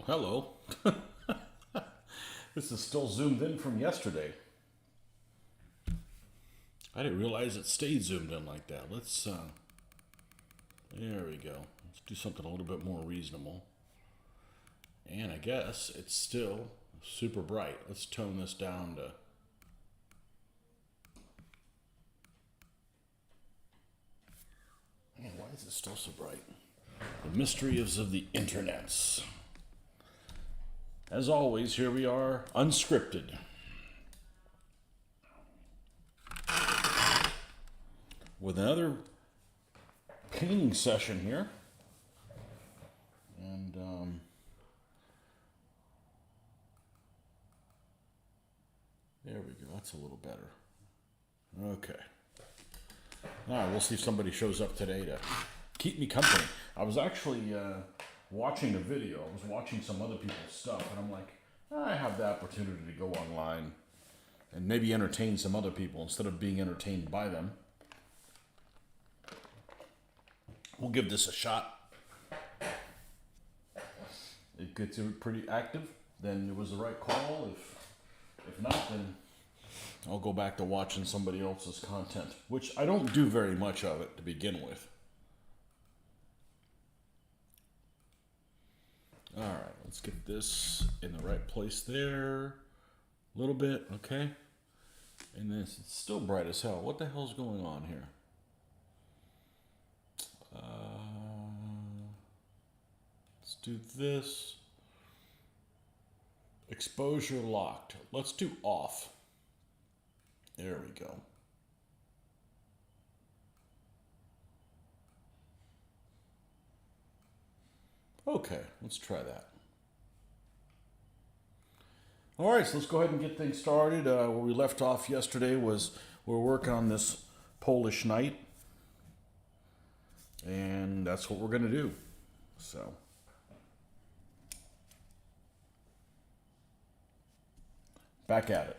hello. This is still zoomed in from yesterday. I didn't realize it stayed zoomed in like that. Let's, there we go. Let's do something a little bit more reasonable. And I guess it's still super bright. Let's tone this down to... Man, why is it still so bright? The mysteries of the internets. As always, here we are, unscripted. With another painting session here. And, there we go, that's a little better. Okay. All right, we'll see if somebody shows up today to keep me company. I was actually watching a video. I was watching some other people's stuff, and I'm like, I have the opportunity to go online and maybe entertain some other people instead of being entertained by them. We'll give this a shot. It gets pretty active, then it was the right call. If not, then I'll go back to watching somebody else's content, which I don't do very much of it to begin with. All right, let's get this in the right place there. A little bit, okay? And this, it's still bright as hell. What the hell's going on here? Let's do this. Exposure locked. Let's do off. There we go. Okay, let's try that. All right, so let's go ahead and get things started. Where we left off yesterday was we're working on this Polish knight. And that's what we're going to do. So, back at it.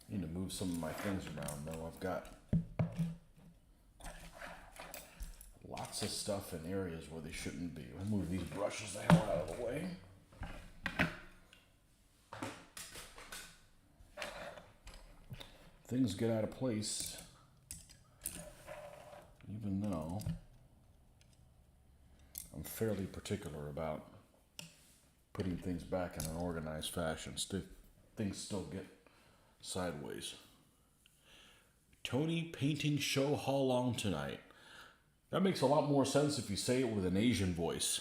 Need to move some of my things around though. I've got lots of stuff in areas where they shouldn't be. I'll move these brushes the hell out of the way. Things get out of place. Even though I'm fairly particular about putting things back in an organized fashion, things still get sideways. Tony painting show how long tonight? That makes a lot more sense if you say it with an Asian voice.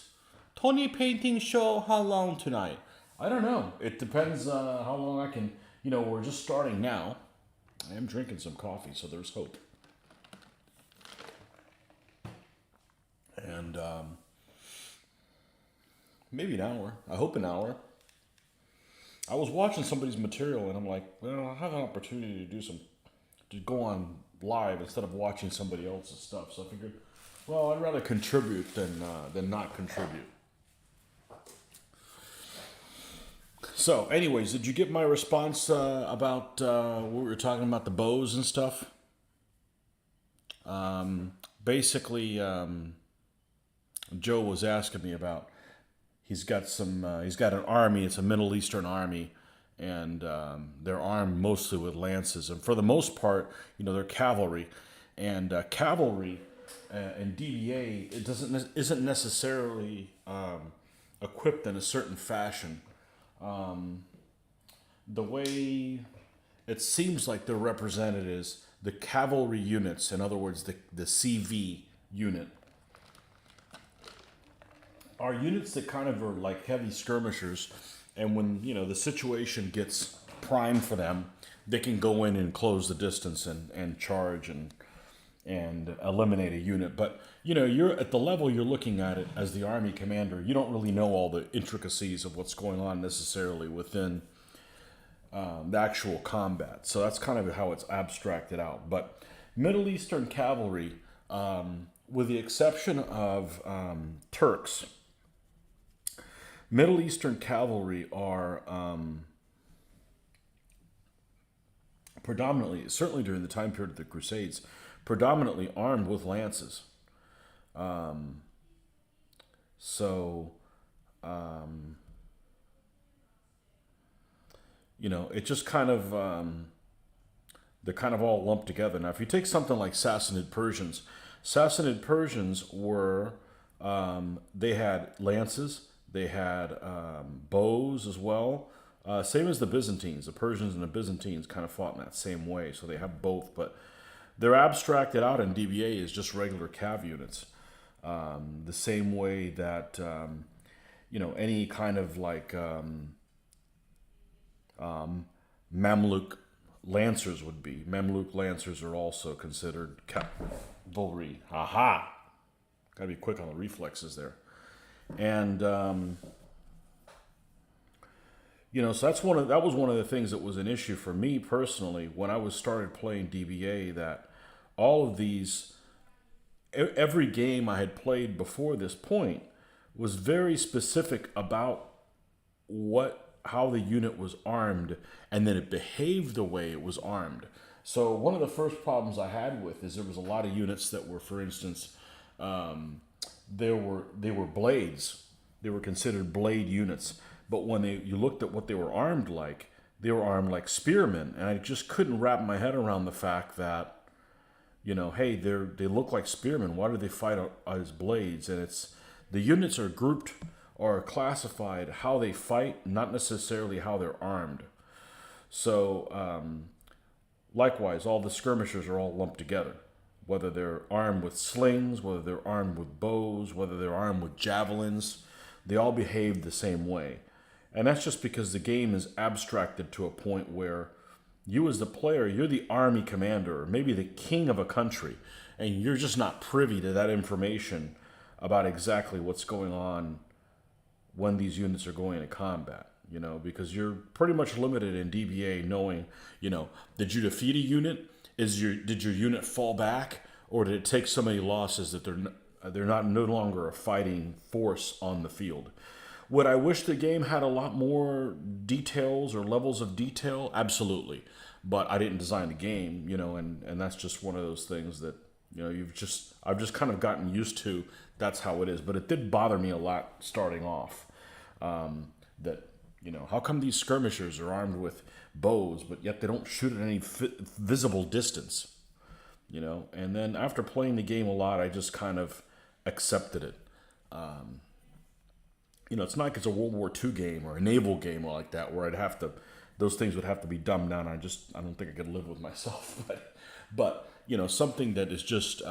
Tony painting show how long tonight? I don't know. It depends how long I can, we're just starting now. I am drinking some coffee, so there's hope. And maybe an hour. I hope an hour. I was watching somebody's material and I'm like, well, I have an opportunity to go on live instead of watching somebody else's stuff. So I figured, well, I'd rather contribute than not contribute. So, anyways, did you get my response about what we were talking about, the bows and stuff? Basically, Joe was asking me about, he's got an army, it's a Middle Eastern army, and they're armed mostly with lances, and for the most part, they're cavalry, and cavalry and DBA, isn't necessarily equipped in a certain fashion. The way it seems like they're represented is the cavalry units, in other words, the CV unit, are units that kind of are like heavy skirmishers, and when the situation gets primed for them, they can go in and close the distance and charge and eliminate a unit. But you're at the level you're looking at it as the army commander, you don't really know all the intricacies of what's going on necessarily within the actual combat. So that's kind of how it's abstracted out. But Middle Eastern cavalry, with the exception of Turks, Middle Eastern cavalry are predominantly, certainly during the time period of the Crusades, predominantly armed with lances. So You know, it just kind of they're kind of all lumped together. Now, if you take something like Sassanid Persians were they had lances, they had bows as well. Same as the Byzantines. The Persians and the Byzantines kind of fought in that same way, so they have both, but they're abstracted out in DBA as just regular cav units. The same way that you know, any kind of like Mamluk lancers would be. Mamluk lancers are also considered cavalry. Aha! Gotta be quick on the reflexes there. And you know, so that was one of the things that was an issue for me personally when I was started playing DBA. That all of these, every game I had played before this point was very specific about how the unit was armed, and then it behaved the way it was armed. So one of the first problems I had with is there was a lot of units that were, for instance, they were blades. They were considered blade units, but when you looked at what they were armed like spearmen, and I just couldn't wrap my head around the fact that, you know, hey, they look like spearmen. Why do they fight as blades? And it's the units are grouped or classified how they fight, not necessarily how they're armed. So likewise, all the skirmishers are all lumped together, whether they're armed with slings, whether they're armed with bows, whether they're armed with javelins. They all behave the same way. And that's just because the game is abstracted to a point where you as the player, you're the army commander, or maybe the king of a country, and you're just not privy to that information about exactly what's going on when these units are going into combat, you know, because you're pretty much limited in DBA knowing, you know, did you defeat a unit? Did your unit fall back, or did it take so many losses that they're no longer a fighting force on the field? Would I wish the game had a lot more details or levels of detail? Absolutely. But I didn't design the game, you know, and that's just one of those things that, you know, I've just kind of gotten used to. That's how it is. But it did bother me a lot starting off. That, you know, how come these skirmishers are armed with bows, but yet they don't shoot at any visible distance? You know, and then after playing the game a lot, I just kind of accepted it. You know, it's not like it's a World War II game or a naval game or like that where those things would have to be dumbed down. I don't think I could live with myself. But you know, something that is just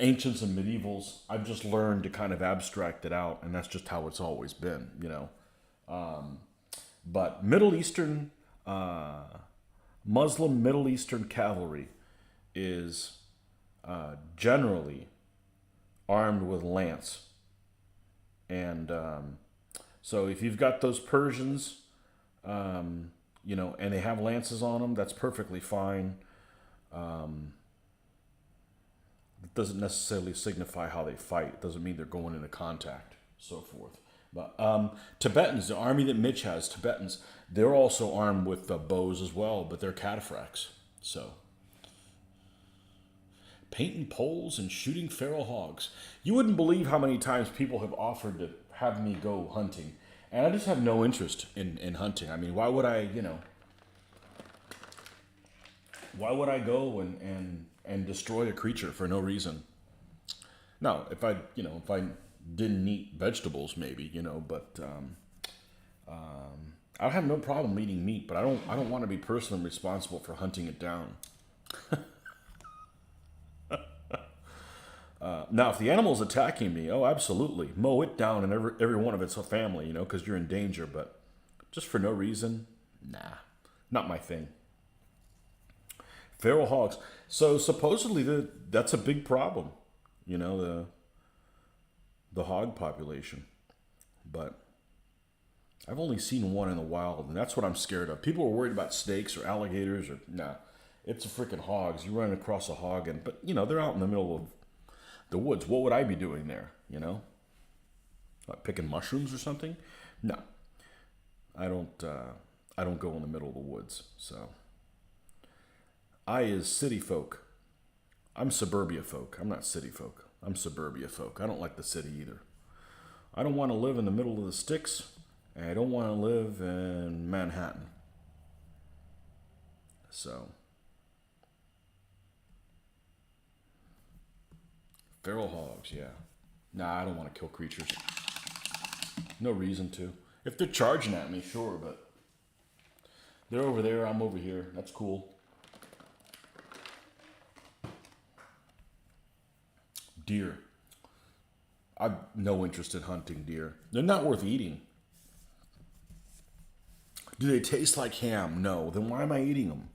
ancients and medievals, I've just learned to kind of abstract it out, and that's just how it's always been, you know. But Middle Eastern, Muslim Middle Eastern cavalry is generally armed with lance. And so if you've got those Persians, you know, and they have lances on them, that's perfectly fine. It doesn't necessarily signify how they fight. It doesn't mean they're going into contact, so forth. But Tibetans, the army that Mitch has, Tibetans, they're also armed with bows as well, but they're cataphracts. So painting poles and shooting feral hogs. You wouldn't believe how many times people have offered to have me go hunting, and I just have no interest in hunting. I mean, why would I, you know, why would I go and destroy a creature for no reason? Now, if I didn't eat vegetables, maybe, you know, but I have no problem eating meat, but I don't want to be personally responsible for hunting it down. Now, if the animal's attacking me, oh, absolutely, mow it down and every one of its a family, you know, because you're in danger. But just for no reason, nah, not my thing. Feral hogs. So supposedly that's a big problem, you know, the hog population. But I've only seen one in the wild, and that's what I'm scared of. People are worried about snakes or alligators, or nah, it's a freaking hogs. You run across a hog, but you know they're out in the middle of the woods. What would I be doing there? You know, like picking mushrooms or something? No, I don't. I don't go in the middle of the woods. So I is city folk. I'm suburbia folk. I'm not city folk. I'm suburbia folk. I don't like the city either. I don't want to live in the middle of the sticks, and I don't want to live in Manhattan. So, feral hogs, yeah. Nah, I don't want to kill creatures. No reason to. If they're charging at me, sure, but they're over there, I'm over here. That's cool. Deer. I've no interest in hunting deer. They're not worth eating. Do they taste like ham? No. Then why am I eating them?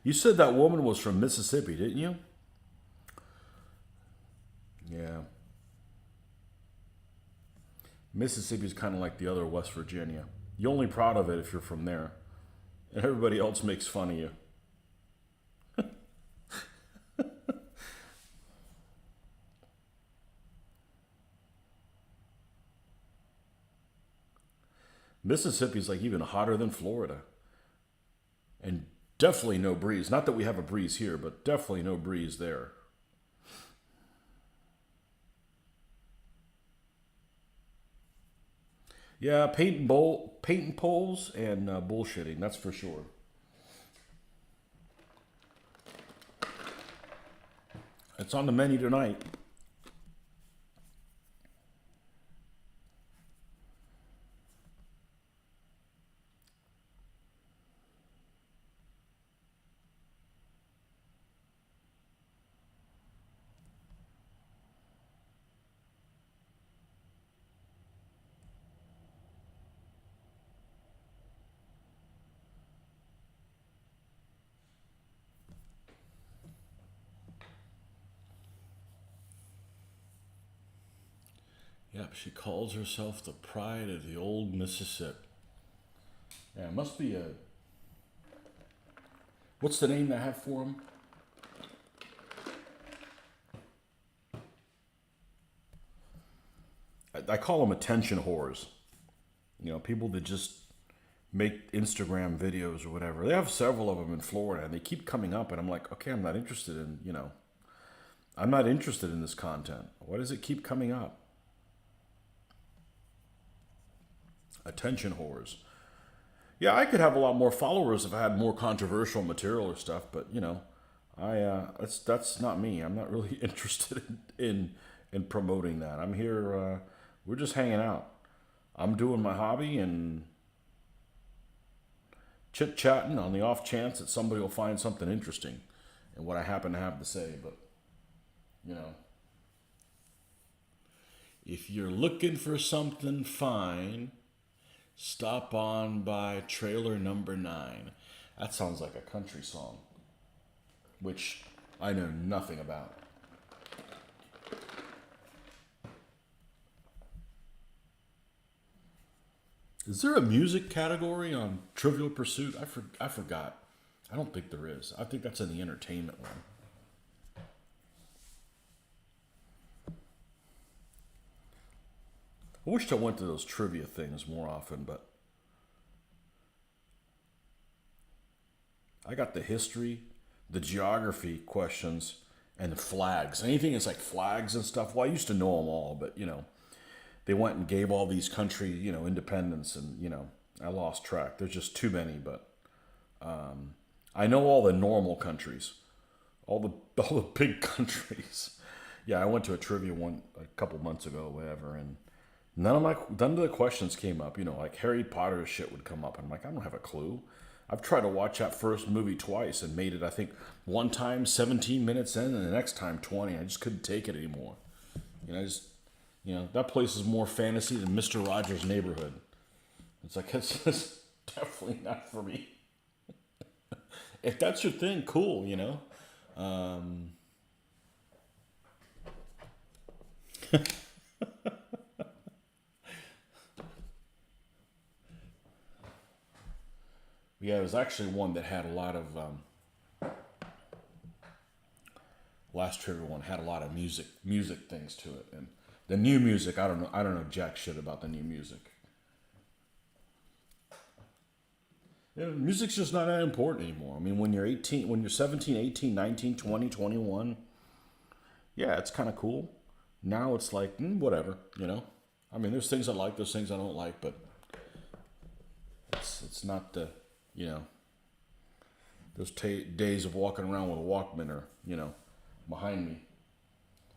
You said that woman was from Mississippi, didn't you? Yeah. Mississippi's kind of like the other West Virginia. You're only proud of it if you're from there. And everybody else makes fun of you. Mississippi's like even hotter than Florida. And definitely no breeze. Not that we have a breeze here, but definitely no breeze there. Yeah, painting poles and bullshitting, that's for sure. It's on the menu tonight. Yep, she calls herself the pride of the old Mississippi. Yeah, it must be a... What's the name they have for them? I call them attention whores. You know, people that just make Instagram videos or whatever. They have several of them in Florida, and they keep coming up, and I'm like, okay, I'm not interested in, I'm not interested in this content. Why does it keep coming up? Attention whores. Yeah, I could have a lot more followers if I had more controversial material or stuff, but that's not me. I'm not really interested in promoting that. I'm here. We're just hanging out. I'm doing my hobby and chit chatting on the off chance that somebody will find something interesting in what I happen to have to say. But if you're looking for something fine, stop on by trailer number 9. That sounds like a country song, which I know nothing about. Is there a music category on Trivial Pursuit? I forgot. I don't think there is. I think that's in the entertainment one. I wished I went to those trivia things more often, but I got the history, the geography questions, and the flags. Anything that's like flags and stuff. Well, I used to know them all, but they went and gave all these country, independence, and I lost track. There's just too many, but I know all the normal countries, all the big countries. Yeah, I went to a trivia one a couple months ago, whatever, and none of the questions came up. Like Harry Potter shit would come up, and I'm like, I don't have a clue. I've tried to watch that first movie twice and made it, I think, one time 17 minutes in, and the next time 20. I just couldn't take it anymore. That place is more fantasy than Mr. Rogers' Neighborhood. It's like, it's definitely not for me. If that's your thing, cool, Yeah, it was actually one that had a lot of, last trivia one had a lot of music things to it. And the new music, I don't know jack shit about the new music. You know, music's just not that important anymore. I mean, when you're 18, when you're 17, 18, 19, 20, 21, yeah, it's kind of cool. Now it's like, whatever, you know? I mean, there's things I like, there's things I don't like, but it's not the, you know, those days of walking around with a Walkman or, you know, behind me.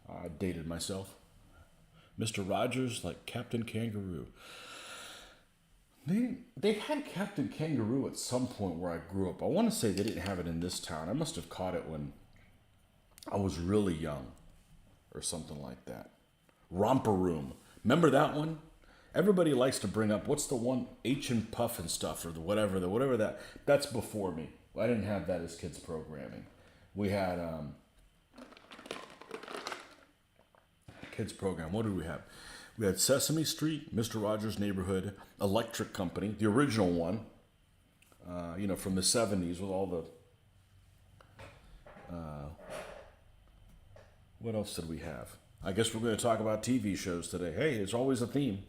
I dated myself. Mr. Rogers, like Captain Kangaroo. They had Captain Kangaroo at some point where I grew up. I want to say they didn't have it in this town. I must have caught it when I was really young or something like that. Romper Room. Remember that one? Everybody likes to bring up, what's the one, H and Puff and stuff, or the whatever that. That's before me. I didn't have that as kids programming. We had kids program. What did we have? We had Sesame Street, Mr. Rogers' Neighborhood, Electric Company, the original one, you know, from the 70s with all the... what else did we have? I guess we're going to talk about TV shows today. Hey, it's always a theme.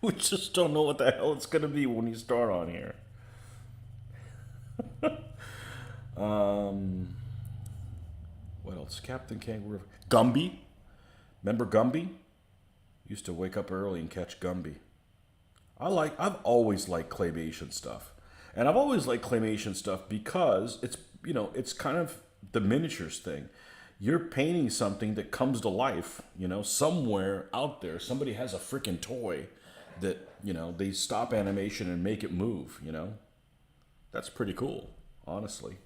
We just don't know what the hell it's going to be when you start on here. What else? Captain Kangaroo. Gumby. Remember Gumby? Used to wake up early and catch Gumby. I've always liked claymation stuff. And I've always liked claymation stuff because it's, you know, it's kind of the miniatures thing. You're painting something that comes to life, you know, somewhere out there. Somebody has a freaking toy that, you know, they stop animation and make it move, you know. That's pretty cool, honestly.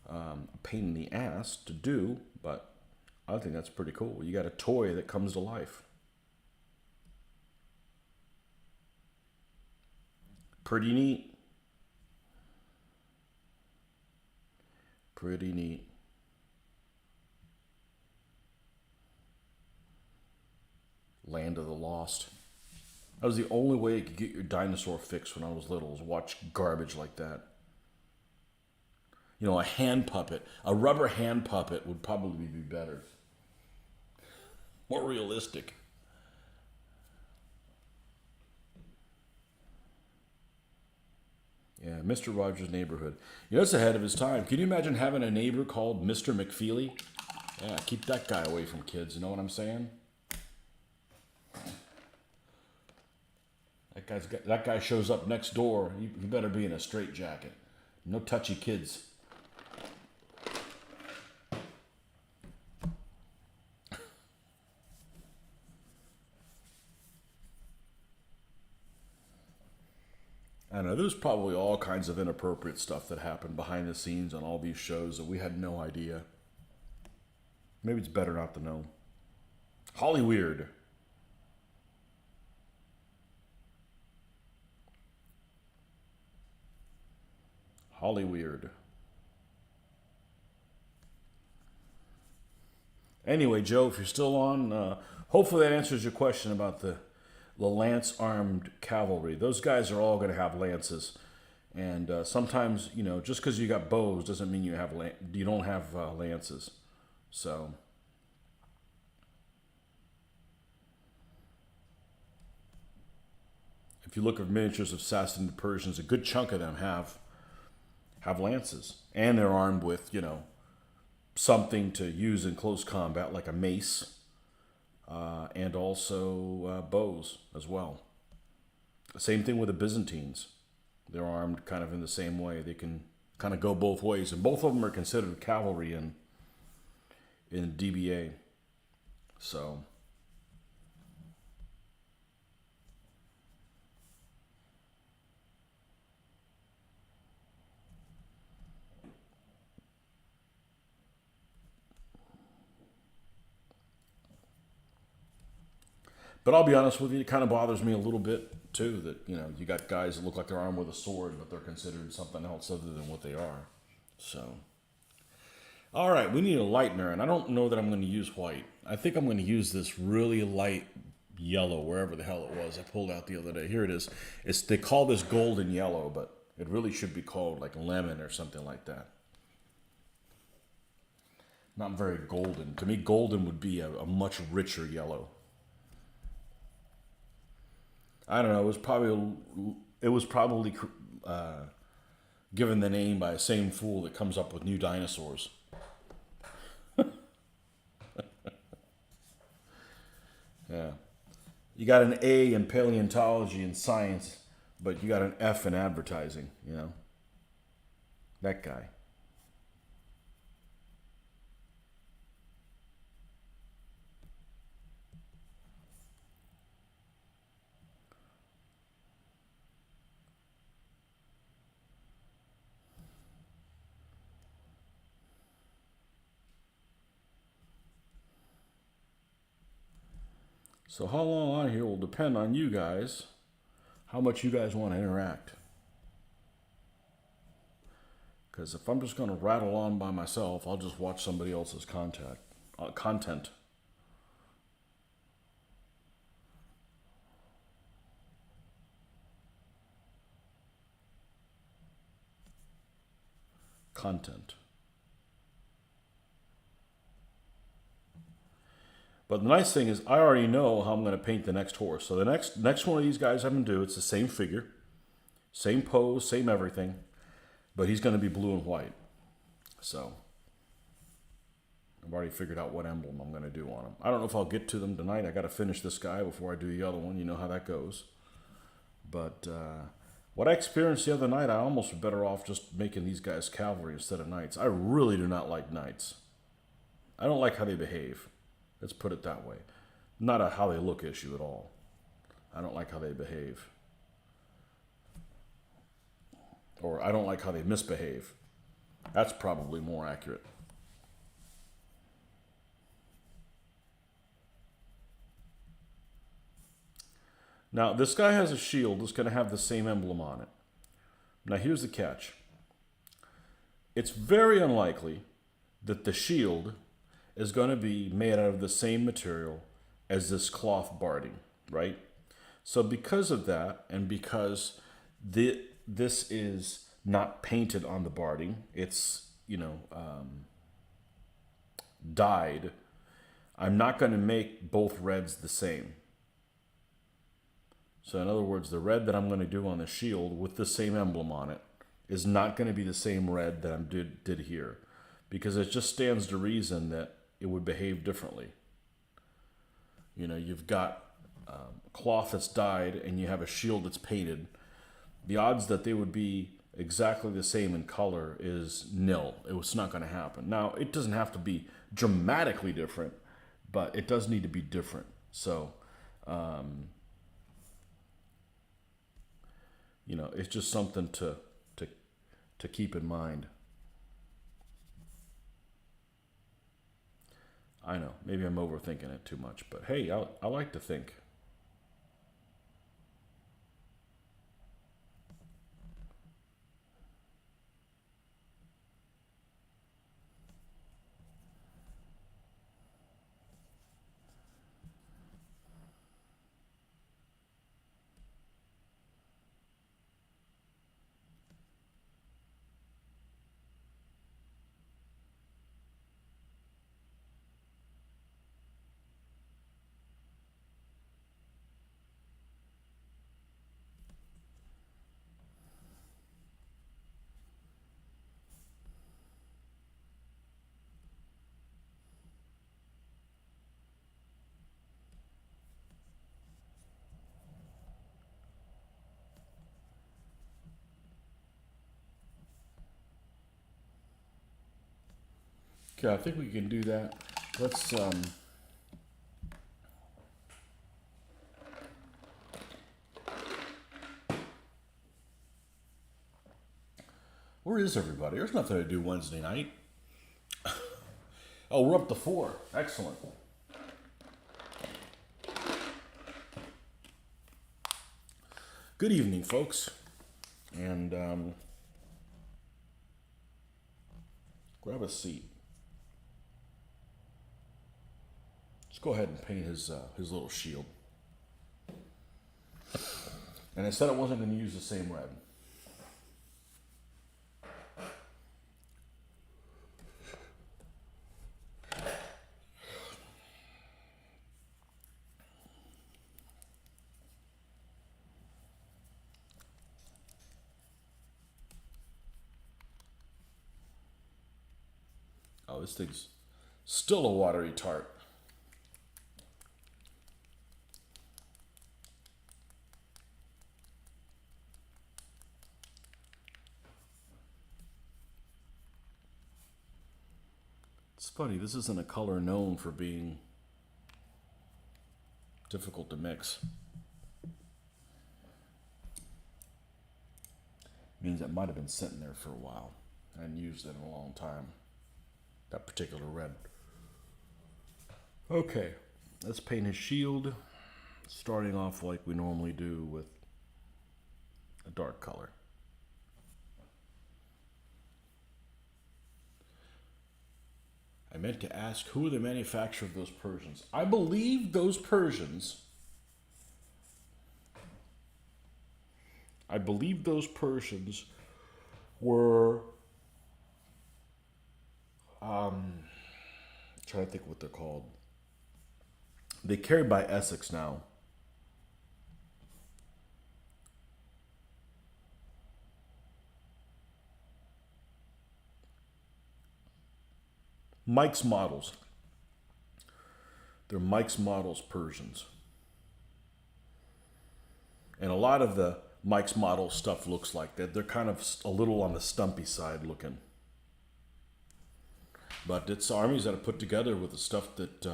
A pain in the ass to do, but I think that's pretty cool. You got a toy that comes to life. Pretty neat. Pretty neat. Land of the Lost. That was the only way you could get your dinosaur fix when I was little, was watch garbage like that. You know, a hand puppet, a rubber hand puppet would probably be better. More realistic. Yeah, Mr. Rogers' Neighborhood. You know, it's ahead of his time. Can you imagine having a neighbor called Mr. McFeely? Yeah, keep that guy away from kids, you know what I'm saying? That guy shows up next door, he better be in a straitjacket. No touchy kids. I don't know, there's probably all kinds of inappropriate stuff that happened behind the scenes on all these shows that we had no idea. Maybe it's better not to know. Hollyweird. Hollyweird. Anyway, Joe, if you're still on, hopefully that answers your question about the lance-armed cavalry. Those guys are all going to have lances, and sometimes, you know, just because you got bows doesn't mean you don't have lances. So, if you look at miniatures of Sassanid Persians, a good chunk of them have lances, and they're armed with, you know, something to use in close combat, like a mace, and also bows as well. Same thing with the Byzantines. They're armed kind of in the same way. They can kind of go both ways, and both of them are considered cavalry in DBA. So, but I'll be honest with you, it kind of bothers me a little bit too that, you know, you got guys that look like they're armed with a sword, but they're considered something else other than what they are. So, all right, we need a Lightener, and I don't know that I'm going to use white. I think I'm going to use this really light yellow, wherever the hell it was I pulled out the other day. Here it is. They call this golden yellow, but it really should be called like lemon or something like that. Not very golden. To me, golden would be a much richer yellow. I don't know. It was probably given the name by the same fool that comes up with new dinosaurs. Yeah. You got an A in paleontology and science, but you got an F in advertising, you know? That guy. So how long on here will depend on you guys, how much you guys want to interact. Because if I'm just going to rattle on by myself, I'll just watch somebody else's content. Content. But the nice thing is I already know how I'm going to paint the next horse. So the next one of these guys I'm going to do, it's the same figure, same pose, same everything, but he's going to be blue and white. So I've already figured out what emblem I'm going to do on him. I don't know if I'll get to them tonight. I got to finish this guy before I do the other one. You know how that goes. But what I experienced the other night, I almost was better off just making these guys cavalry instead of knights. I really do not like knights. I don't like how they behave. Let's put it that way. Not a how they look issue at all. I don't like how they behave. Or I don't like how they misbehave. That's probably more accurate. Now, this guy has a shield that's going to have the same emblem on it. Now, here's the catch. It's very unlikely that the shield is going to be made out of the same material as this cloth barding, right? So because of that, and because this is not painted on the barding, it's, dyed, I'm not going to make both reds the same. So in other words, the red that I'm going to do on the shield with the same emblem on it is not going to be the same red that I did here, because it just stands to reason that it would behave differently. You've got cloth that's dyed and you have a shield that's painted. The odds that they would be exactly the same in color is nil. It's not going to happen. Now, it doesn't have to be dramatically different, but it does need to be different. So, it's just something to keep in mind. I know, maybe I'm overthinking it too much, but hey, I like to think. Okay, I think we can do that. Let's where is everybody? There's nothing to do Wednesday night. Oh, we're up to 4. Excellent. Good evening, folks. And grab a seat. Let's go ahead and paint his little shield. And I said I wasn't going to use the same red. Wow, this thing's still a watery tart. It's funny, this isn't a color known for being difficult to mix. Means it might have been sitting there for a while. I hadn't used it in a long time. That particular red. Okay, let's paint his shield. Starting off like we normally do with a dark color. I meant to ask, who are the manufacturer of those Persians? I believe those Persians were trying to think what they're called. They're carried by Essex now. Mike's Models. They're Mike's Models Persians. And a lot of the Mike's Models stuff looks like that. They're kind of a little on the stumpy side looking. But it's armies that are put together with the stuff that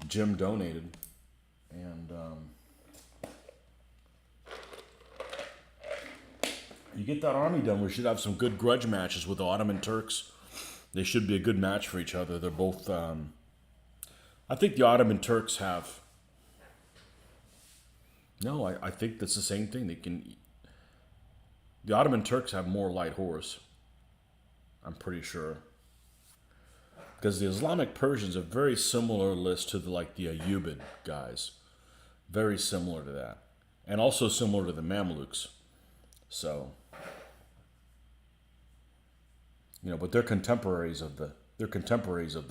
Jim donated. And you get that army done, we should have some good grudge matches with the Ottoman Turks. They should be a good match for each other. They're both, I think the Ottoman Turks have, no, I think that's the same thing. The Ottoman Turks have more light horse. I'm pretty sure. Because the Islamic Persians are very similar list to the Ayyubid guys. Very similar to that. And also similar to the Mamluks. So, but they're contemporaries of the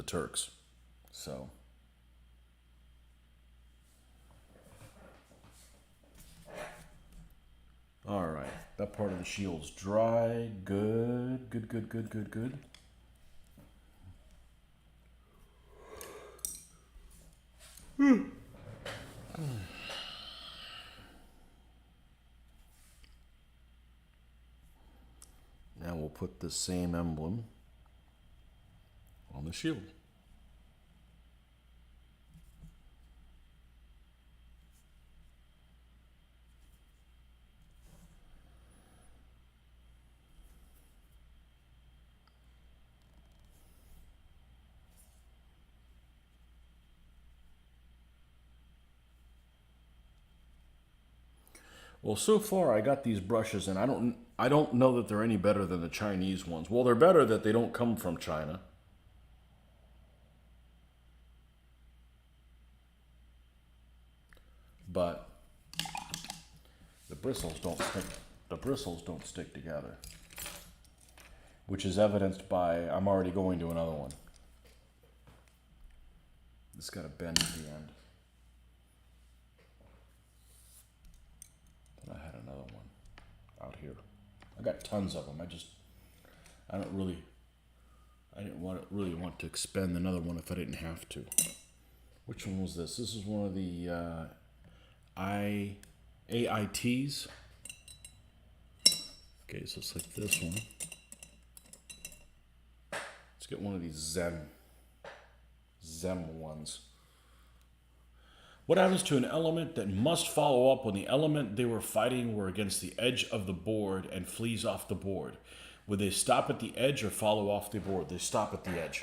Turks. So, all right, that part of the shield's dry. Good. Now we'll put the same emblem on the shield. Well, so far I got these brushes, and I don't know that they're any better than the Chinese ones. Well, they're better that they don't come from China. But the bristles don't stick. The bristles don't stick together, which is evidenced by I'm already going to another one. It's got a bend at the end. I had another one out here. I got tons of them. I didn't really want to expend another one if I didn't have to. Which one was this? This is one of the AITs. Okay, so it's like this one. Let's get one of these Zem ones. What happens to an element that must follow up when the element they were fighting were against the edge of the board and flees off the board? Would they stop at the edge or follow off the board? They stop at the edge.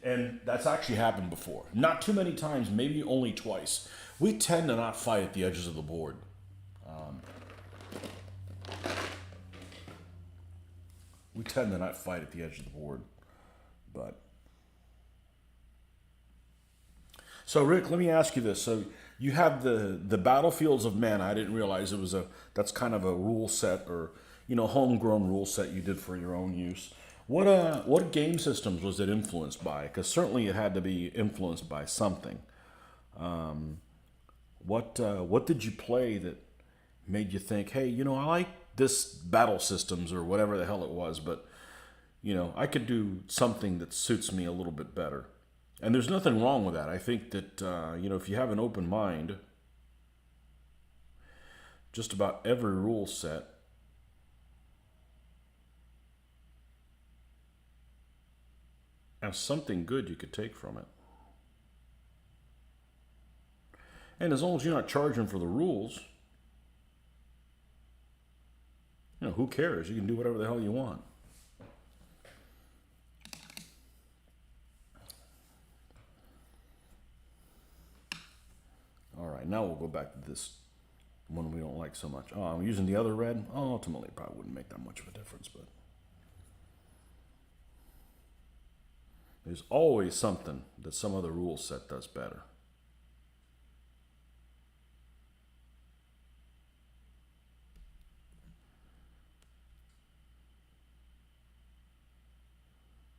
And that's actually happened before. Not too many times, maybe only twice. We tend to not fight at the edges of the board. We tend to not fight at the edge of the board. But so Rick, let me ask you this. So you have the Battlefields of Men. I didn't realize that's kind of a rule set or homegrown rule set you did for your own use. What game systems was it influenced by? Because certainly it had to be influenced by something. What did you play that made you think, hey, I like this battle systems or whatever the hell it was, but You know, I could do something that suits me a little bit better. And there's nothing wrong with that. I think that, you know, if you have an open mind, just about every rule set has something good you could take from it. And as long as you're not charging for the rules, you know, who cares? You can do whatever the hell you want. All right, now we'll go back to this one we don't like so much. Oh, I'm using the other red. Oh, ultimately, it probably wouldn't make that much of a difference, but there's always something that some other rule set does better.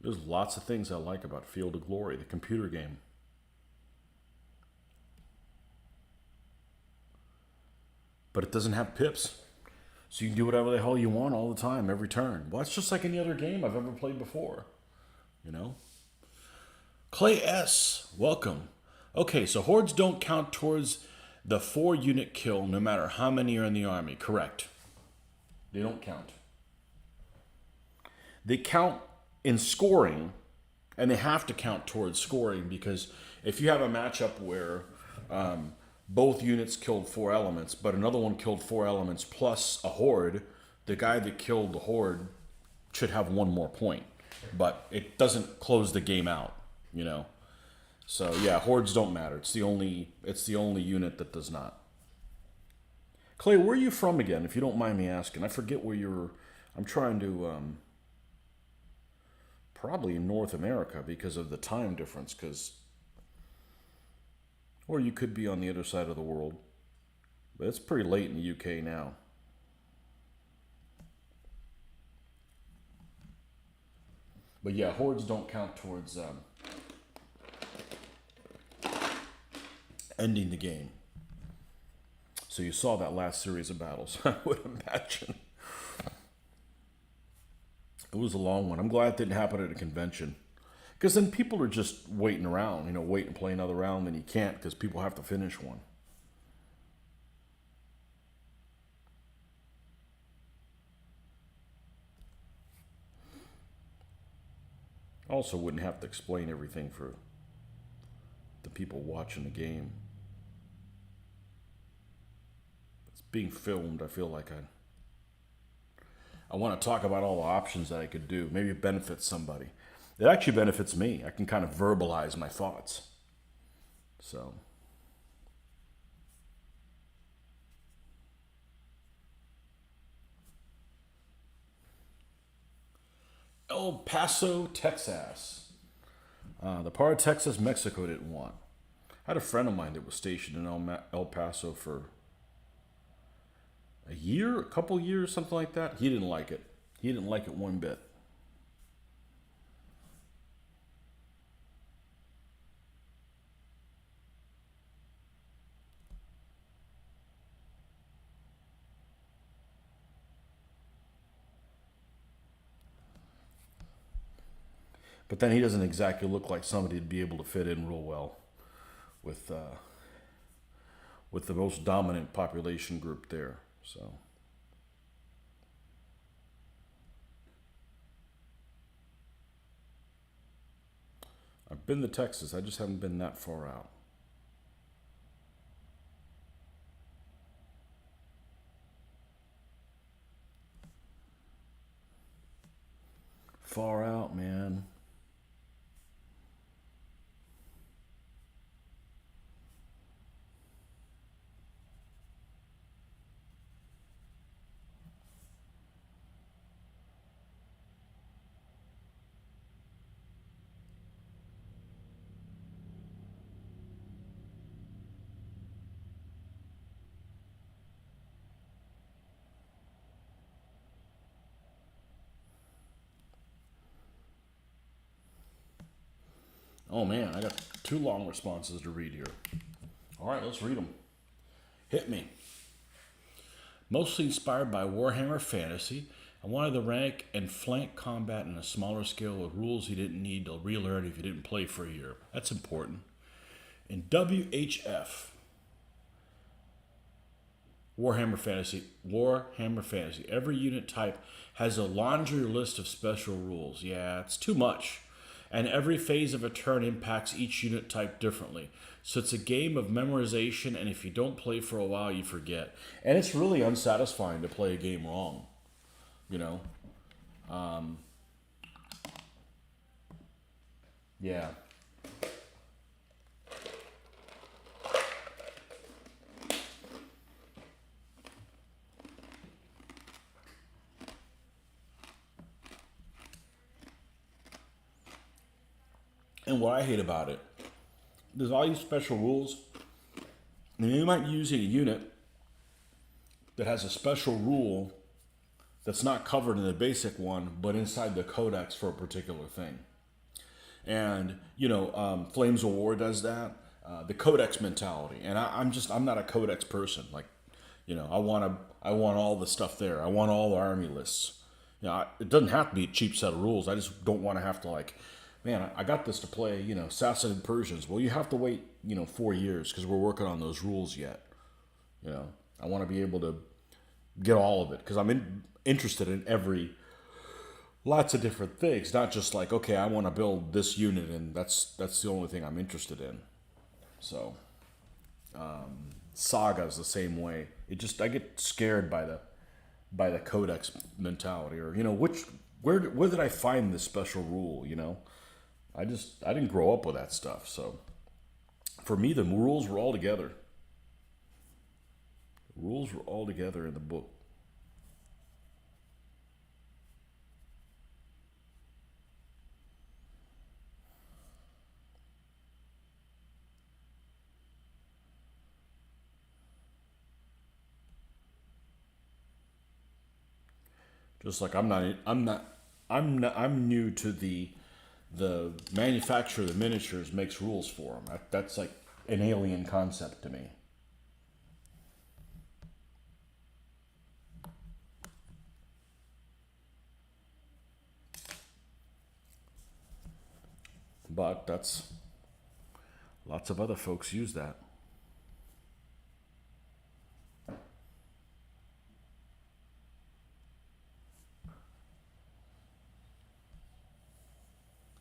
There's lots of things I like about Field of Glory, the computer game. But it doesn't have pips. So you can do whatever the hell you want all the time, every turn. Well, it's just like any other game I've ever played before. You know? Clay S., welcome. Okay, so hordes don't count towards the 4-unit kill no matter how many are in the army. Correct. They don't count. They count in scoring, and they have to count towards scoring, because if you have a matchup where both units killed 4 elements, but another one killed 4 elements plus a horde, the guy that killed the horde should have 1 more point. But it doesn't close the game out, you know. So yeah, hordes don't matter. It's the only unit that does not. Clay, where are you from again, if you don't mind me asking? I forget where you're. I'm trying to probably in North America because of the time difference, or you could be on the other side of the world. But it's pretty late in the UK now. But yeah, hordes don't count towards ending the game. So you saw that last series of battles, I would imagine. It was a long one. I'm glad it didn't happen at a convention. Because then people are just waiting around, you know, wait and play another round, and you can't because people have to finish one. Also wouldn't have to explain everything for the people watching the game. It's being filmed. I feel like I want to talk about all the options that I could do. Maybe it benefits somebody. It actually benefits me. I can kind of verbalize my thoughts. So. El Paso, Texas. The part of Texas Mexico didn't want. I had a friend of mine that was stationed in El Paso for a year, a couple years, something like that. He didn't like it. He didn't like it one bit. But then he doesn't exactly look like somebody to be able to fit in real well with the most dominant population group there. So. I've been to Texas. I just haven't been that far out. Far out, man. Oh man, I got 2 long responses to read here. All right, let's read them. Hit me. Mostly inspired by Warhammer Fantasy, I wanted the rank and flank combat in a smaller scale with rules you didn't need to relearn if you didn't play for a year. That's important. In WHF, Warhammer Fantasy, every unit type has a laundry list of special rules. Yeah, it's too much. And every phase of a turn impacts each unit type differently. So it's a game of memorization, and if you don't play for a while, you forget. And it's really unsatisfying to play a game wrong, you know? Yeah. And what I hate about it, there's all these special rules, and you might use a unit that has a special rule that's not covered in the basic one, but inside the codex for a particular thing. And, Flames of War does that. The codex mentality. And I'm not a codex person. Like, I want all the stuff there. I want all the army lists. It doesn't have to be a cheap set of rules. I just don't want to have to man, I got this to play, Sassanid Persians. Well, you have to wait, 4 years because we're working on those rules yet. I want to be able to get all of it because I'm interested in lots of different things, not just like, okay, I want to build this unit and that's the only thing I'm interested in. So, Saga's the same way. I get scared by the codex mentality, or where did I find this special rule? I didn't grow up with that stuff. So, for me, the rules were all together. The rules were all together in the book. Just like I'm new to the manufacturer of the miniatures makes rules for them. That's like an alien concept to me. But lots of other folks use that.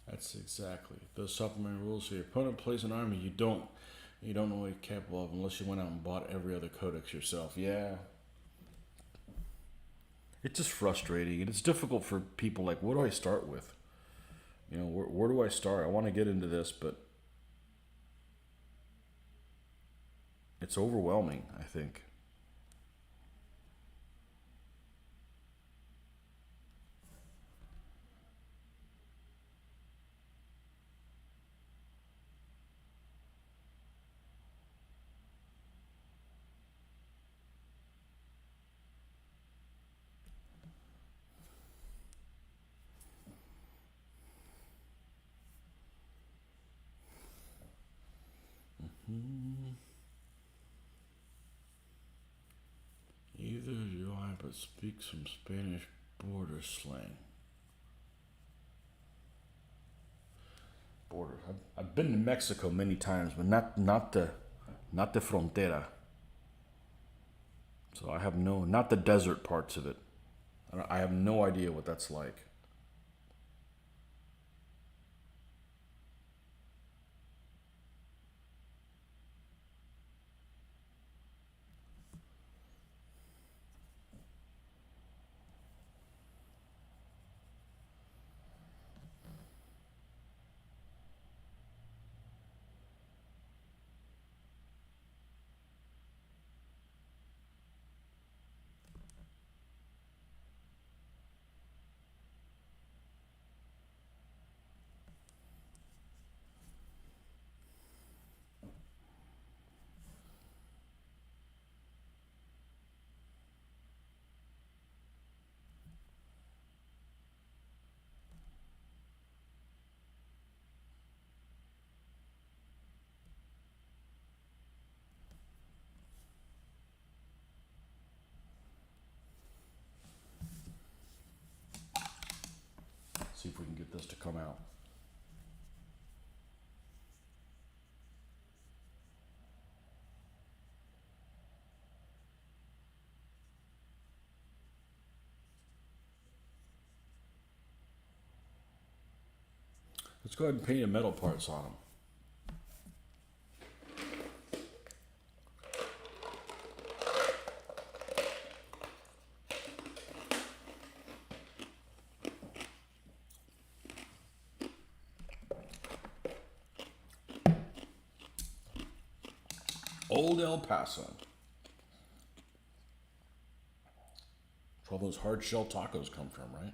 That's exactly those supplementary rules. So your opponent plays an army you don't know what you're capable of unless you went out and bought every other codex yourself. Yeah, it's just frustrating, and it's difficult for people. Like, what do I start with? Where do I start? I want to get into this, but it's overwhelming, I think. Either do I, but speak some Spanish border slang. Border. I've been to Mexico many times, but not the frontera. So I have not the desert parts of it. I have no idea what that's like. See if we can get this to come out. Let's go ahead and paint the metal parts on them. Old El Paso. That's where all those hard shell tacos come from, right?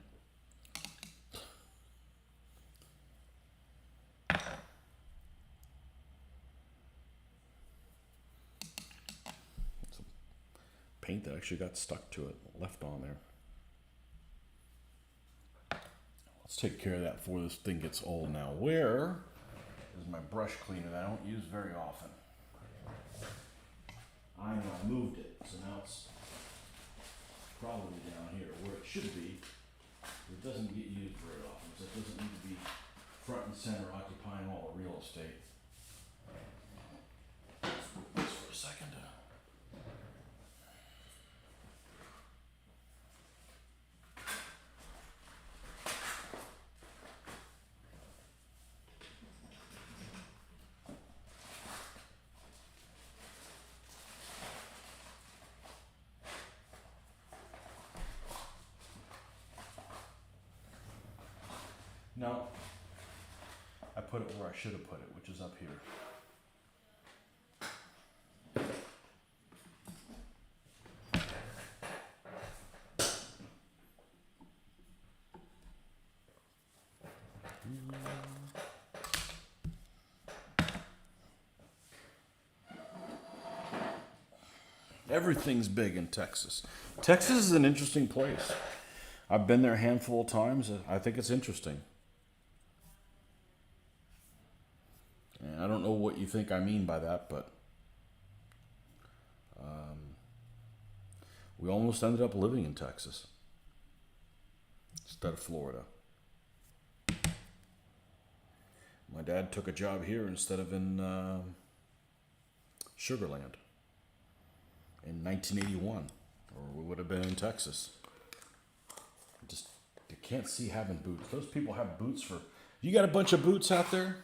Some paint that actually got stuck to it, left on there. Let's take care of that before this thing gets old now. Where is my brush cleaner that I don't use very often? I know I moved it, so now it's probably down here where it should be. It doesn't get used very often, so it doesn't need to be front and center occupying all the real estate. Let's move this for a second. No, I put it where I should have put it, which is up here. Everything's big in Texas. Texas is an interesting place. I've been there a handful of times. I think it's interesting. And I don't know what you think I mean by that, but we almost ended up living in Texas instead of Florida. My dad took a job here instead of in Sugar Land in 1981, or we would have been in Texas. Just, you can't see having boots. Those people have boots for... You got a bunch of boots out there?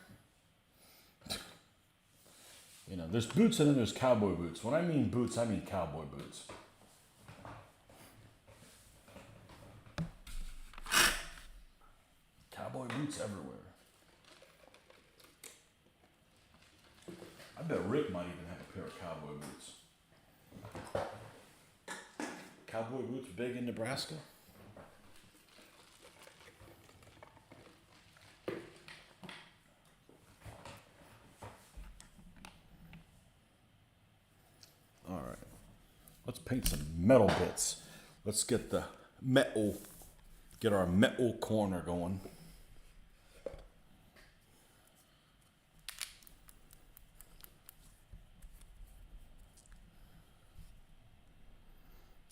You know, there's boots and then there's cowboy boots. When I mean boots, I mean cowboy boots. Cowboy boots everywhere. I bet Rick might even have a pair of cowboy boots. Cowboy boots big in Nebraska? All right. Let's paint some metal bits. Let's get the metal, get our metal corner going.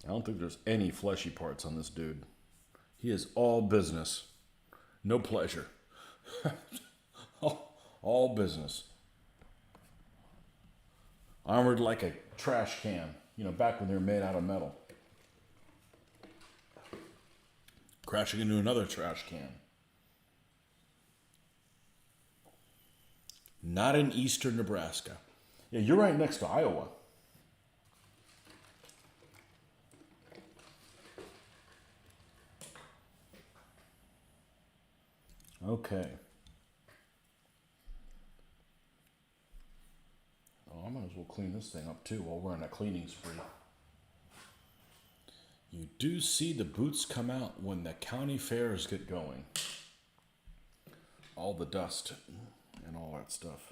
I don't think there's any fleshy parts on this dude. He is all business. No pleasure. All business. Armored like a trash can. You know, back when they were made out of metal. Crashing into another trash can. Not in eastern Nebraska. Yeah, you're right next to Iowa. Okay. Oh, I might as well clean this thing up too while we're on a cleaning spree. You do see the boots come out when the county fairs get going. All the dust and all that stuff.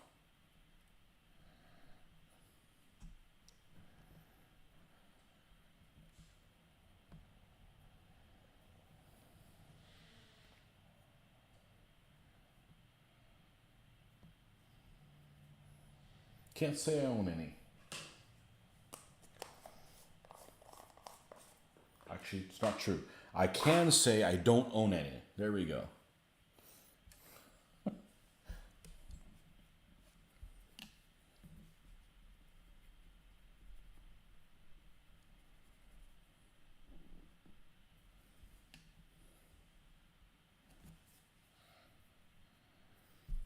Can't say I own any. Actually, it's not true. I can say I don't own any. There we go.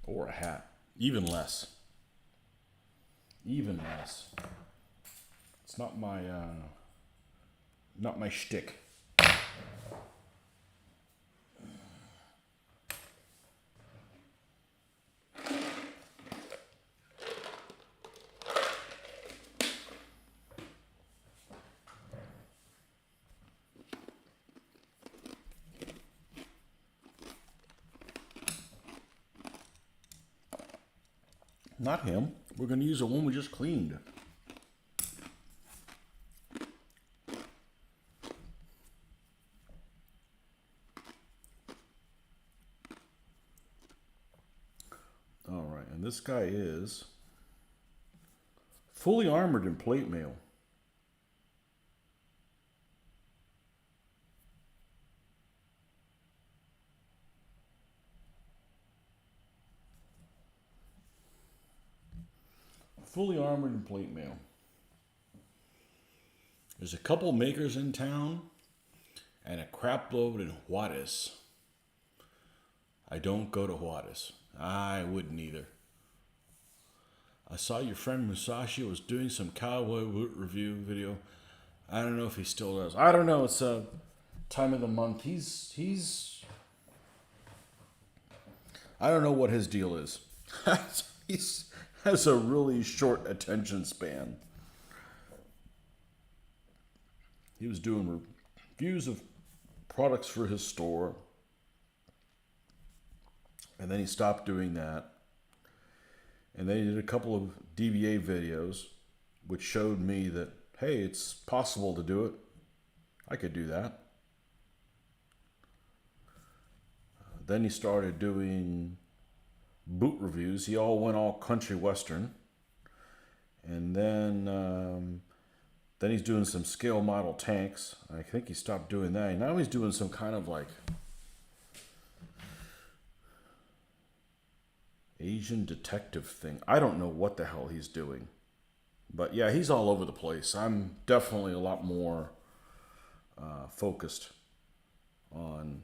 Or a hat. Even less. Even less. It's not my shtick. Not him. We're going to use the one we just cleaned. All right, and this guy is fully armored in plate mail. Fully armored in plate mail. There's a couple makers in town and a crap load in Juarez. I don't go to Juarez. I wouldn't either. I saw your friend Musashi was doing some cowboy boot review video. I don't know if he still does. I don't know. It's a time of the month. He's. I don't know what his deal is. He has a really short attention span. He was doing reviews of products for his store. And then he stopped doing that. And then he did a couple of DBA videos, which showed me that, hey, it's possible to do it. I could do that. Then he started doing boot reviews. He went all country western. And then he's doing some scale model tanks. I think he stopped doing that. And now he's doing some kind of like Asian detective thing. I don't know what the hell he's doing. But yeah, he's all over the place. I'm definitely a lot more focused on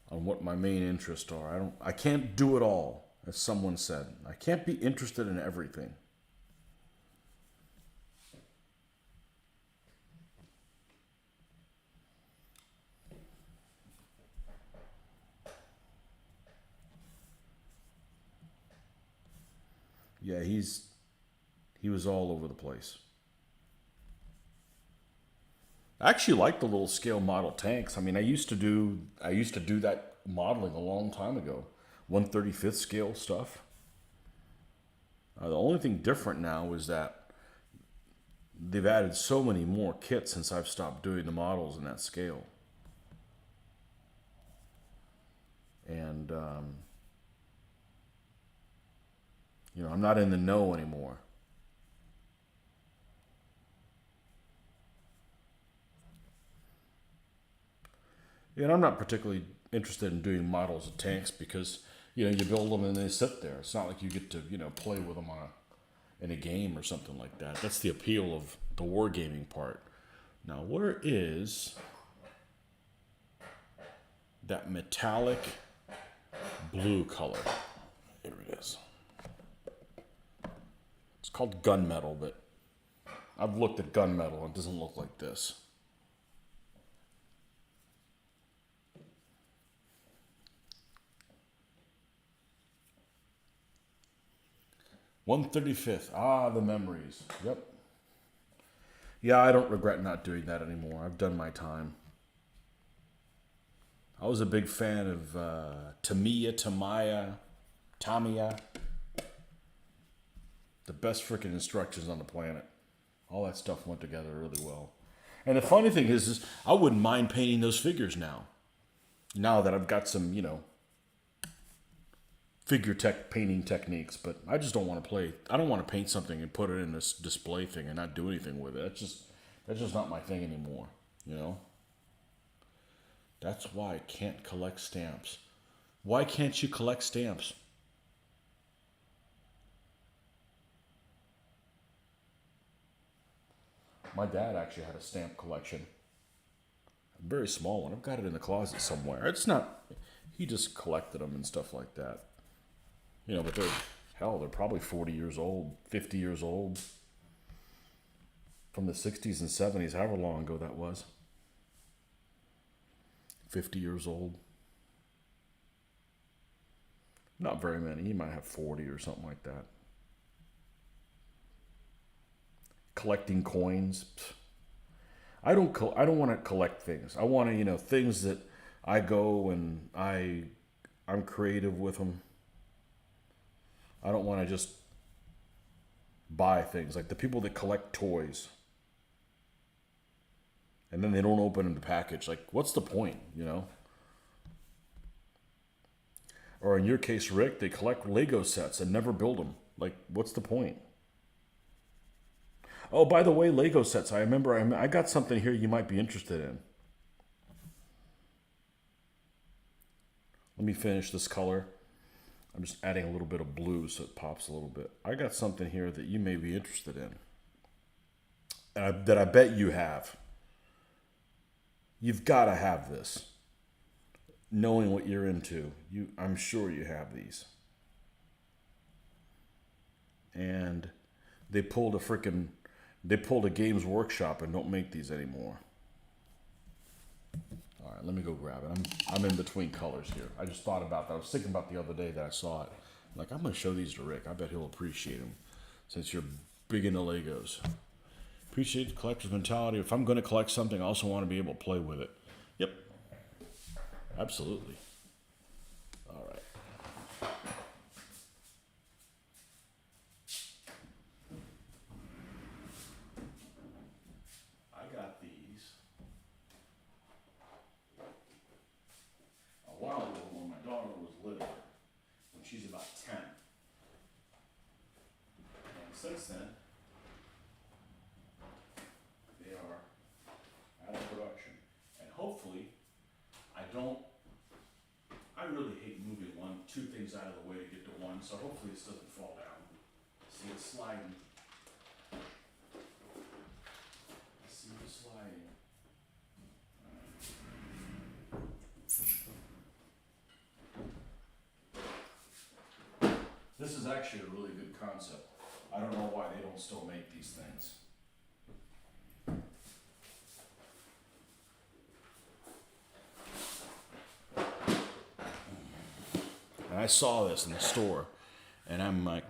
what my main interests are. I can't do it all, as someone said. I can't be interested in everything. Yeah, he was all over the place. I actually like the little scale model tanks. I mean, I used to do that modeling a long time ago. 1/35th scale stuff. The only thing different now is that they've added so many more kits since I've stopped doing the models in that scale. And I'm not in the know anymore. And I'm not particularly interested in doing models of tanks because, you build them and they sit there. It's not like you get to, play with them in a game or something like that. That's the appeal of the wargaming part. Now, where is that metallic blue color? Here it is. It's called gunmetal, but I've looked at gunmetal and it doesn't look like this. $135th. Ah, the memories. Yep. Yeah, I don't regret not doing that anymore. I've done my time. I was a big fan of Tamiya. The best freaking instructions on the planet. All that stuff went together really well. And the funny thing is I wouldn't mind painting those figures now. Now that I've got some, painting techniques, but I just don't want to play. I don't want to paint something and put it in this display thing and not do anything with it. That's just not my thing anymore, That's why I can't collect stamps. Why can't you collect stamps? My dad actually had a stamp collection. very small one. I've got it in the closet somewhere. It's not. He just collected them and stuff like that. You know, but they're probably 40 years old, 50 years old. From the 60s and 70s, however long ago that was. 50 years old. Not very many. He might have 40 or something like that. Collecting coins. I don't want to collect things. I want to, you know, things that I go and I'm creative with them. I don't want to just buy things like the people that collect toys and then they don't open the package. Like, what's the point, you know? Or in your case, Rick, they collect Lego sets and never build them. Like, what's the point? Oh, by the way, Lego sets. I remember I got something here you might be interested in. Let me finish this color. I'm just adding a little bit of blue so it pops a little bit. I got something here that you may be interested in. That I bet you have. You've got to have this. Knowing what you're into, I'm sure you have these. And they pulled a Games Workshop and don't make these anymore. All right, let me go grab it. I'm in between colors here. I just thought about that. I was thinking about the other day that I saw it. I'm going to show these to Rick. I bet he'll appreciate them since you're big into Legos. Appreciate the collector's mentality. If I'm going to collect something, I also want to be able to play with it. Yep. Absolutely. All right. I got these a while ago when my daughter was little, when she's about 10. And since then, they are out of production. And hopefully, I really hate moving two things out of the way to get to one, so hopefully this doesn't fall down. See it sliding. See it sliding. This is actually a really good concept. I don't know why they don't still make these things. And I saw this in the store, and I'm like,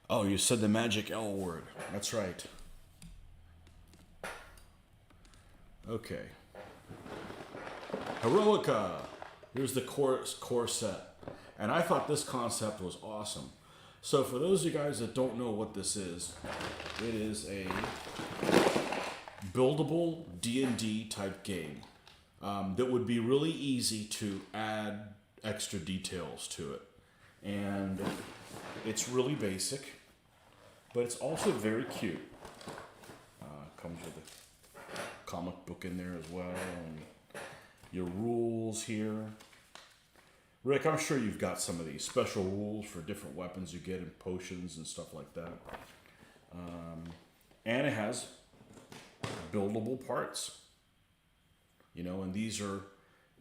oh, you said the magic L word. That's right. Okay. Heroica. Here's the core set. And I thought this concept was awesome. So for those of you guys that don't know what this is, it is a buildable D&D type game that would be really easy to add extra details to it. And it's really basic, but it's also very cute. Comes with a comic book in there as well, and your rules here. Rick, I'm sure you've got some of these special rules for different weapons you get and potions and stuff like that. And it has buildable parts. You know, and these are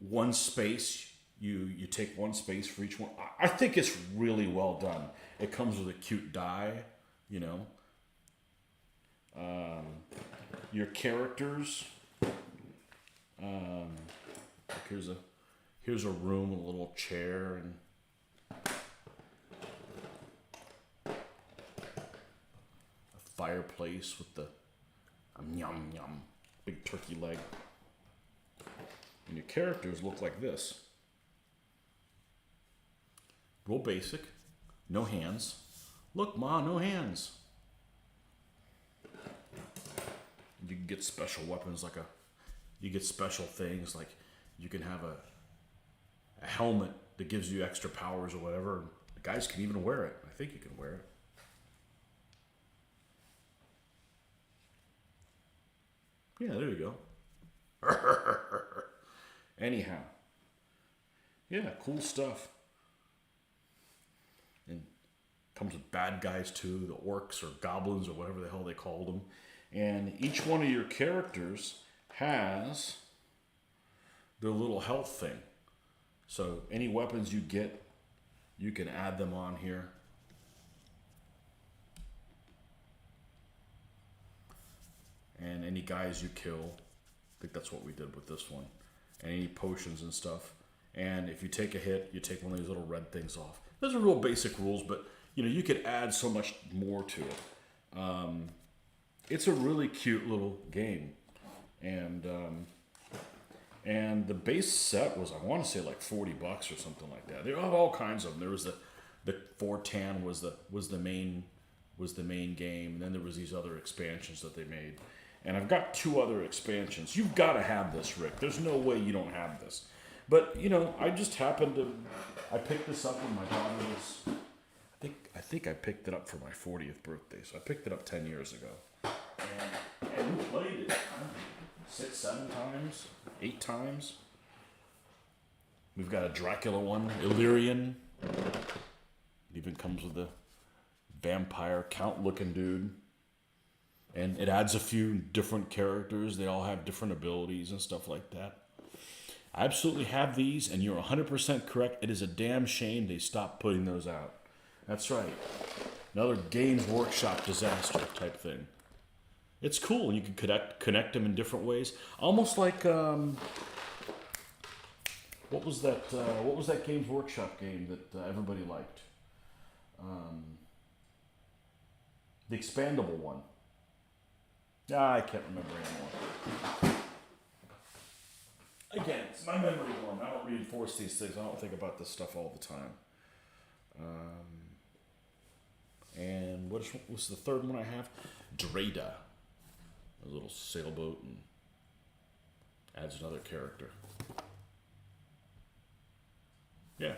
one space. You take one space for each one. I think it's really well done. It comes with a cute die, you know. Your characters. Here's a room with a little chair and a fireplace with the yum yum big turkey leg. And your characters look like this. Real basic, no hands. Look, Ma, no hands. You can get special weapons you get special things like you can have a helmet that gives you extra powers or whatever. The guys can even wear it. I think you can wear it. Yeah, there you go. Anyhow. Yeah, cool stuff. And comes with bad guys too, the orcs or goblins or whatever the hell they called them. And each one of your characters has their little health thing. So any weapons you get, you can add them on here. And any guys you kill, I think that's what we did with this one. And any potions and stuff. And if you take a hit, you take one of these little red things off. Those are real basic rules, but you know, you could add so much more to it. It's a really cute little game. And the base set was, I want to say, like $40 or something like that. There are all kinds of them. There was the 4tan was the main game, and then there was these other expansions that they made. And I've got 2 other expansions. You've got to have this, Rick. There's no way you don't have this. But you know, I just happened to, I picked this up when my daughter was, I think I picked it up for my 40th birthday. So I picked it up 10 years ago, and we played it 6, 7 times, 8 times. We've got a Dracula one, Illyrian. It even comes with a vampire count-looking dude. And it adds a few different characters. They all have different abilities and stuff like that. I absolutely have these, and you're 100% correct. It is a damn shame they stopped putting those out. That's right. Another Games Workshop disaster type thing. It's cool, and you can connect them in different ways. Almost like what was that Games Workshop game that everybody liked? The expandable one. I can't remember anymore. Again, it's my memory going. I don't reinforce these things. I don't think about this stuff all the time. And what's the third one I have? Dreda. A little sailboat, and adds another character. Yeah.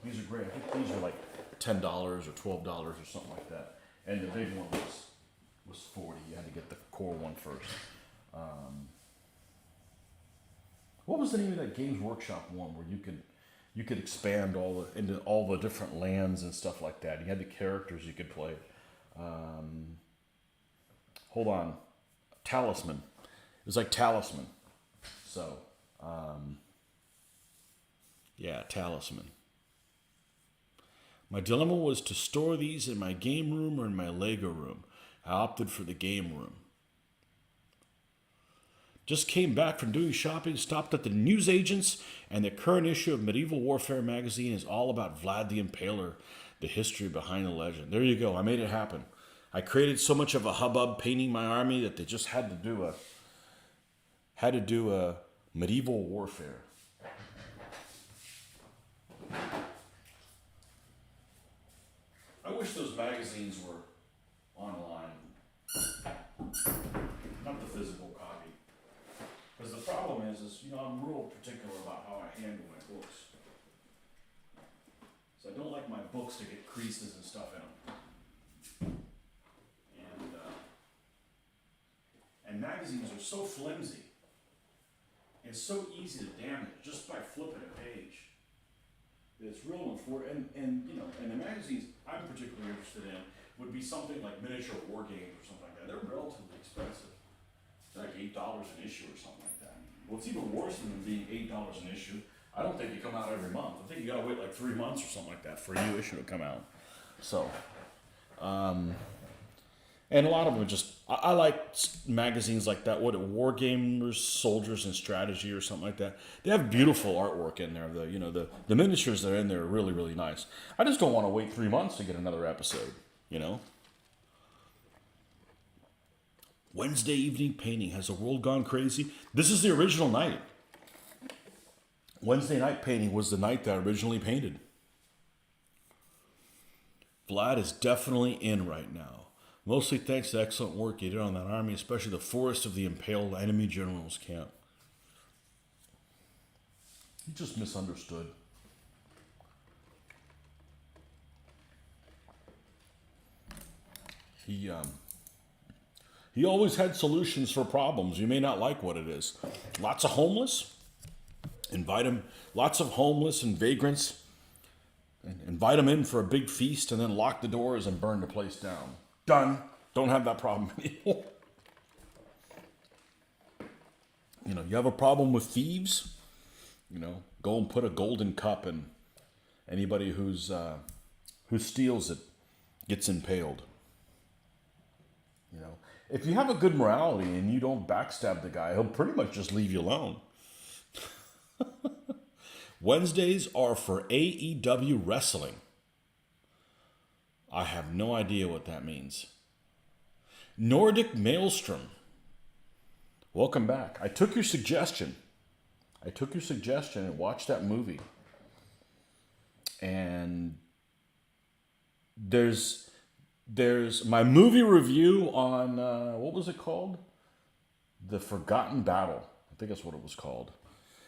These are great. I think these are like $10 or $12 or something like that. And the big one was $40. You had to get the core one first. What was the name of that Games Workshop one where you could expand into all the different lands and stuff like that? You had the characters you could play. Hold on. Talisman. It was like Talisman. So, yeah, Talisman. My dilemma was to store these in my game room or in my Lego room. I opted for the game room. Just came back from doing shopping, stopped at the newsagents, and the current issue of Medieval Warfare magazine is all about Vlad the Impaler, the history behind the legend. There you go. I made it happen. I created so much of a hubbub painting my army that they just had to do a Medieval Warfare. I wish those magazines were online, not the physical copy. Because the problem is I'm real particular about how I handle my books. So I don't like my books to get creases and stuff in them. And magazines are so flimsy. It's so easy to damage just by flipping a page. It's real important, and the magazines I'm particularly interested in would be something like miniature war games or something like that. They're relatively expensive. They're like $8 an issue or something like that. What's even worse than them being $8 an issue, I don't think they come out every month. I think you gotta wait like 3 months or something like that for a new issue to come out. So, and a lot of them are just, I like magazines like that. What, War Gamers, Soldiers, and Strategy or something like that. They have beautiful artwork in there. The miniatures that are in there are really, really nice. I just don't want to wait 3 months to get another episode, Wednesday evening painting. Has the world gone crazy? This is the original night. Wednesday night painting was the night that I originally painted. Vlad is definitely in right now. Mostly thanks to excellent work you did on that army, especially the Forest of the Impaled Enemy Generals camp. He just misunderstood. He always had solutions for problems. You may not like what it is. Lots of homeless. Invite them. Lots of homeless and vagrants. And invite them in for a big feast and then lock the doors and burn the place down. Done. Don't have that problem anymore. You know, you have a problem with thieves, you know, go and put a golden cup in anybody who steals it gets impaled. You know, if you have a good morality and you don't backstab the guy, he'll pretty much just leave you alone. Wednesdays are for AEW wrestling. I have no idea what that means. Nordic Maelstrom. Welcome back. I took your suggestion. And watched that movie. And there's my movie review on, what was it called? The Forgotten Battle. I think that's what it was called.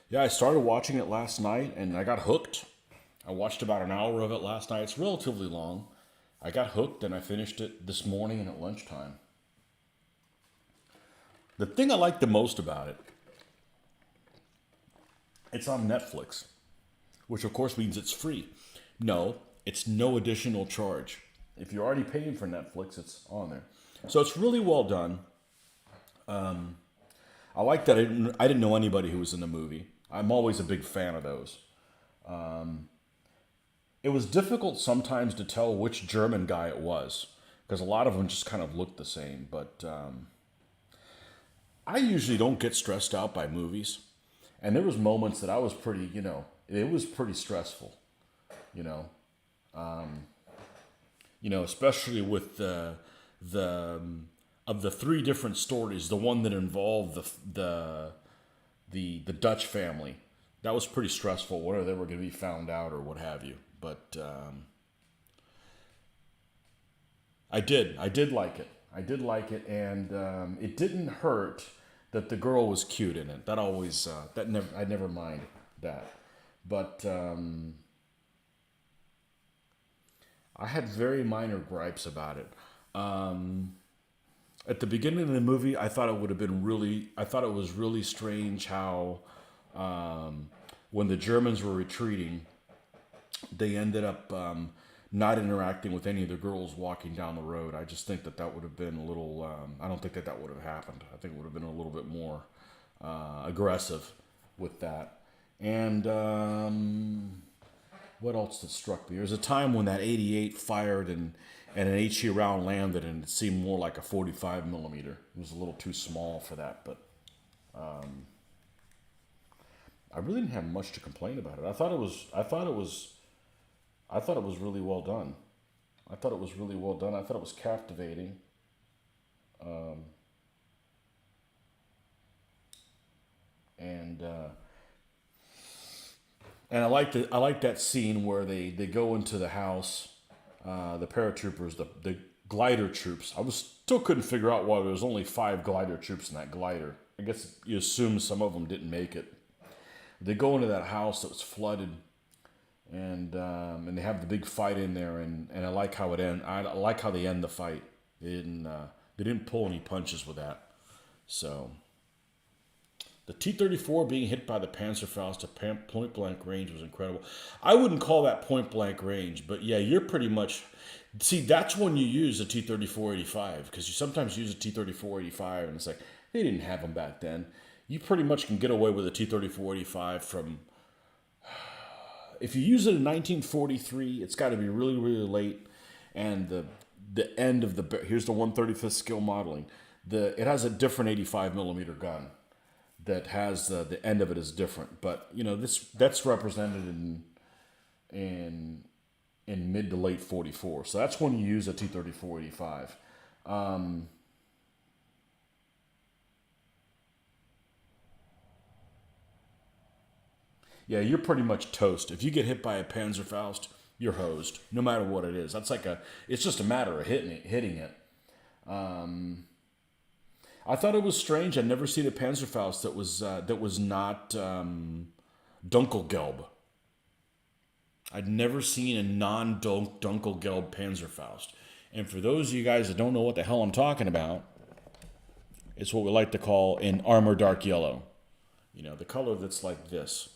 Yeah, I started watching it last night and I got hooked. I watched about an hour of it last night. It's relatively long. I got hooked and I finished it this morning and at lunchtime. The thing I like the most about it, it's on Netflix, which of course means it's free. No, it's no additional charge. If you're already paying for Netflix, it's on there. So it's really well done. I like that I didn't know anybody who was in the movie. I'm always a big fan of those. It was difficult sometimes to tell which German guy it was, because a lot of them just kind of looked the same. But I usually don't get stressed out by movies. And there was moments that I was pretty, it was pretty stressful, especially with of the three different stories, the one that involved the Dutch family, that was pretty stressful, whether they were going to be found out or what have you. But I did like it. And it didn't hurt that the girl was cute in it. That always I never mind that. But I had very minor gripes about it. At the beginning of the movie, I thought it was really strange how when the Germans were retreating, they ended up not interacting with any of the girls walking down the road. I just think that would have been a little, I don't think that would have happened. I think it would have been a little bit more aggressive with that. And what else that struck me? There was a time when that 88 fired and an HE round landed and it seemed more like a 45 millimeter. It was a little too small for that, but I really didn't have much to complain about it. I thought it was really well done. I thought it was captivating. And I like that scene where they go into the house, the paratroopers, the glider troops. Still couldn't figure out why there was only 5 glider troops in that glider. I guess you assume some of them didn't make it. They go into that house that was flooded, and they have the big fight in there, and I like how it ends. I like how they end the fight. They didn't pull any punches with that. So the T-34 being hit by the Panzerfaust at point blank range was incredible. I wouldn't call that point blank range, but yeah, you're pretty much. See, that's when you use a T-34-85, because you sometimes use a T-34-85, and it's like they didn't have them back then. You pretty much can get away with a T-34-85 from. If you use it in 1943, it's got to be really, really late, and the end of the here's the 135th skill modeling. It has a different 85 millimeter gun that has the end of it is different, but that's represented in mid to late 44. So that's when you use a T-34-85. Yeah, you're pretty much toast. If you get hit by a Panzerfaust, you're hosed, no matter what it is. It's just a matter of hitting it. I thought it was strange. I'd never seen a Panzerfaust that was not Dunkelgelb. I'd never seen a non-Dunkelgelb Panzerfaust. And for those of you guys that don't know what the hell I'm talking about, it's what we like to call an armor dark yellow. The color that's like this.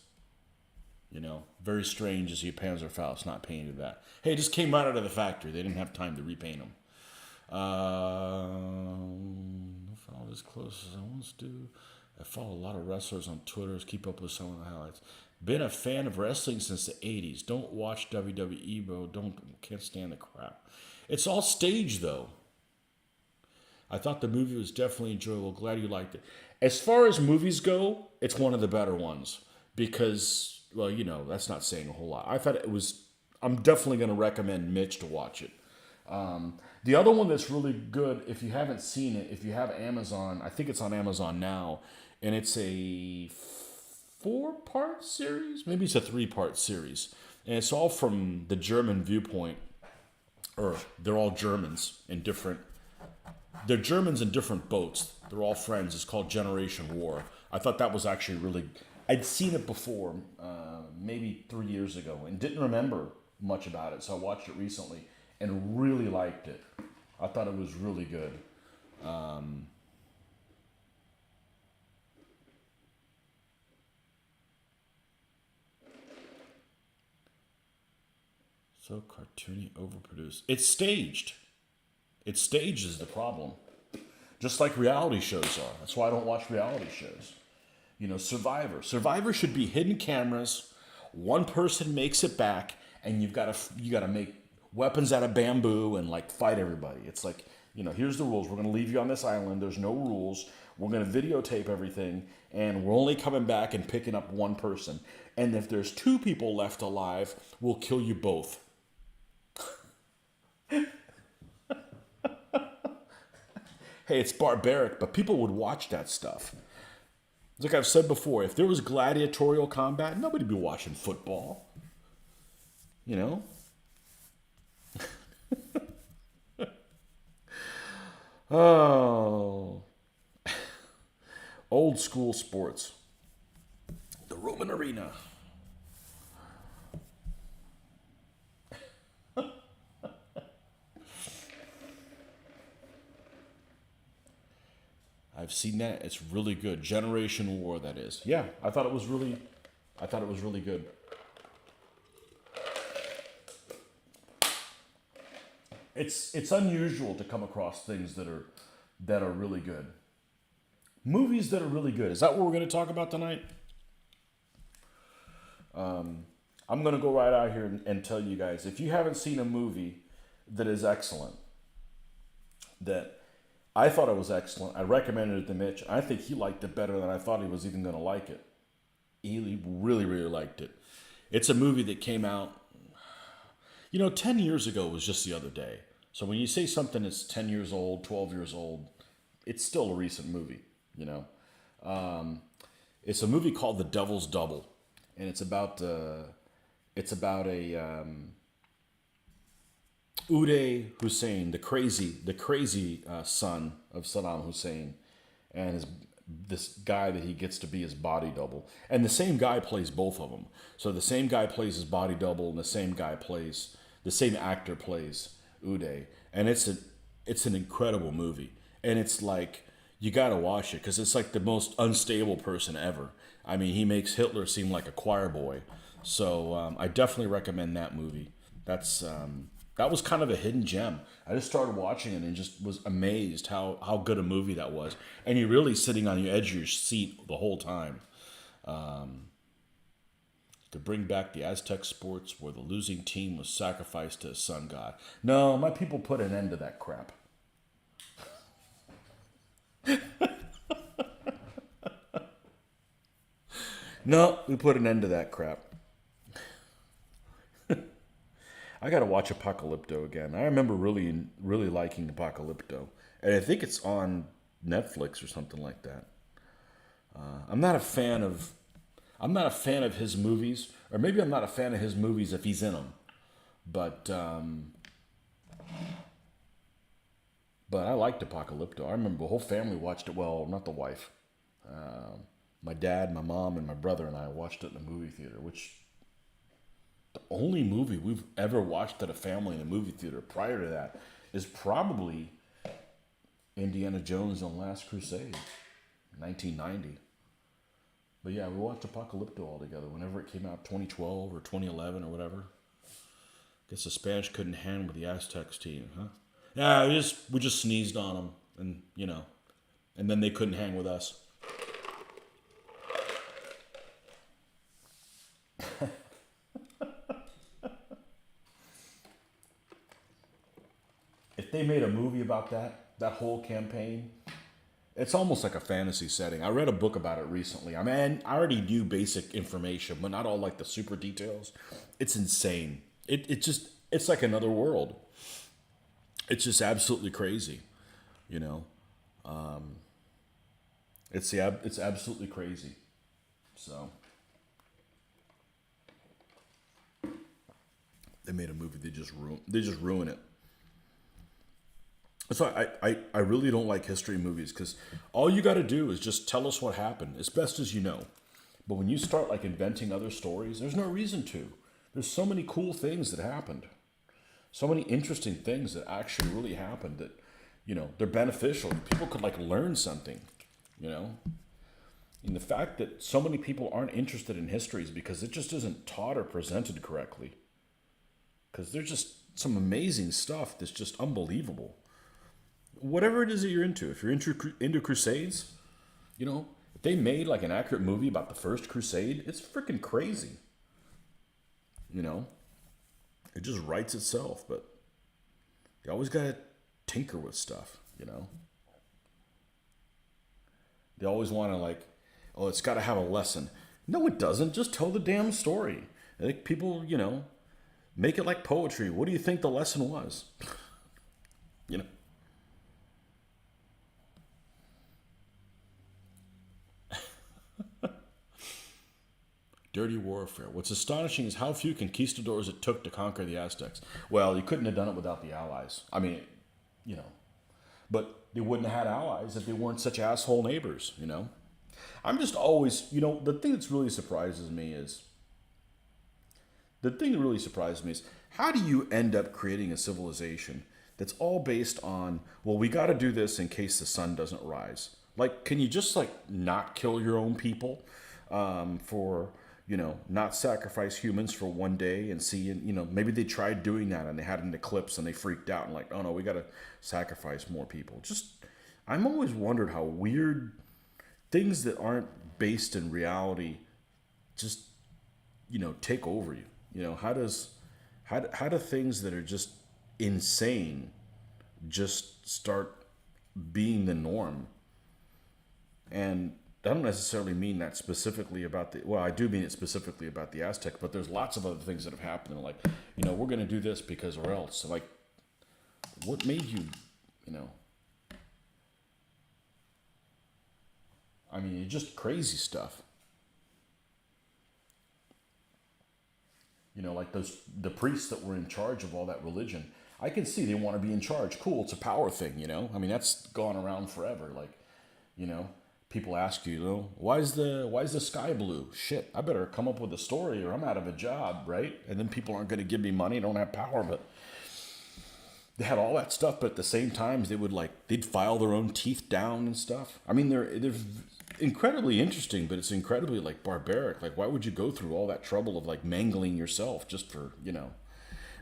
Very strange to see a Panzerfaust not painted that. Hey, it just came right out of the factory. They didn't have time to repaint them. If I was as close as I once do, I follow a lot of wrestlers on Twitter. Keep up with some of the highlights. Been a fan of wrestling since the 80s. Don't watch WWE, bro. Can't stand the crap. It's all staged, though. I thought the movie was definitely enjoyable. Glad you liked it. As far as movies go, it's one of the better ones. Because, well, you know, that's not saying a whole lot. I thought it was... I'm definitely going to recommend Mitch to watch it. The other one that's really good, if you haven't seen it, if you have Amazon, I think it's on Amazon now, and it's a 4-part series? Maybe it's a 3-part series. And it's all from the German viewpoint. Or they're all Germans in different... They're Germans in different boats. They're all friends. It's called Generation War. I thought that was actually really... I'd seen it before, maybe 3 years ago, and didn't remember much about it. So I watched it recently and really liked it. I thought it was really good. So cartoony, overproduced. It's staged. It's staged is the problem. Just like reality shows are. That's why I don't watch reality shows. You know, Survivor. Survivor should be hidden cameras. One person makes it back, and you gotta make weapons out of bamboo and like fight everybody. It's like, you know, here's the rules. We're gonna leave you on this island. There's no rules. We're gonna videotape everything, and we're only coming back and picking up one person. And if there's 2 people left alive, we'll kill you both. Hey, it's barbaric, but people would watch that stuff. Like I've said before, if there was gladiatorial combat, nobody would be watching football. You know? Oh. Old school sports. The Roman arena. I've seen that. It's really good. Generation War, that is. Yeah, I thought it was really good. It's unusual to come across things that are really good. Movies that are really good. Is that what we're going to talk about tonight? I'm going to go right out here and tell you guys, if you haven't seen a movie that is excellent, that I thought it was excellent. I recommended it to Mitch. I think he liked it better than I thought he was even going to like it. He really, really liked it. It's a movie that came out, 10 years ago was just the other day. So when you say something that's 10 years old, 12 years old, it's still a recent movie, It's a movie called The Devil's Double. And it's about a Uday Hussein, the crazy son of Saddam Hussein, and this guy that he gets to be his body double. And the same guy plays both of them. So the same guy plays his body double, and the same actor plays Uday. And it's an incredible movie. And it's like, you gotta watch it, because it's like the most unstable person ever. I mean, he makes Hitler seem like a choir boy. So I definitely recommend that movie. That was kind of a hidden gem. I just started watching it and just was amazed how good a movie that was. And you're really sitting on the edge of your seat the whole time. To bring back the Aztec sports where the losing team was sacrificed to a sun god. No, my people put an end to that crap. No, we put an end to that crap. I gotta watch Apocalypto again. I remember really, really liking Apocalypto, and I think it's on Netflix or something like that. I'm not a fan of his movies, or maybe I'm not a fan of his movies if he's in them. But I liked Apocalypto. I remember the whole family watched it. Well, not the wife. My dad, my mom, and my brother and I watched it in the movie theater, which the only movie we've ever watched at a family in a movie theater prior to that is probably Indiana Jones and the Last Crusade, 1990. But yeah, we watched Apocalypto all together whenever it came out, 2012 or 2011 or whatever. Guess the Spanish couldn't handle the Aztecs team, huh? Yeah, we just sneezed on them, and and then they couldn't hang with us. if they made a movie about that whole campaign, it's almost like a fantasy setting. I read a book about it recently. I mean, I already knew basic information, but not all like the super details. It's insane. It's like another world. It's just absolutely crazy, you know. It's absolutely crazy. So they made a movie. They just ruin it. So I really don't like history movies because all you got to do is just tell us what happened as best as you know. But when you start like inventing other stories, there's no reason to. There's so many cool things that happened. So many interesting things that actually really happened that, you know, they're beneficial. People could like learn something, you know. And the fact that so many people aren't interested in history is because it just isn't taught or presented correctly. Because there's just some amazing stuff that's just unbelievable. Whatever it is that you're into, if you're into crusades, you know, if they made like an accurate movie about the first crusade, it's freaking crazy. You know, it just writes itself, but you always gotta tinker with stuff, you know. They always want to like, oh, it's got to have a lesson. No, it doesn't. Just tell the damn story. I think people, you know, make it like poetry. What do you think the lesson was? You know. Dirty warfare. What's astonishing is how few conquistadors it took to conquer the Aztecs. Well, you couldn't have done it without the allies. I mean, you know, but they wouldn't have had allies if they weren't such asshole neighbors, you know. I'm just always, you know, the thing that really surprises me is how do you end up creating a civilization that's all based on, well, we got to do this in case the sun doesn't rise. Like, can you just like not kill your own people for, you know, not sacrifice humans for one day and see, and you know, maybe they tried doing that and they had an eclipse and they freaked out and like, oh no, we got to sacrifice more people. Just, I'm always wondered how weird things that aren't based in reality just, you know, take over you. You know, how do things that are just insane just start being the norm? And I don't necessarily mean that specifically about well, I do mean it specifically about the Aztec, but there's lots of other things that have happened. And like, you know, we're going to do this because or else. Like, what made you, you know? I mean, it's just crazy stuff. You know, like the priests that were in charge of all that religion. I can see they want to be in charge. Cool, it's a power thing, you know? I mean, that's gone around forever. Like, you know, people ask you, know, why is the sky blue? Shit, I better come up with a story or I'm out of a job, right? And then people aren't going to give me money, don't have power, but they had all that stuff, but at the same time, they'd file their own teeth down and stuff. I mean, they're incredibly interesting, but it's incredibly like barbaric. Like, why would you go through all that trouble of like mangling yourself just for, you know,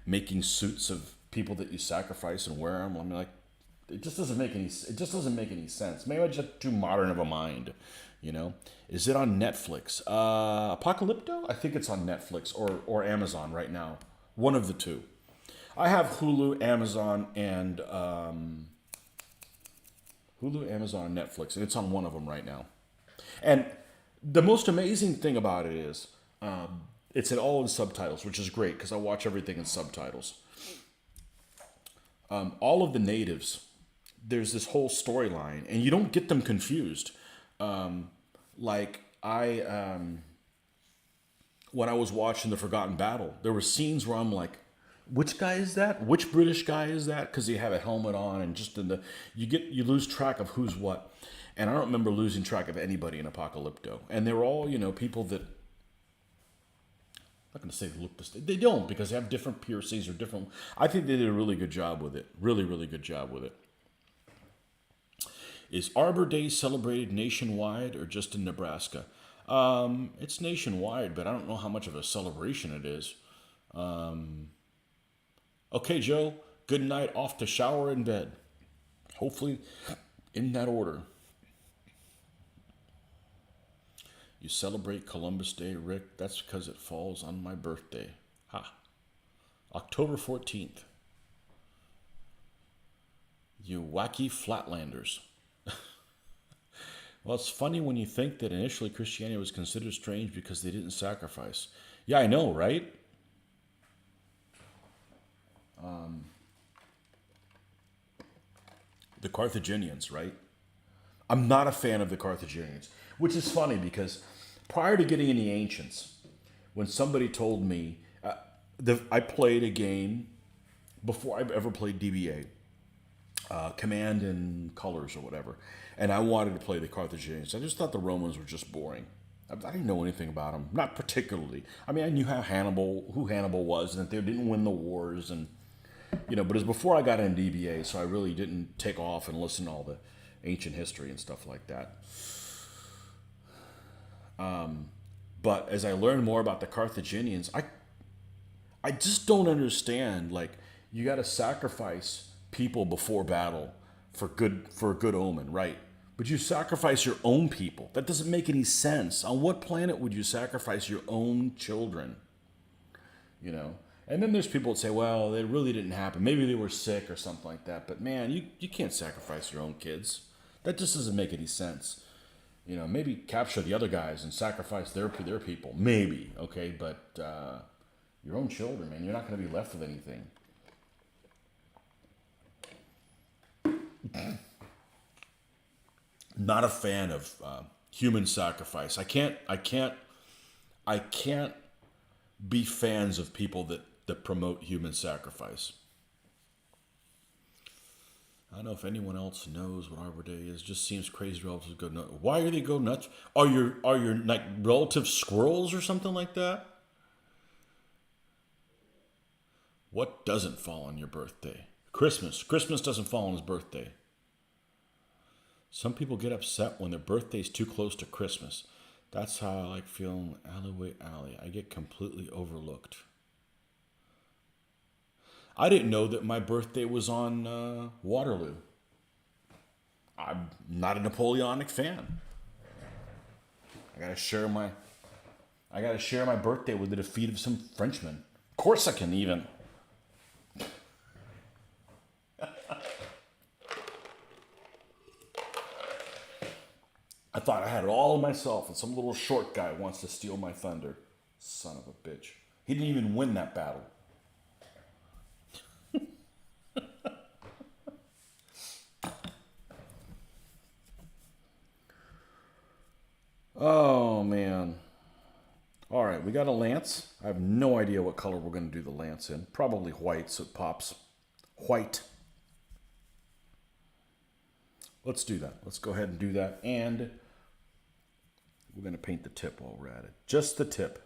making suits of people that you sacrifice and wear them? I mean, like, it just doesn't make any sense. Maybe I'm just too modern of a mind, you know. Is it on Netflix? Apocalypto? I think it's on Netflix or Amazon right now. One of the two. I have Hulu, Amazon, and Netflix, and it's on one of them right now. And the most amazing thing about it is it's all in subtitles, which is great because I watch everything in subtitles. All of the natives, there's this whole storyline, and you don't get them confused. When I was watching The Forgotten Battle, there were scenes where I'm like, which guy is that? Which British guy is that? Because they have a helmet on, and just you lose track of who's what. And I don't remember losing track of anybody in Apocalypto. And they were all, you know, people that, I'm not going to say look this. They don't, because they have different piercings or different. I think they did a really good job with it. Really, really good job with it. Is Arbor Day celebrated nationwide or just in Nebraska? It's nationwide, but I don't know how much of a celebration it is. Okay, Joe, good night, off to shower and bed. Hopefully in that order. You celebrate Columbus Day, Rick? That's because it falls on my birthday. Ha. October 14th. You wacky flatlanders. Well, it's funny when you think that initially Christianity was considered strange because they didn't sacrifice. Yeah, I know, right? The Carthaginians, right? I'm not a fan of the Carthaginians, which is funny because prior to getting in the ancients, when somebody told me, I played a game before I ever played DBA, Command and Colors or whatever, and I wanted to play the Carthaginians. I just thought the Romans were just boring. I didn't know anything about them, not particularly. I mean, I knew who Hannibal was, and that they didn't win the wars, and but it was before I got into DBA, so I really didn't take off and listen to all the ancient history and stuff like that. But as I learned more about the Carthaginians, I just don't understand. Like, you got to sacrifice people before battle for a good omen, right? But you sacrifice your own people. That doesn't make any sense. On what planet would you sacrifice your own children? And then there's people that say, well, it really didn't happen. Maybe they were sick or something like that. But man, you can't sacrifice your own kids. That just doesn't make any sense. Maybe capture the other guys and sacrifice their people. Maybe, okay? But your own children, man, you're not going to be left with anything. Not a fan of human sacrifice. I can't be fans of people that promote human sacrifice. I don't know if anyone else knows what Arbor Day is. It just seems crazy relatives go nuts. Why are they go nuts? Are your like relatives squirrels or something like that? What doesn't fall on your birthday? Christmas. Christmas doesn't fall on his birthday. Some people get upset when their birthday's too close to Christmas. That's how I like feeling alleyway alley. I get completely overlooked. I didn't know that my birthday was on Waterloo. I'm not a Napoleonic fan. I gotta share my birthday with the defeat of some Frenchmen. Corsican even. I thought I had it all in myself, and some little short guy wants to steal my thunder. Son of a bitch. He didn't even win that battle. Oh, man. All right, we got a lance. I have no idea what color we're going to do the lance in. Probably white, so it pops. White. Let's do that. Let's go ahead and do that. And we're going to paint the tip while we're at it. Just the tip.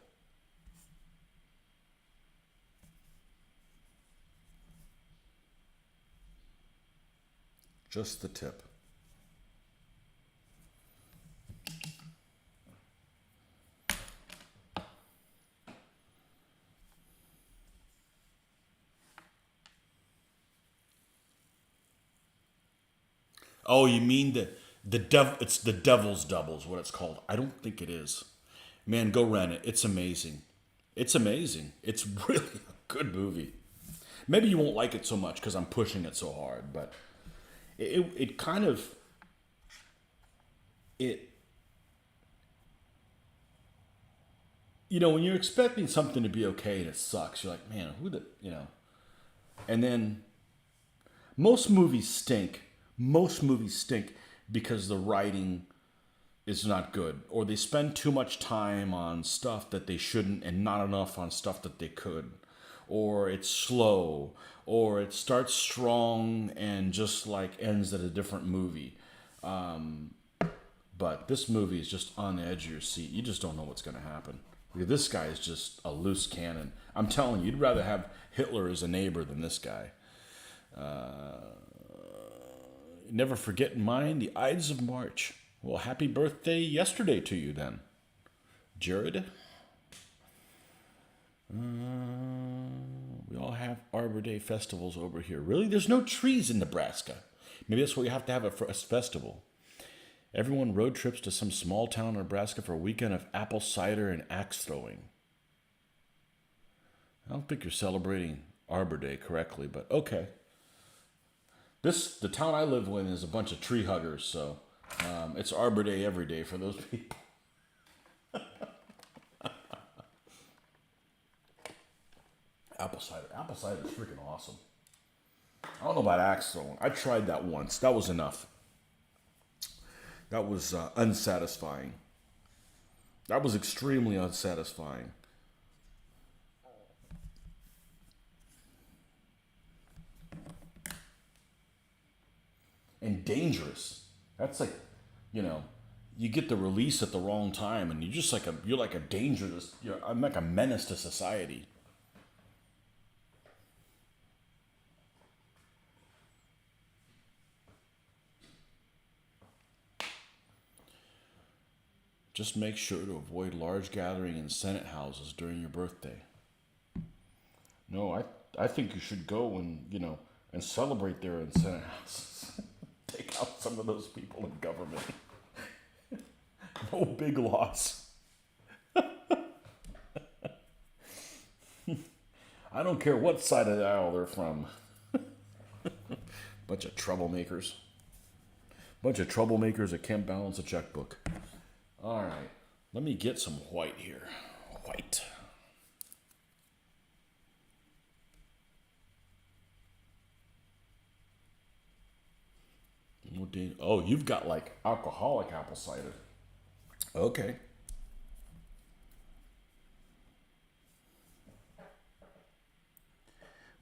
Just the tip. Oh, you mean the devil? It's the devil's doubles, what it's called. I don't think it is. Man, go rent it. It's amazing. It's amazing. It's really a good movie. Maybe you won't like it so much because I'm pushing it so hard, but it kind of when you're expecting something to be okay and it sucks, you're like, man, and then most movies stink. Most movies stink because the writing is not good, or they spend too much time on stuff that they shouldn't and not enough on stuff that they could, or it's slow, or it starts strong and just like ends at a different movie. But this movie is just on the edge of your seat. You just don't know what's going to happen. This guy is just a loose cannon. I'm telling you, you'd rather have Hitler as a neighbor than this guy. Never forget in mind the Ides of March. Well, happy birthday yesterday to you then, Jared. We all have Arbor Day festivals over here. Really? There's no trees in Nebraska. Maybe that's why we have to have a festival. Everyone road trips to some small town in Nebraska for a weekend of apple cider and axe throwing. I don't think you're celebrating Arbor Day correctly, but okay. The town I live in is a bunch of tree huggers, so it's Arbor Day every day for those people. Apple cider is freaking awesome. I don't know about Axe though. I tried that once. That was enough. That was unsatisfying. That was extremely unsatisfying. And dangerous. That's like, you get the release at the wrong time, and you're like a dangerous. I'm like a menace to society. Just make sure to avoid large gathering in Senate houses during your birthday. No, I think you should go and celebrate there in Senate houses. Take out some of those people in government. No big loss. I don't care what side of the aisle they're from. Bunch of troublemakers. Bunch of troublemakers that can't balance a checkbook. All right, let me get some white here. White. Oh, you've got like alcoholic apple cider. Okay.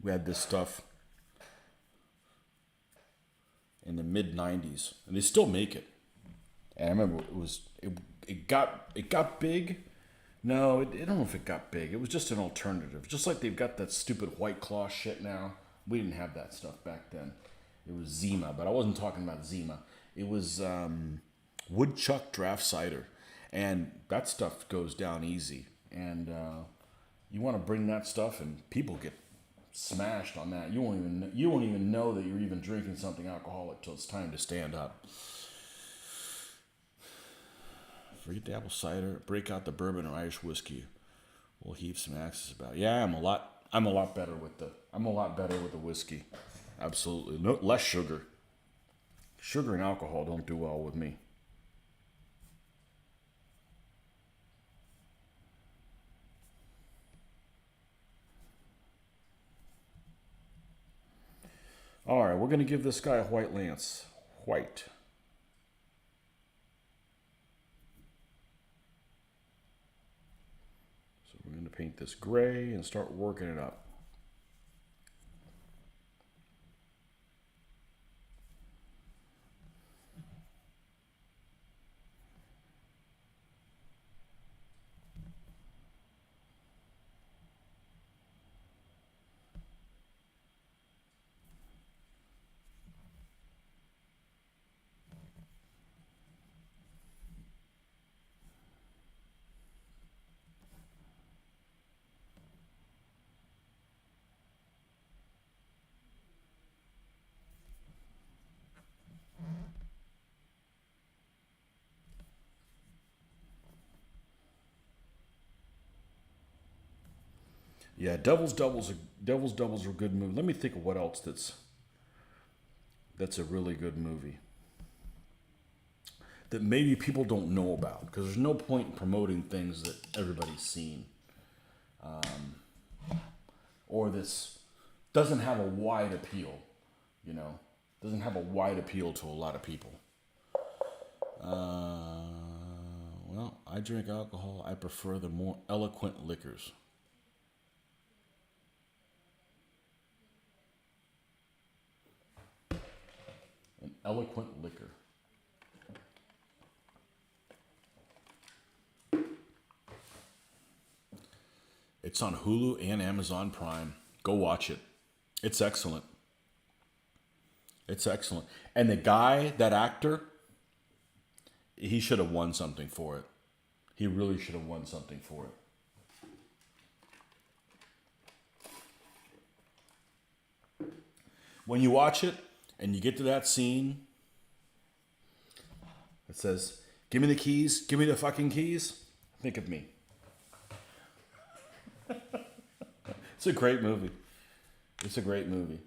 We had this stuff in the mid '90s, and they still make it. And I remember it got big. No, I don't know if it got big. It was just an alternative. Just like they've got that stupid White Claw shit now. We didn't have that stuff back then. It was Zima, but I wasn't talking about Zima. It was Woodchuck Draft Cider. And that stuff goes down easy. And you want to bring that stuff, and people get smashed on that. You won't even know that you're even drinking something alcoholic till it's time to stand up. Forget the apple cider. Break out the bourbon or Irish whiskey. We'll heave some axes about. Yeah, I'm a lot better with the whiskey. Absolutely. No, less sugar. Sugar and alcohol don't do well with me. All right, we're going to give this guy a white lance. White. So we're going to paint this gray and start working it up. Yeah, Devil's Doubles are a good movie. Let me think of what else that's a really good movie that maybe people don't know about, because there's no point in promoting things that everybody's seen, or this doesn't have a wide appeal. Doesn't have a wide appeal to a lot of people. Well, I drink alcohol. I prefer the more eloquent liquors. An eloquent liquor. It's on Hulu and Amazon Prime. Go watch it. It's excellent. It's excellent. And the guy, that actor, he should have won something for it. He really should have won something for it. When you watch it, and you get to that scene, it says, "Give me the keys, give me the fucking keys." Think of me. It's a great movie. It's a great movie.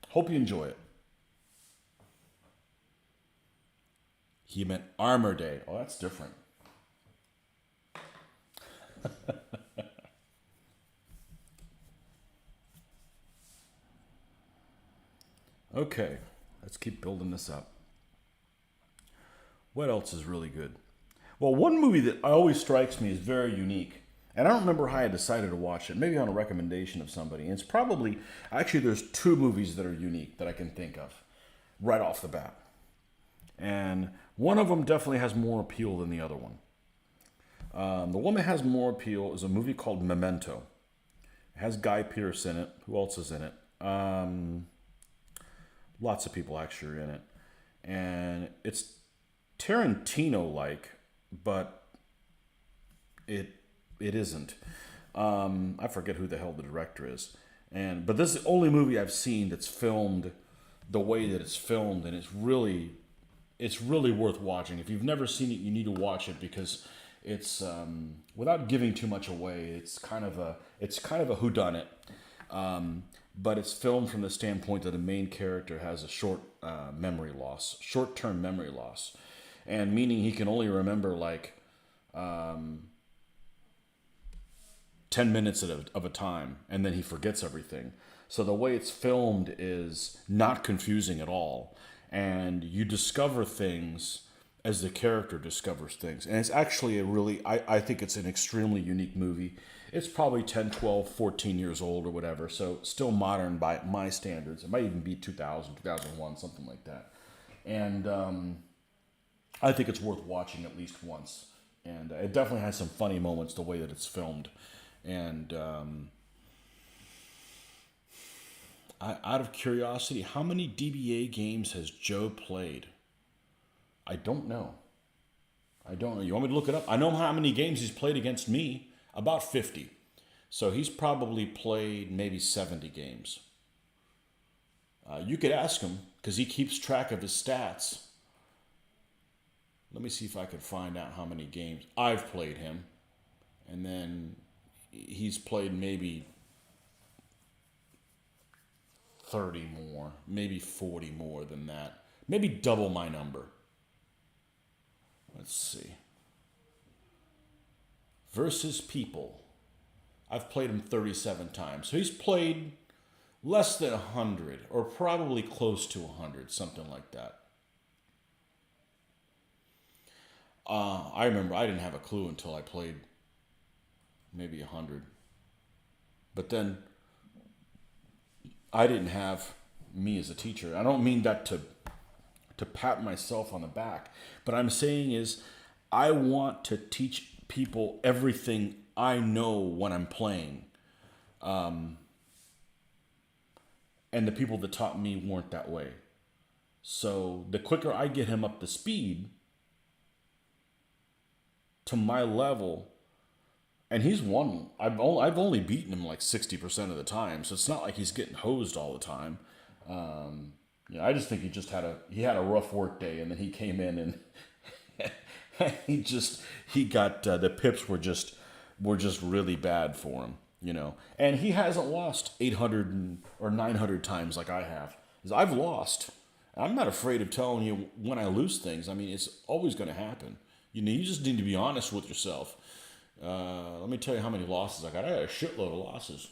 Hope you enjoy it. He meant Armor Day. Oh, that's different. Okay, let's keep building this up. What else is really good? Well, one movie that always strikes me as very unique, and I don't remember how I decided to watch it, maybe on a recommendation of somebody. And it's probably, actually, there's two movies that are unique that I can think of right off the bat. And one of them definitely has more appeal than the other one. The one that has more appeal is a movie called Memento. It has Guy Pearce in it. Who else is in it? Lots of people actually are in it. And it's Tarantino-like, but it isn't. I forget who the hell the director is. But this is the only movie I've seen that's filmed the way that it's filmed, and it's really worth watching. If you've never seen it, you need to watch it because it's without giving too much away. It's kind of a whodunit, but it's filmed from the standpoint that the main character has a short-term memory loss, and meaning he can only remember like 10 minutes of a time, and then he forgets everything. So the way it's filmed is not confusing at all. And you discover things as the character discovers things. And it's actually I think it's an extremely unique movie. It's probably 10, 12, 14 years old or whatever. So still modern by my standards. It might even be 2000, 2001, something like that. And I think it's worth watching at least once. And it definitely has some funny moments the way that it's filmed. And out of curiosity, how many DBA games has Joe played? I don't know. You want me to look it up? I know how many games he's played against me. About 50. So he's probably played maybe 70 games. You could ask him, because he keeps track of his stats. Let me see if I could find out how many games I've played him. And then he's played maybe 30 more, maybe 40 more than that. Maybe double my number. Let's see. Versus people. I've played him 37 times. So he's played less than 100, or probably close to 100, something like that. I remember I didn't have a clue until I played maybe 100. But then I didn't have me as a teacher. I don't mean that to pat myself on the back, but I'm saying is I want to teach people everything I know when I'm playing. And the people that taught me weren't that way. So the quicker I get him up to speed to my level, and he's won. I've only beaten him like 60% of the time, so it's not like he's getting hosed all the time. I just think he had a rough work day, and then he came in and he got the pips were just really bad for him, And he hasn't lost 800 or 900 times like I have. 'Cause I've lost. I'm not afraid of telling you when I lose things. I mean, it's always going to happen. You just need to be honest with yourself. Let me tell you how many losses I got. I got a shitload of losses.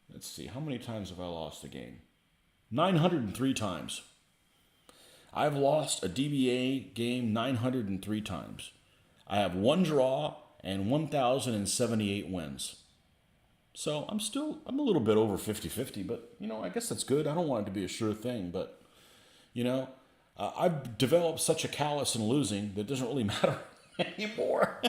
Let's see. How many times have I lost a game? 903 times. I've lost a DBA game 903 times. I have one draw and 1,078 wins. So I'm a little bit over 50-50, but, I guess that's good. I don't want it to be a sure thing, but, I've developed such a callous in losing that it doesn't really matter anymore.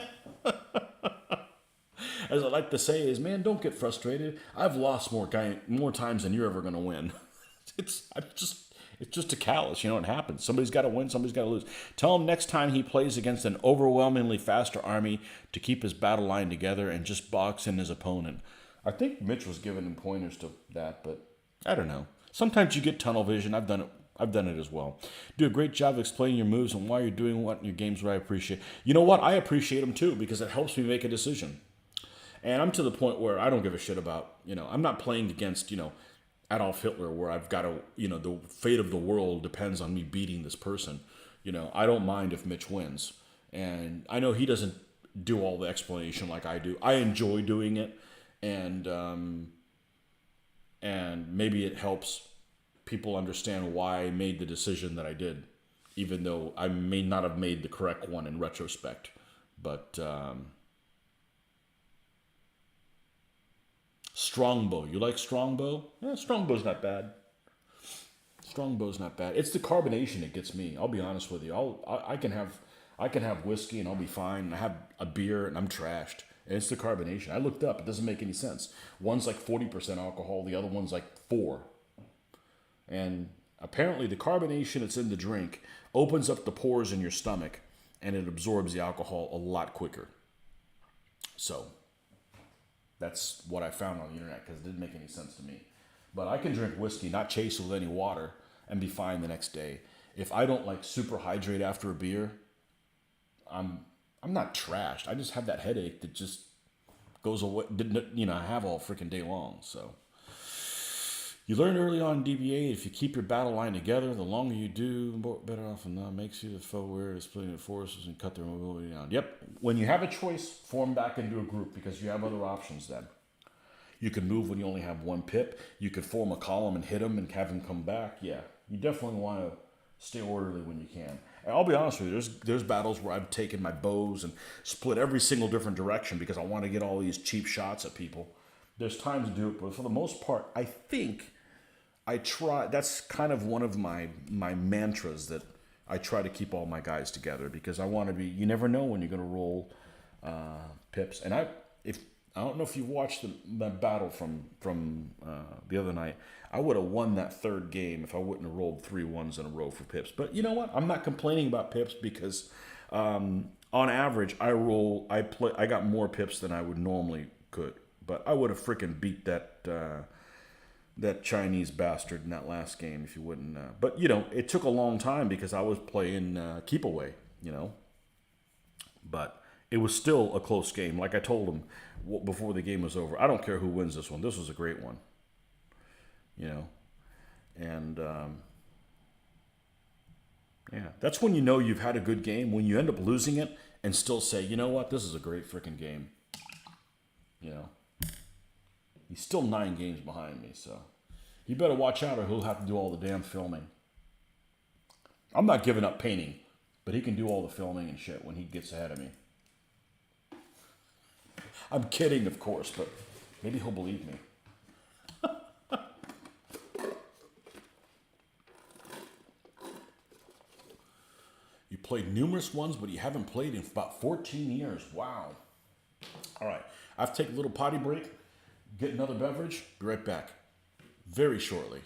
As I like to say is, man, don't get frustrated. I've lost more times than you're ever going to win. It's just a callous. It happens. Somebody's got to win. Somebody's got to lose. Tell him next time he plays against an overwhelmingly faster army to keep his battle line together and just box in his opponent. I think Mitch was giving him pointers to that, but I don't know. Sometimes you get tunnel vision. I've done it as well. Do a great job of explaining your moves and why you're doing what in your games, what I appreciate. You know what? I appreciate them too, because it helps me make a decision. And I'm to the point where I don't give a shit about, I'm not playing against, Adolf Hitler, where I've got to, the fate of the world depends on me beating this person. You know, I don't mind if Mitch wins. And I know he doesn't do all the explanation like I do. I enjoy doing it, and maybe it helps people understand why I made the decision that I did, even though I may not have made the correct one in retrospect. But Strongbow, you like Strongbow? Yeah, Strongbow's not bad. Strongbow's not bad. It's the carbonation that gets me. I'll be honest with you. I can have whiskey and I'll be fine. I have a beer and I'm trashed. And it's the carbonation. I looked up. It doesn't make any sense. One's like 40% alcohol. The other one's like 4. And apparently the carbonation that's in the drink opens up the pores in your stomach and it absorbs the alcohol a lot quicker. So that's what I found on the internet because it didn't make any sense to me. But I can drink whiskey, not chase it with any water, and be fine the next day. If I don't like super hydrate after a beer, I'm not trashed. I just have that headache that just goes away. You know, I have all freaking day long. So you learn early on in DBA, if you keep your battle line together, the longer you do, the better off, and that makes you the foe aware of splitting their forces and cut their mobility down. Yep. When you have a choice, form back into a group because you have other options then. You can move when you only have 1 pip. You could form a column and hit them and have them come back. Yeah, you definitely want to stay orderly when you can. And I'll be honest with you, there's battles where I've taken my bows and split every single different direction because I want to get all these cheap shots at people. There's times to do it, but for the most part, I think I try. That's kind of one of my mantras that I try to keep all my guys together because I want to be. You never know when you're going to roll pips, and I don't know if you've watched the battle from the other night. I would have won that 3rd game if I wouldn't have rolled 3 ones in a row for pips. But you know what? I'm not complaining about pips because on average I got more pips than I would normally could. But I would have freaking beat that Chinese bastard in that last game if you wouldn't. But you know, it took a long time because I was playing keep away. You know, but it was still a close game. Like I told him before the game was over, I don't care who wins this one. This was a great one. You know, and yeah, that's when you know you've had a good game. When you end up losing it and still say, you know what, this is a great freaking game. You know, he's still 9 games behind me, so he better watch out or he'll have to do all the damn filming. I'm not giving up painting, but he can do all the filming and shit when he gets ahead of me. I'm kidding, of course, but maybe he'll believe me. You played numerous ones, but you haven't played in about 14 years. Wow. All right. I have to take a little potty break, get another beverage, be right back very shortly.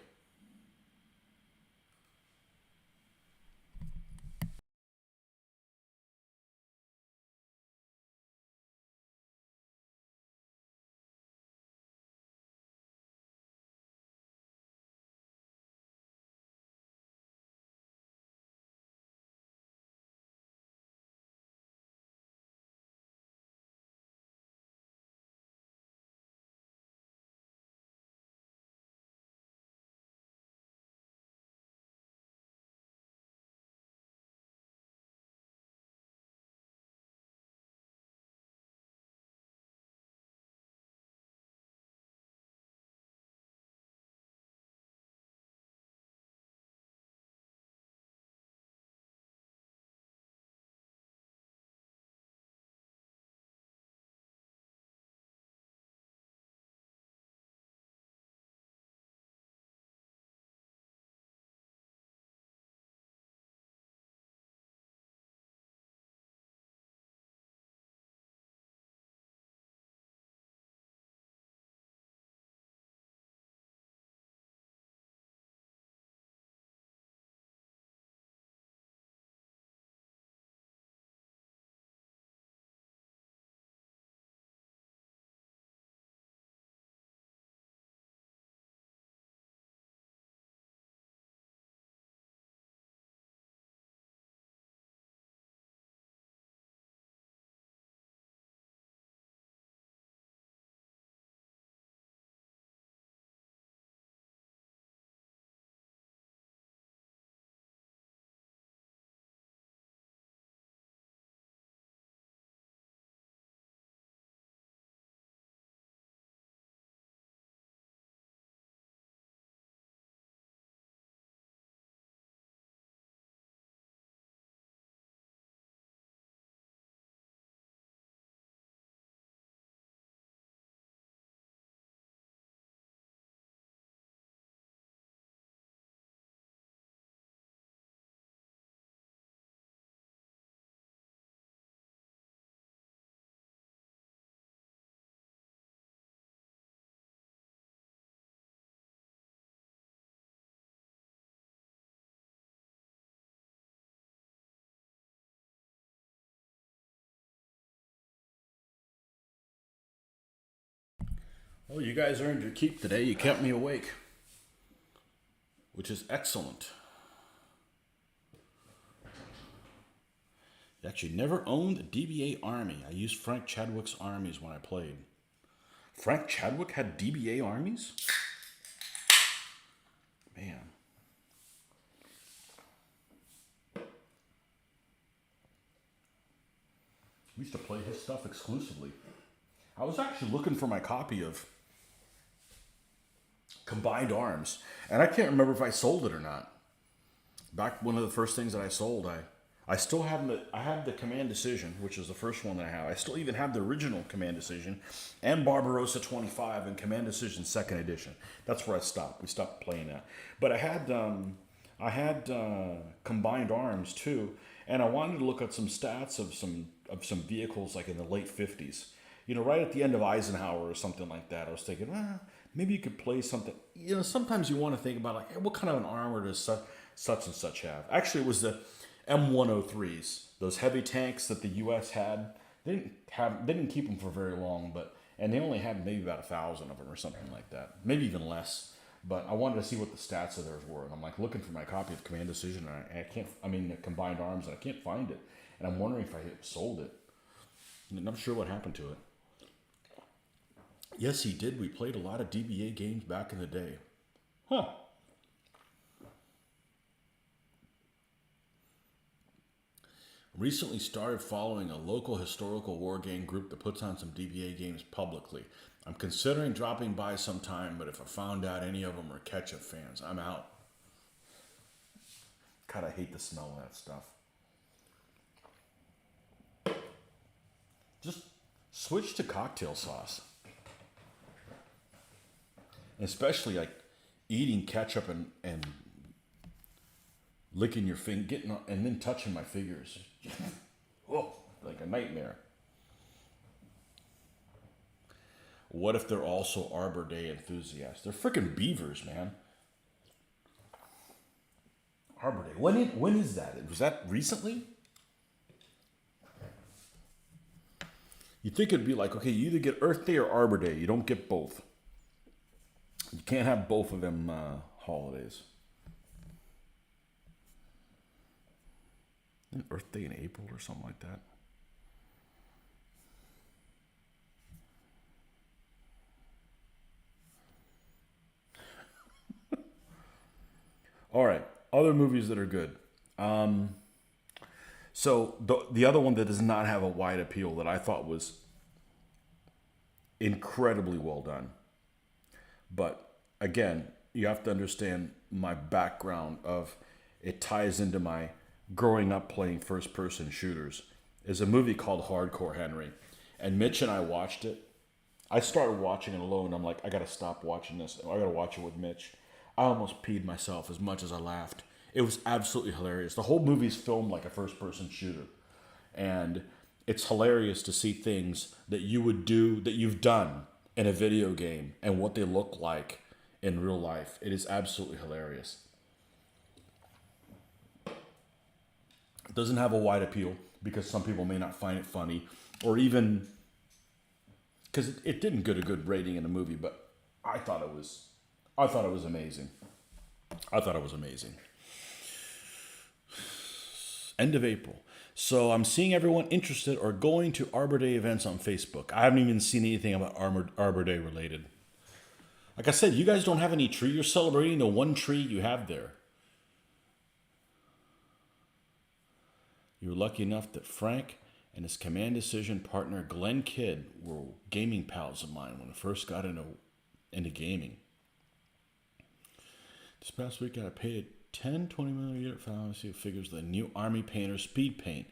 Well, you guys earned your keep today. You kept me awake, which is excellent. You actually never owned a DBA army. I used Frank Chadwick's armies when I played. Frank Chadwick had DBA armies? Man. We used to play his stuff exclusively. I was actually looking for my copy of Combined Arms, and I can't remember if I sold it or not. Back one of the first things that I sold, I still have I have the Command Decision, which is the first one that I have. I still even have the original Command Decision and Barbarossa 25 and Command Decision 2nd edition. That's where I stopped. We stopped playing that. But I had Combined Arms too, and I wanted to look at some stats of some vehicles like in the late 50s. You know, right at the end of Eisenhower or something like that. I was thinking, well, maybe you could play something. You know, sometimes you want to think about like, hey, what kind of an armor does such and such have? Actually, it was the M103s, those heavy tanks that the U.S. had. They didn't keep them for very long, and they only had maybe about 1,000 of them or something like that, maybe even less. But I wanted to see what the stats of theirs were, and I'm like looking for my copy of Command Decision, and I can't. I mean, the Combined Arms, and I can't find it, and I'm wondering if I sold it. And I'm not sure what happened to it. Yes, he did. We played a lot of DBA games back in the day. Huh. Recently started following a local historical war game group that puts on some DBA games publicly. I'm considering dropping by sometime, but if I found out any of them are ketchup fans, I'm out. God, I hate the smell of that stuff. Just switch to cocktail sauce. Especially like eating ketchup and licking your finger, and then touching my fingers. Oh, like a nightmare. What if they're also Arbor Day enthusiasts? They're freaking beavers, man. Arbor Day. When is that? Was that recently? You think it'd be like, okay, you either get Earth Day or Arbor Day. You don't get both. You can't have both of them holidays. Earth Day in April or something like that. All right, other movies that are good. So the other one that does not have a wide appeal that I thought was incredibly well done. But again, you have to understand my background of it ties into my growing up playing first-person shooters. Is a movie called Hardcore Henry. And Mitch and I watched it. I started watching it alone. I'm like, I got to stop watching this. I got to watch it with Mitch. I almost peed myself as much as I laughed. It was absolutely hilarious. The whole movie's filmed like a first-person shooter. And it's hilarious to see things that you would do, that you've done in a video game, and what they look like in real life. It is absolutely hilarious. It doesn't have a wide appeal because some people may not find it funny, or even because it didn't get a good rating in the movie, but I thought it was amazing. I thought it was amazing. End of April. So I'm seeing everyone interested or going to Arbor Day events on Facebook. I haven't even seen anything about Arbor Day related. Like I said, you guys don't have any tree. You're celebrating the one tree you have there. You were lucky enough that Frank and his Command Decision partner Glenn Kidd were gaming pals of mine when I first got into gaming. This past week I paid $10-20 million a year at Fantasy figures the new Army Painter Speed Paint.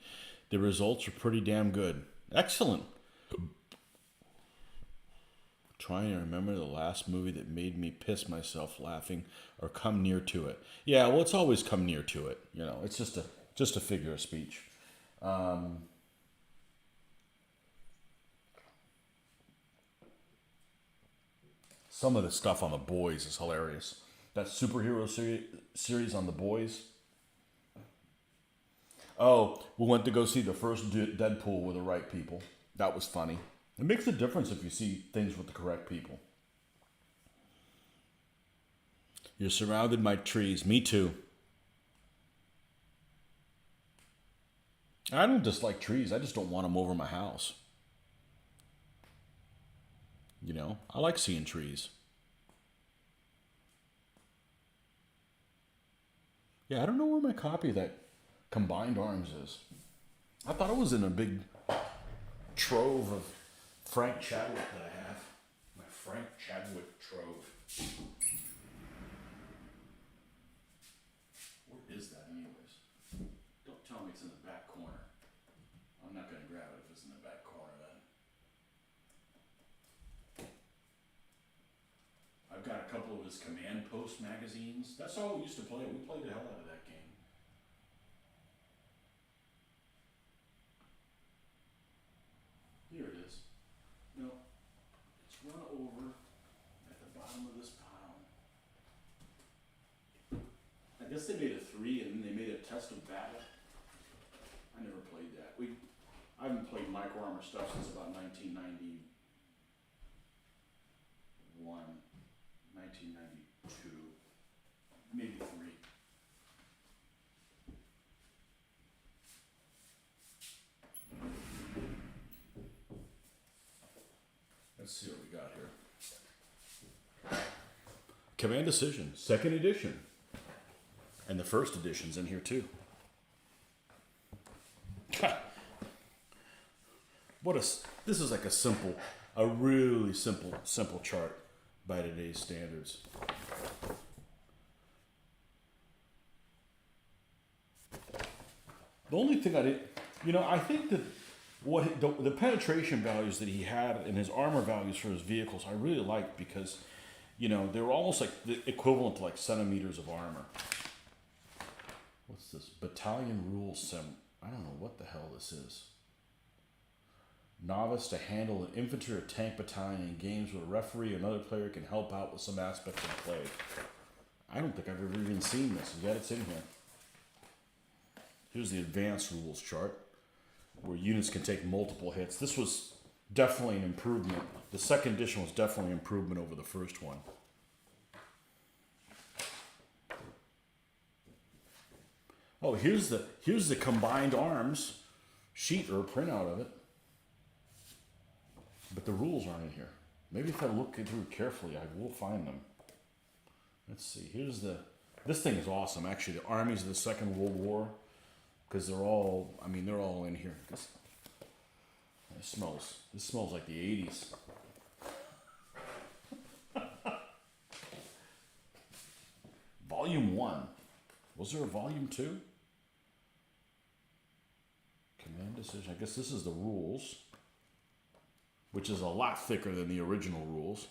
The results are pretty damn good. Excellent. Trying to remember the last movie that made me piss myself laughing or come near to it. Yeah, well, it's always come near to it. You know, it's just a figure of speech. Some of the stuff on The Boys is hilarious. That superhero series on The Boys. Oh, we went to go see the first Deadpool with the right people. That was funny. It makes a difference if you see things with the correct people. You're surrounded by trees. Me too. I don't dislike trees. I just don't want them over my house. You know, I like seeing trees. Yeah, I don't know where my copy of that Combined Arms is. I thought it was in a big trove of Frank Chadwick that I have. My Frank Chadwick trove. Where is that anyways? Don't tell me it's in the back corner. I'm not going to grab it if it's in the back corner then. I've got a couple of his Command Post magazines. That's all we used to play. We played the hell out of that game. Here it is. No, it's run over at the bottom of this pile. I guess they made a 3 and then they made a Test of Battle. I never played that. I haven't played Micro Armor stuff since about 1991, 1992, maybe 3. Let's see what we got here. Command Decision, 2nd edition. And the 1st edition's in here too. This is like a really simple chart by today's standards. The only thing I didn't, I think that the penetration values that he had and his armor values for his vehicles, I really liked because, they were almost like the equivalent to like centimeters of armor. What's this? Battalion Rules I don't know what the hell this is. Novice to handle an infantry or tank battalion in games where a referee or another player can help out with some aspect of play. I don't think I've ever even seen this, yet it's in here. Here's the advanced rules chart, where units can take multiple hits. This was definitely an improvement. The 2nd edition was definitely an improvement over the first one. Oh, here's the Combined Arms sheet or printout of it. But the rules aren't in here. Maybe if I look through carefully, I will find them. Let's see. This thing is awesome. Actually, the armies of the Second World War, because they're all in here. This smells like the 80s. Volume 1. Was there a volume 2? Command Decision. I guess this is the rules, which is a lot thicker than the original rules.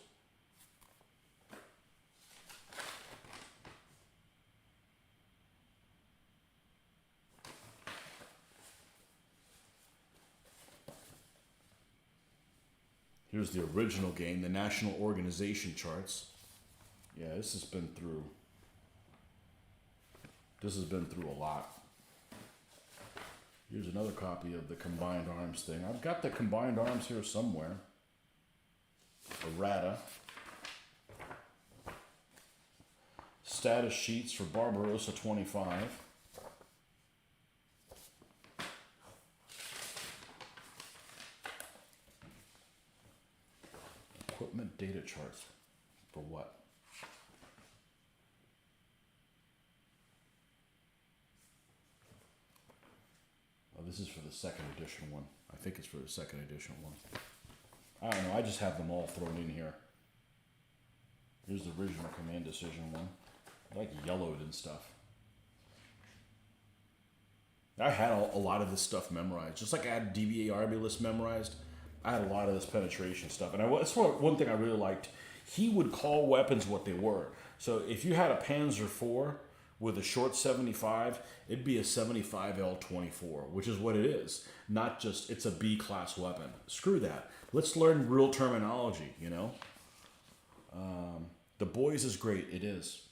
Here's the original game, the National Organization charts. Yeah, this has been through a lot. Here's another copy of the Combined Arms thing. I've got the Combined Arms here somewhere. Errata. Status sheets for Barbarossa 25. Equipment data charts. For what? Oh, this is for the 2nd edition one. I think it's for the 2nd edition one. I don't know. I just have them all thrown in here. Here's the original Command Decision one. I like yellowed and stuff. I had a lot of this stuff memorized. Just like I had DBA Army list memorized, I had a lot of this penetration stuff. And that's one thing I really liked. He would call weapons what they were. So if you had a Panzer IV with a short 75, it'd be a 75L24, which is what it is. Not just, it's a B-class weapon. Screw that. Let's learn real terminology, The Boys is great. It is.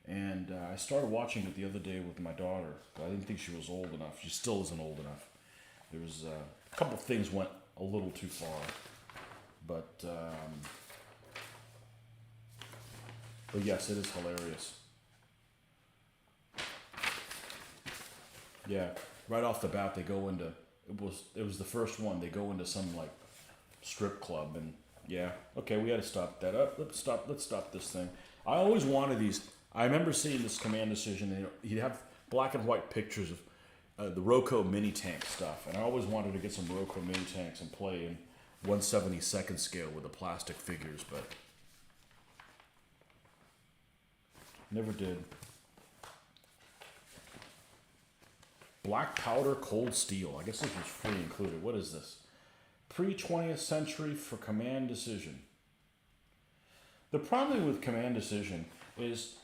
And I started watching it the other day with my daughter. I didn't think she was old enough. She still isn't old enough. There was a couple things went a little too far. But But yes, it is hilarious. Yeah, right off the bat, they go into it was the first one. They go into some like strip club, and yeah, okay, we got to stop that up. Let's stop this thing. I always wanted these. I remember seeing this command decision. And he'd have black and white pictures of the Roco mini tank stuff, and I always wanted to get some Roco mini tanks and play in 1/72 scale with the plastic figures, but never did. Black powder, cold steel. I guess this was free included. What is this? Pre-20th century for command decision. The problem with command decision is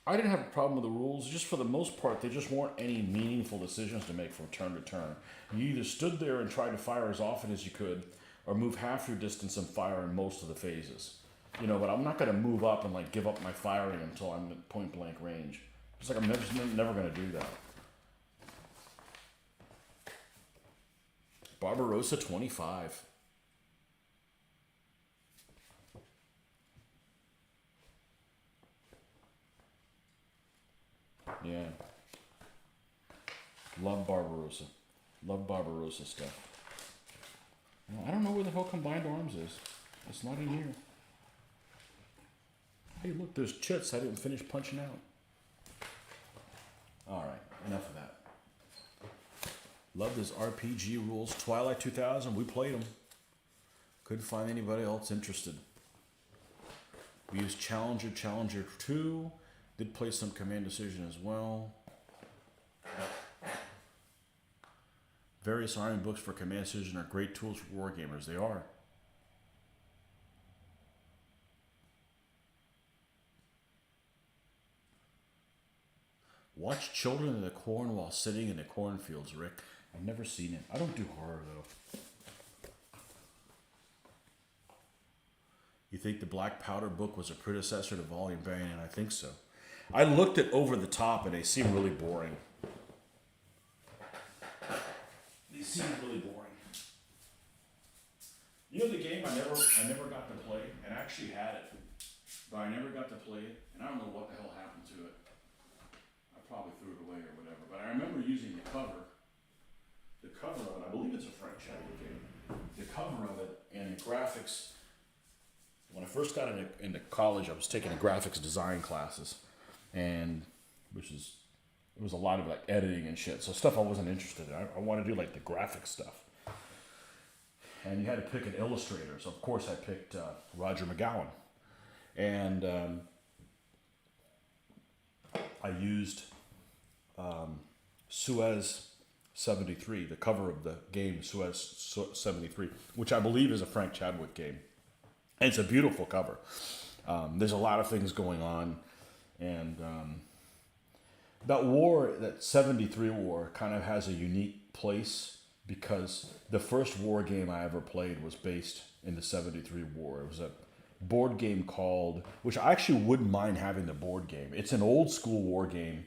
I didn't have a problem with the rules. Just for the most part, there just weren't any meaningful decisions to make from turn to turn. You either stood there and tried to fire as often as you could, or move half your distance and fire in most of the phases. You know, but I'm not going to move up and like give up my firing until I'm at point blank range. It's like I'm never going to do that. Barbarossa 25. Yeah. Love Barbarossa. Love Barbarossa stuff. Well, I don't know where the hell Combined Arms is. It's not in here. Hey, look, there's chits I didn't finish punching out. Alright, enough of that. Love this RPG rules. Twilight 2000, we played them. Couldn't find anybody else interested. We used Challenger 2. Did play some Command Decision as well. Various army books for Command Decision are great tools for wargamers. They are. Watch Children of the Corn while sitting in the cornfields, Rick. I've never seen it. I don't do horror, though. You think the Black Powder book was a predecessor to Volume Bang? I think so. I looked at Over the Top, and they seem really boring. They seem really boring. You know the game I never got to play, and I actually had it, but I never got to play it, and I don't know what the hell happened to it. I probably threw it away or whatever, but I remember using the cover. The cover of it, I believe it's a French game. The cover of it and the graphics. When I first got into college, I was taking the graphics design classes, and it was a lot of like editing and shit. So stuff I wasn't interested in. I wanted to do like the graphic stuff. And you had to pick an illustrator. So of course I picked Roger McGowan, and I used Suez 73, the cover of the game Suez 73, which I believe is a Frank Chadwick game. And it's a beautiful cover. There's a lot of things going on, and that 73 war kind of has a unique place because the first war game I ever played was based in the 73 war. It was a board game called, which I actually wouldn't mind having the board game. It's an old school war game.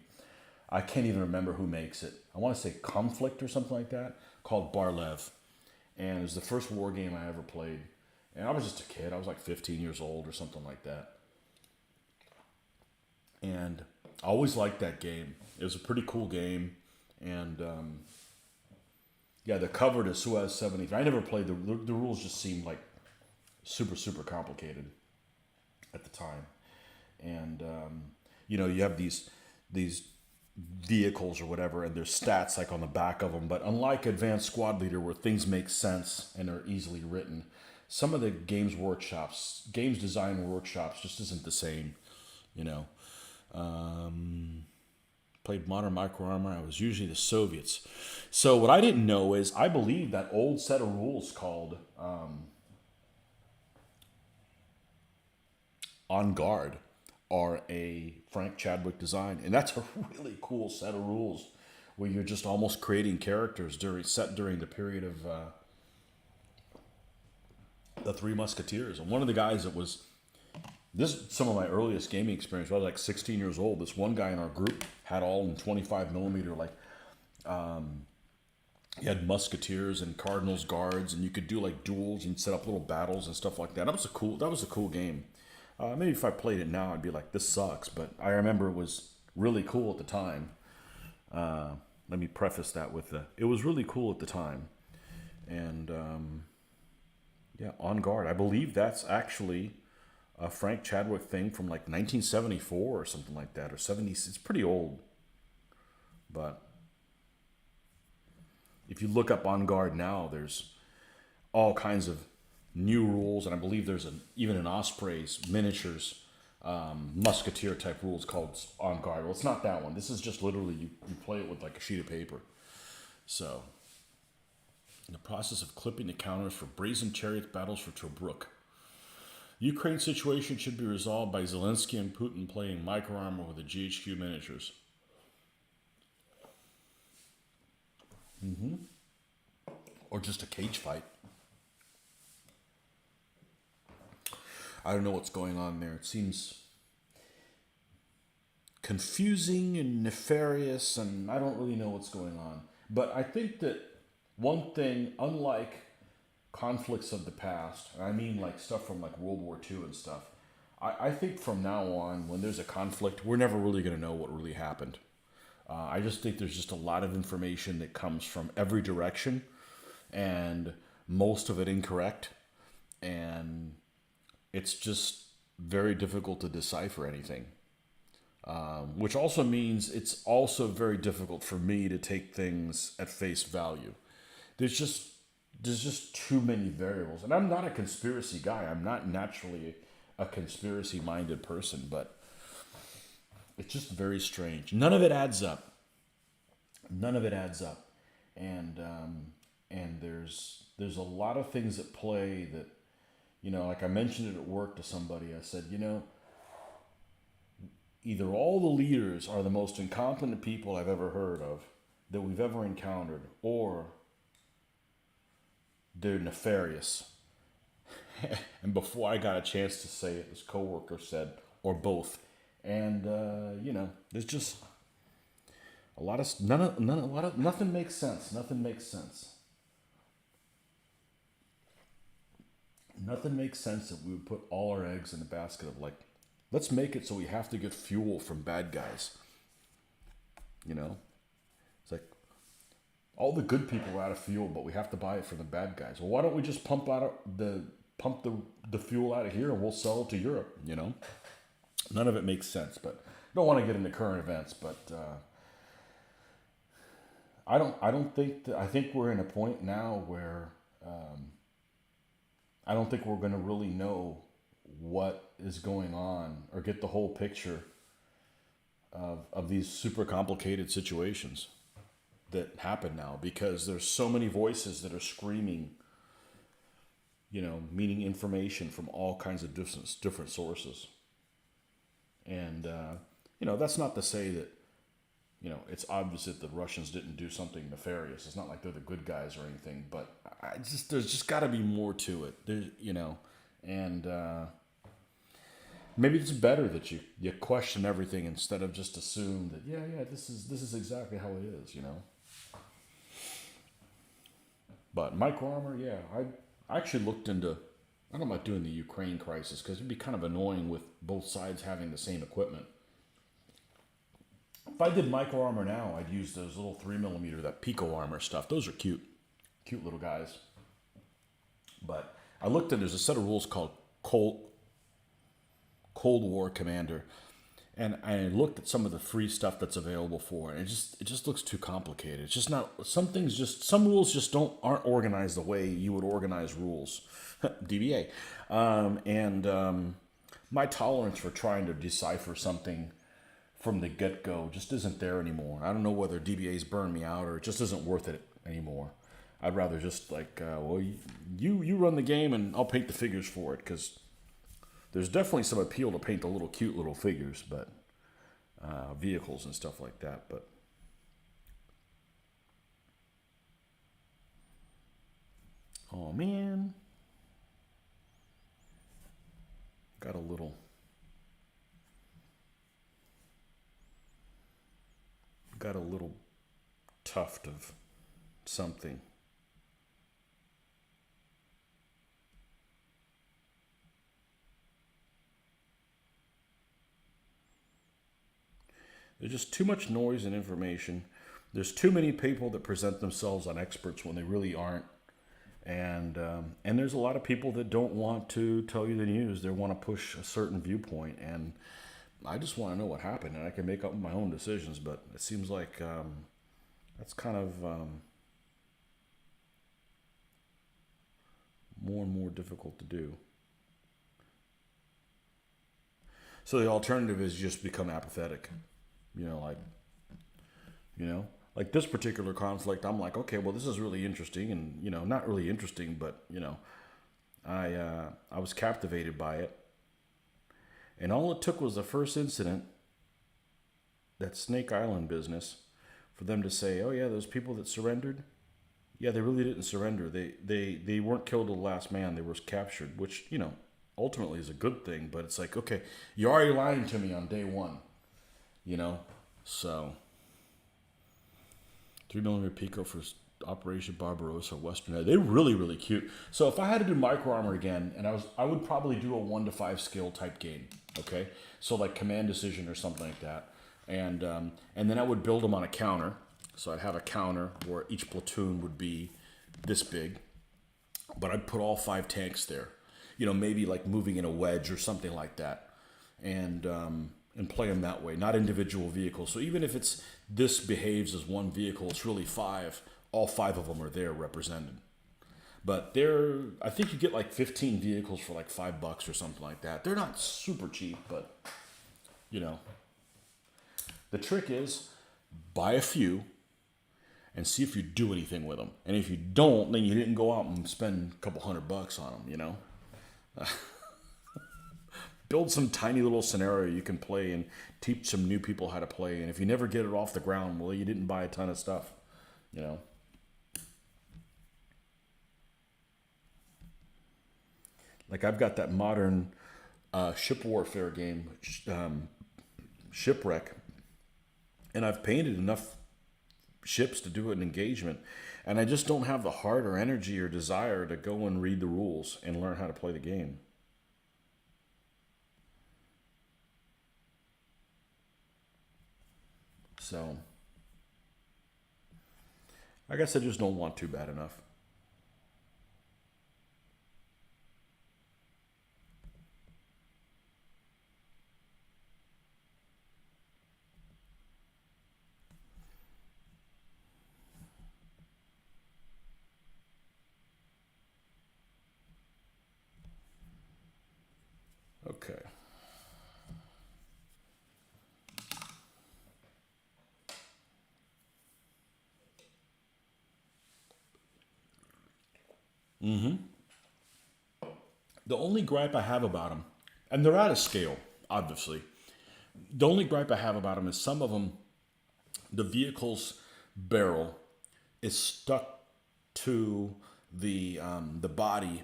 I can't even remember who makes it. I want to say Conflict or something like that, called Bar-Lev. And it was the first war game I ever played. And I was just a kid. I was like 15 years old or something like that. And I always liked that game. It was a pretty cool game. And yeah, the cover to Suez 73. I never played. The rules just seemed like super, super complicated at the time. And, you know, you have these vehicles or whatever, and there's stats like on the back of them. But unlike Advanced Squad Leader, where things make sense and are easily written, some of the games design workshops just isn't the same, you know. Played Modern Micro Armor. I was usually the Soviets. So what I didn't know is I believe that old set of rules called On Guard are a Frank Chadwick design, and that's a really cool set of rules where you're just almost creating characters set during the period of the Three Musketeers. And one of the guys that was this is some of my earliest gaming experience. I was like 16 years old. This one guy in our group had all in 25 millimeter, like he had Musketeers and Cardinals Guards, and you could do like duels and set up little battles and stuff like that. That was a cool game. Maybe if I played it now, I'd be like, this sucks. But I remember it was really cool at the time. Let me preface that with it was really cool at the time. And yeah, On Guard. I believe that's actually a Frank Chadwick thing from like 1974 or something like that, or 70. It's pretty old. But if you look up On Guard now, there's all kinds of new rules, and I believe there's even an Osprey's miniatures musketeer type rules called On Guard. Well, it's not that one. This is just literally you play it with like a sheet of paper. So, in the process of clipping the counters for Brazen Chariot battles for Tobruk. Ukraine situation should be resolved by Zelensky and Putin playing Micro Armor with the GHQ miniatures. Or just a cage fight. I don't know what's going on there. It seems confusing and nefarious, and I don't really know what's going on. But I think that one thing, unlike conflicts of the past, and I mean like stuff from like World War II and stuff, I think from now on, when there's a conflict, we're never really going to know what really happened. I just think there's just a lot of information that comes from every direction, and most of it incorrect, and it's just very difficult to decipher anything. Which also means it's also very difficult for me to take things at face value. There's just too many variables, and I'm not a conspiracy guy. I'm not naturally a conspiracy-minded person, but it's just very strange. None of it adds up. None of it adds up, and there's a lot of things at play that, like I mentioned it at work to somebody. I said, either all the leaders are the most incompetent people I've ever heard of, that we've ever encountered, or they're nefarious. And before I got a chance to say it, this coworker said, or both. And there's just a lot of nothing makes sense. Nothing makes sense. Nothing makes sense that we would put all our eggs in a basket of like, let's make it so we have to get fuel from bad guys. It's like all the good people are out of fuel, but we have to buy it from the bad guys. Well, why don't we just pump the fuel out of here and we'll sell it to Europe? None of it makes sense. But I don't want to get into current events. But I think we're in a point now where I don't think we're going to really know what is going on or get the whole picture of these super complicated situations that happen now, because there's so many voices that are screaming, meaning information from all kinds of different sources. And, that's not to say that, it's obvious that the Russians didn't do something nefarious. It's not like they're the good guys or anything, but there's just got to be more to it. And maybe it's better that you question everything instead of just assume that, this is exactly how it is, But Micro Armor, I actually looked into, I don't know about doing the Ukraine crisis, because it'd be kind of annoying with both sides having the same equipment. If I did Micro Armor now, I'd use those little 3mm, that Pico Armor stuff. Those are cute little guys. But I looked at, there's a set of rules called Cold War Commander, and I looked at some of the free stuff that's available for it. And it just looks too complicated. It's just not, some rules just aren't organized the way you would organize rules. DBA. My tolerance for trying to decipher something from the get-go just isn't there anymore. I don't know whether DBA's burned me out or it just isn't worth it anymore. I'd rather just you run the game and I'll paint the figures for it, because there's definitely some appeal to paint the little cute little figures, but vehicles and stuff like that. But oh man, got a little tuft of something. There's just too much noise and information. There's too many people that present themselves on experts when they really aren't. And there's a lot of people that don't want to tell you the news. They want to push a certain viewpoint. And I just want to know what happened, and I can make up my own decisions. But it seems like that's kind of more and more difficult to do. So the alternative is just become apathetic. Like this particular conflict, I'm like, okay, well, this is really interesting, and not really interesting, but I was captivated by it, and all it took was the first incident, that Snake Island business, for them to say, oh yeah, those people that surrendered, yeah, they really didn't surrender. They weren't killed to the last man. They were captured, which ultimately is a good thing. But it's like, okay, you're already lying to me on day one, so. 3mm Pico for Operation Barbarossa, Western. They're really, really cute. So if I had to do Micro Armor again, and I would probably do a 1-to-5 skill type game. Okay, so like Command Decision or something like that, and then I would build them on a counter. So I'd have a counter where each platoon would be this big, but I'd put all 5 tanks there. Maybe like moving in a wedge or something like that, and play them that way, not individual vehicles. So even if this behaves as one vehicle, it's really 5. All 5 of them are there represented. But I think you get like 15 vehicles for like $5 or something like that. They're not super cheap, but the trick is buy a few and see if you do anything with them. And if you don't, then you didn't go out and spend a couple $100 on them. Build some tiny little scenario you can play and teach some new people how to play. And if you never get it off the ground, well, you didn't buy a ton of stuff, Like I've got that modern ship warfare game, Shipwreck, and I've painted enough ships to do an engagement. And I just don't have the heart or energy or desire to go and read the rules and learn how to play the game. So, I guess I just don't want to bad enough. Okay. The only gripe I have about them, and they're out of scale, obviously. The only gripe I have about them is some of them, the vehicle's barrel is stuck to the body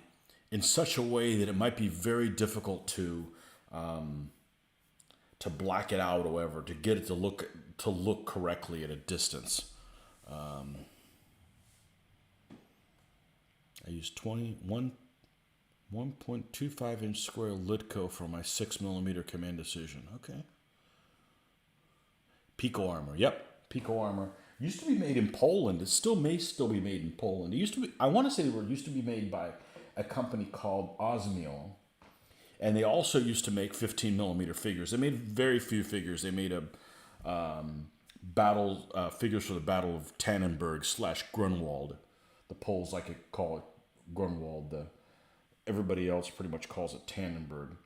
in such a way that it might be very difficult to black it out or whatever, to get it to look correctly at a distance. I used 1.25 inch square Litco for my 6mm Command Decision. Okay. Pico Armor. Yep. Pico Armor. Used to be made in Poland. It may still be made in Poland. It used to be, I want to say used to be made by a company called Osmiel. And they also used to make 15mm figures. They made very few figures. They made figures for the Battle of Tannenberg / Grunwald. The Poles like to call it Grunwald. Everybody else pretty much calls it Tannenberg.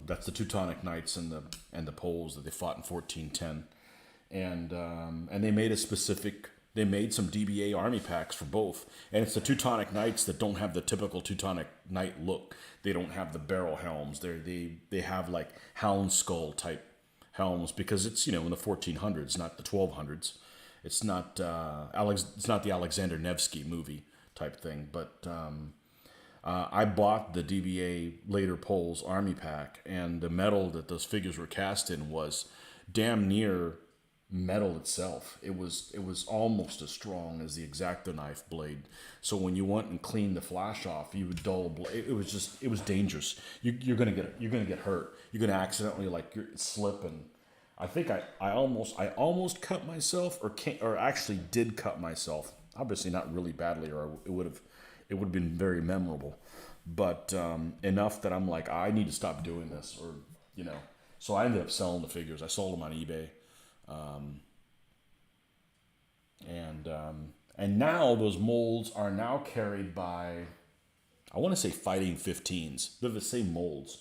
That's the Teutonic Knights and the Poles that they fought in 1410, and they made they made some DBA army packs for both, and it's the Teutonic Knights that don't have the typical Teutonic Knight look. They don't have the barrel helms. They have like hound skull type helms because it's in the 1400s, not the 1200s. It's not it's not the Alexander Nevsky movie type thing, but. I bought the DBA Later Poles army pack, and the metal that those figures were cast in was damn near metal itself. It was almost as strong as the X-Acto knife blade. So when you went and cleaned the flash off, you would dull. It was dangerous. You're gonna get hurt. You're gonna accidentally slip and I think I almost cut myself, or actually did cut myself. Obviously not really badly, or it would have been very memorable, but enough that I'm like, I need to stop doing this, or you know. So I ended up selling the figures. I sold them on eBay, and now those molds are now carried by, I want to say Fighting 15s. They're the same molds.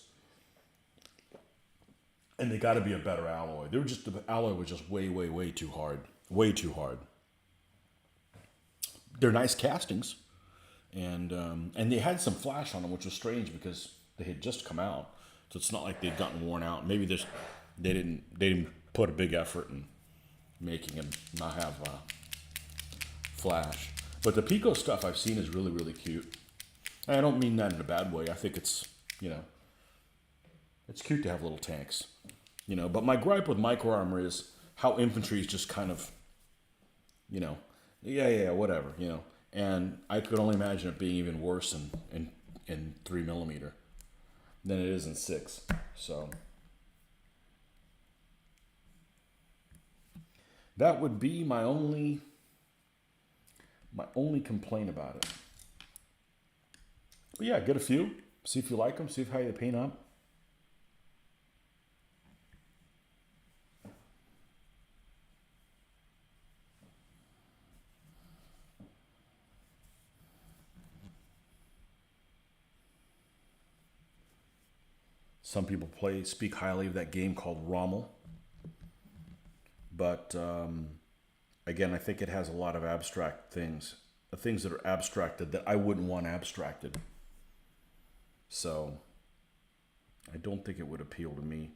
And they got to be a better alloy. The alloy was just way, way, way too hard. Way too hard. They're nice castings. And they had some flash on them, which was strange because they had just come out. So it's not like they'd gotten worn out. Maybe they didn't put a big effort in making them not have flash. But the Pico stuff I've seen is really, really cute. And I don't mean that in a bad way. I think it's, it's cute to have little tanks. But my gripe with Micro Armor is how infantry is just kind of, whatever, And I could only imagine it being even worse in 3mm than it is in 6. So that would be my only complaint about it. But yeah, get a few, see if you like them, see how they paint up. Some people speak highly of that game called Rommel. But again, I think it has a lot of abstract things. The things that are abstracted that I wouldn't want abstracted. So I don't think it would appeal to me.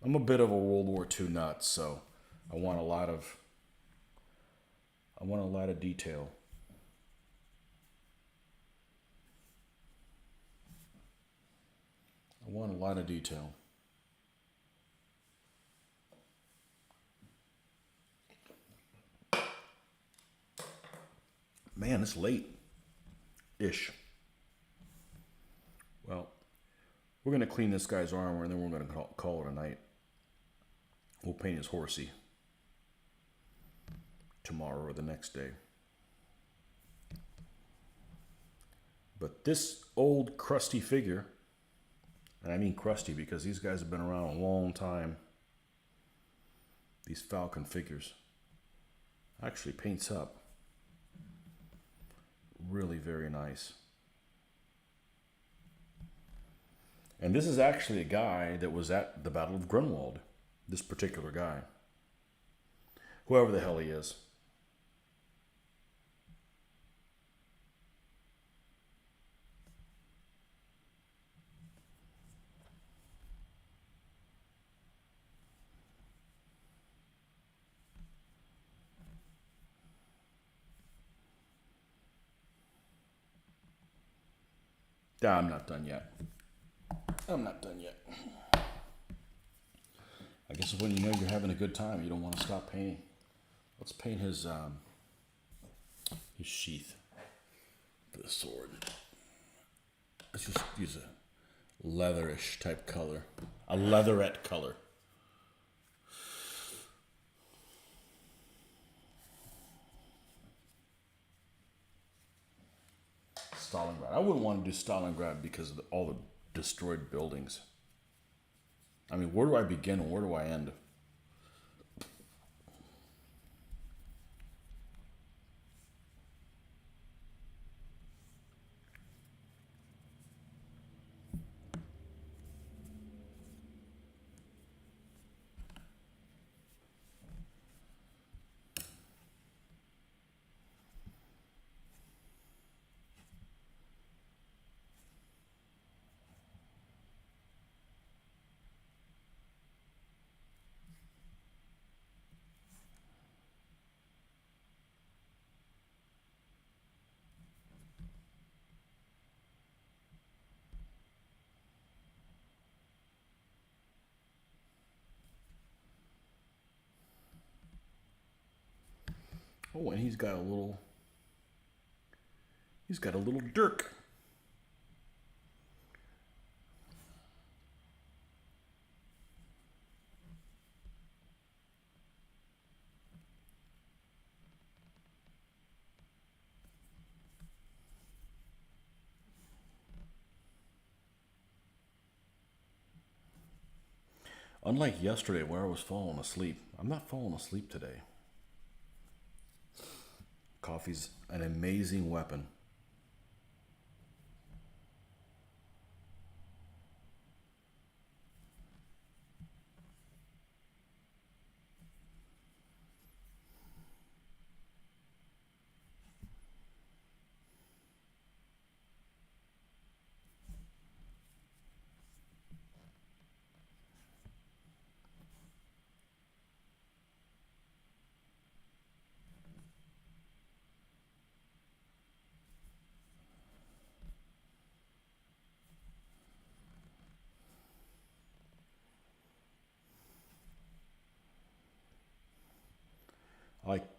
I'm a bit of a World War II nut, so I want a lot of detail. I want a lot of detail. Man, it's late-ish. Well, we're going to clean this guy's armor, and then we're going to call it a night. We'll paint his horsey tomorrow or the next day. But this old crusty figure, and I mean crusty because these guys have been around a long time, these Falcon figures, actually paints up really very nice. And this is actually a guy that was at the Battle of Grunwald. This particular guy. Whoever the hell he is. I'm not done yet. I guess when you know you're having a good time, you don't want to stop painting. Let's paint his sheath for the sword. Let's just use a leatherish type color, a leatherette color. Stalingrad. I wouldn't want to do Stalingrad because of all the destroyed buildings. I mean, where do I begin and where do I end? Oh, and he's got a little dirk. Unlike yesterday where I was falling asleep, I'm not falling asleep today. Coffee's an amazing weapon.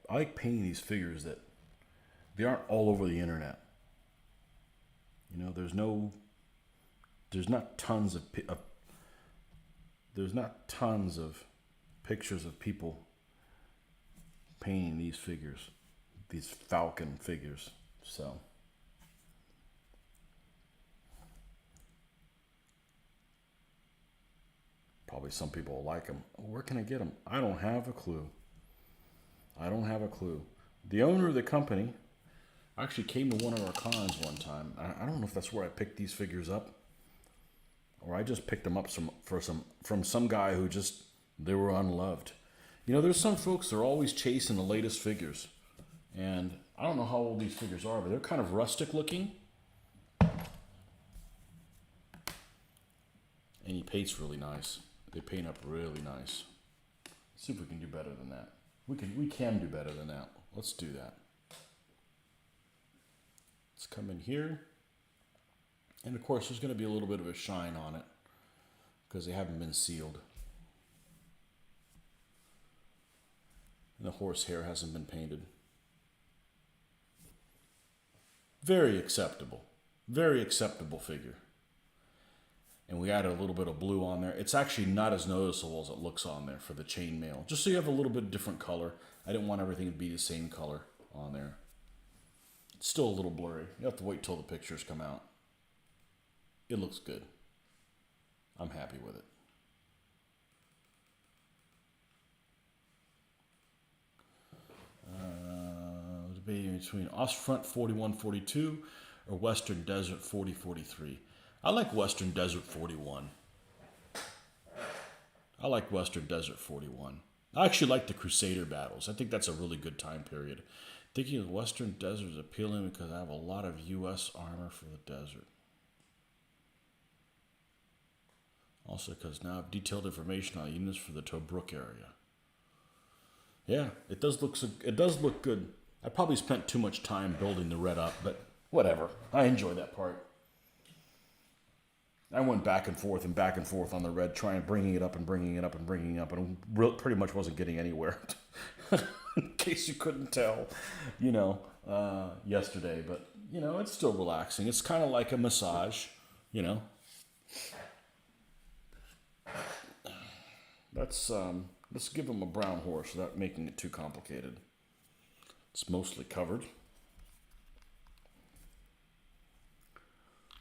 I like painting these figures that they aren't all over the internet. You know, there's not tons of pictures of people painting these figures, these falcon figures. So probably some people will like them. Where can I get them? I don't have a clue. The owner of the company actually came to one of our cons one time. I don't know if that's where I picked these figures up, or I just picked them up from some guy who just, they were unloved. You know, there's some folks that are always chasing the latest figures, and I don't know how old these figures are, but they're kind of rustic looking, and he paints really nice. They paint up really nice. Let's see if we can do better than that. We can do better than that. Let's do that. Let's come in here. And of course, there's going to be a little bit of a shine on it because they haven't been sealed. And the horsehair hasn't been painted. Very acceptable. Very acceptable figure. And we added a little bit of blue on there. It's actually not as noticeable as it looks on there for the chainmail. Just so you have a little bit different color. I didn't want everything to be the same color on there. It's still a little blurry. You have to wait till the pictures come out. It looks good. I'm happy with it. Debating between Ostfront 4142 or Western Desert 4043. I like Western Desert 41. I actually like the Crusader battles. I think that's a really good time period. Thinking of Western Desert is appealing because I have a lot of U.S. armor for the desert. Also because now I have detailed information on units for the Tobruk area. Yeah, it does look good. I probably spent too much time building the red up, but whatever. I enjoy that part. I went back and forth on the red, bringing it up, and pretty much wasn't getting anywhere. In case you couldn't tell, yesterday. But, it's still relaxing. It's kind of like a massage, Let's give him a brown horse without making it too complicated. It's mostly covered.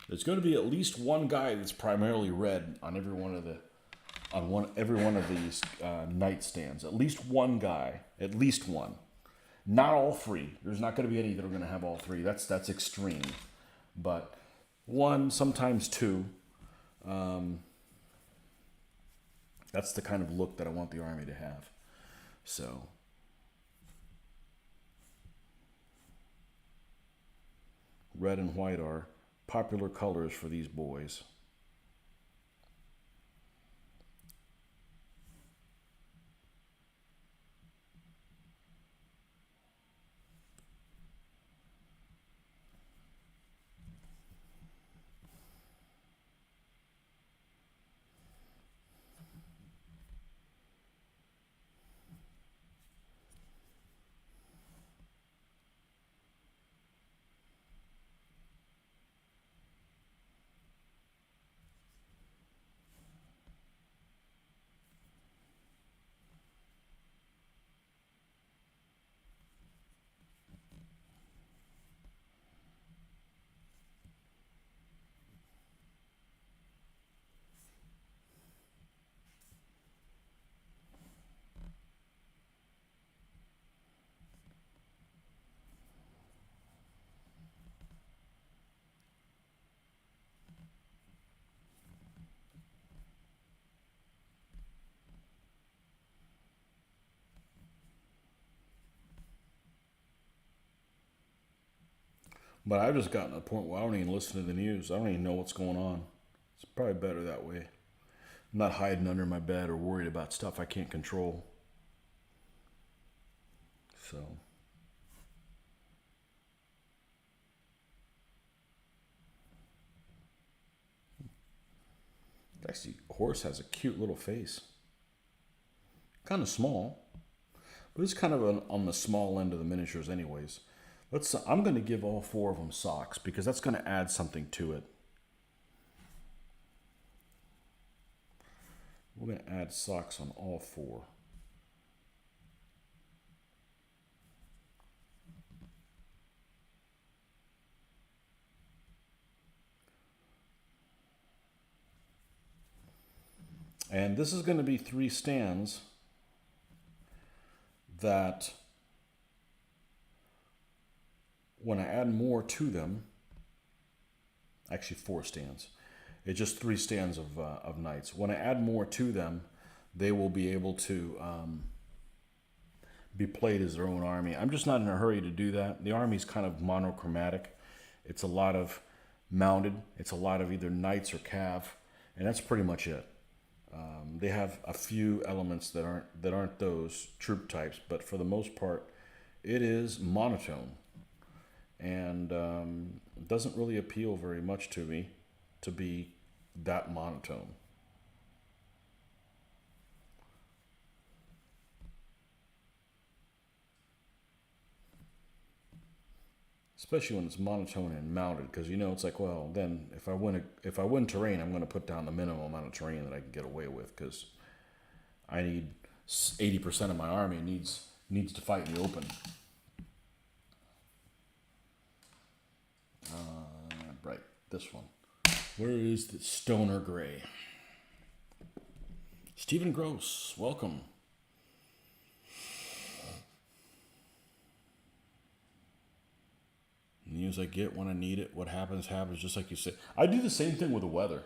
There's going to be at least one guy that's primarily red on every one of these nightstands. At least one guy. At least one. Not all three. There's not going to be any that are going to have all three. That's extreme. But one, sometimes two. That's the kind of look that I want the army to have. So. Red and white are popular colors for these boys. But I've just gotten to the point where I don't even listen to the news. I don't even know what's going on. It's probably better that way. I'm not hiding under my bed or worried about stuff I can't control. So. Actually, horse has a cute little face. Kind of small, but it's kind of on the small end of the miniatures anyways. I'm going to give all 4 of them socks because that's going to add something to it. We're going to add socks on all 4. And this is going to be 3 stands that when I add more to them, actually 4 stands. It's just 3 stands of knights. When I add more to them, they will be able to be played as their own army. I'm just not in a hurry to do that. The army's kind of monochromatic. It's a lot of mounted. It's a lot of either knights or cav, and that's pretty much it. They have a few elements that aren't those troop types, but for the most part, it is monotone, and it doesn't really appeal very much to me to be that monotone. Especially when it's monotone and mounted, because it's like, well, then if I win terrain, I'm going to put down the minimum amount of terrain that I can get away with, because I need 80% of my army needs to fight in the open. Right, this one. Where is the Stoner Gray? Stephen Gross, welcome. News I get when I need it. What happens, just like you said. I do the same thing with the weather.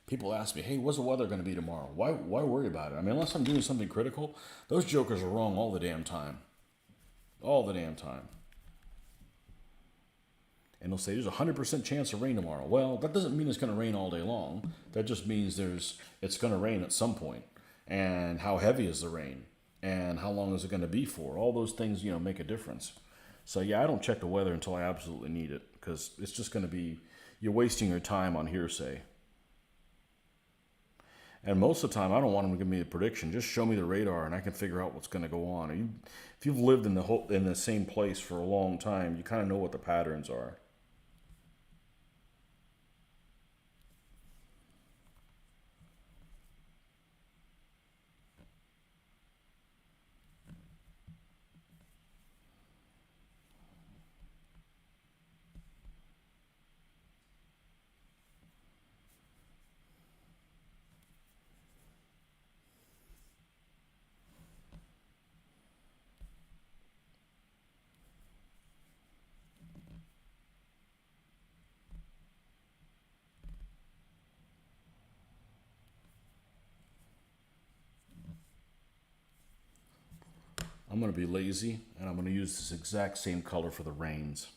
People ask me, hey, what's the weather going to be tomorrow? Why worry about it? I mean, unless I'm doing something critical, those jokers are wrong all the damn time. All the damn time. And they'll say, there's a 100% chance of rain tomorrow. Well, that doesn't mean it's going to rain all day long. That just means it's going to rain at some point. And how heavy is the rain? And how long is it going to be for? All those things, make a difference. So yeah, I don't check the weather until I absolutely need it, because it's just going to be, you're wasting your time on hearsay. And most of the time, I don't want them to give me a prediction. Just show me the radar, and I can figure out what's going to go on. If you've lived in the same place for a long time, you kind of know what the patterns are. I'm going to be lazy, and I'm going to use this exact same color for the reins.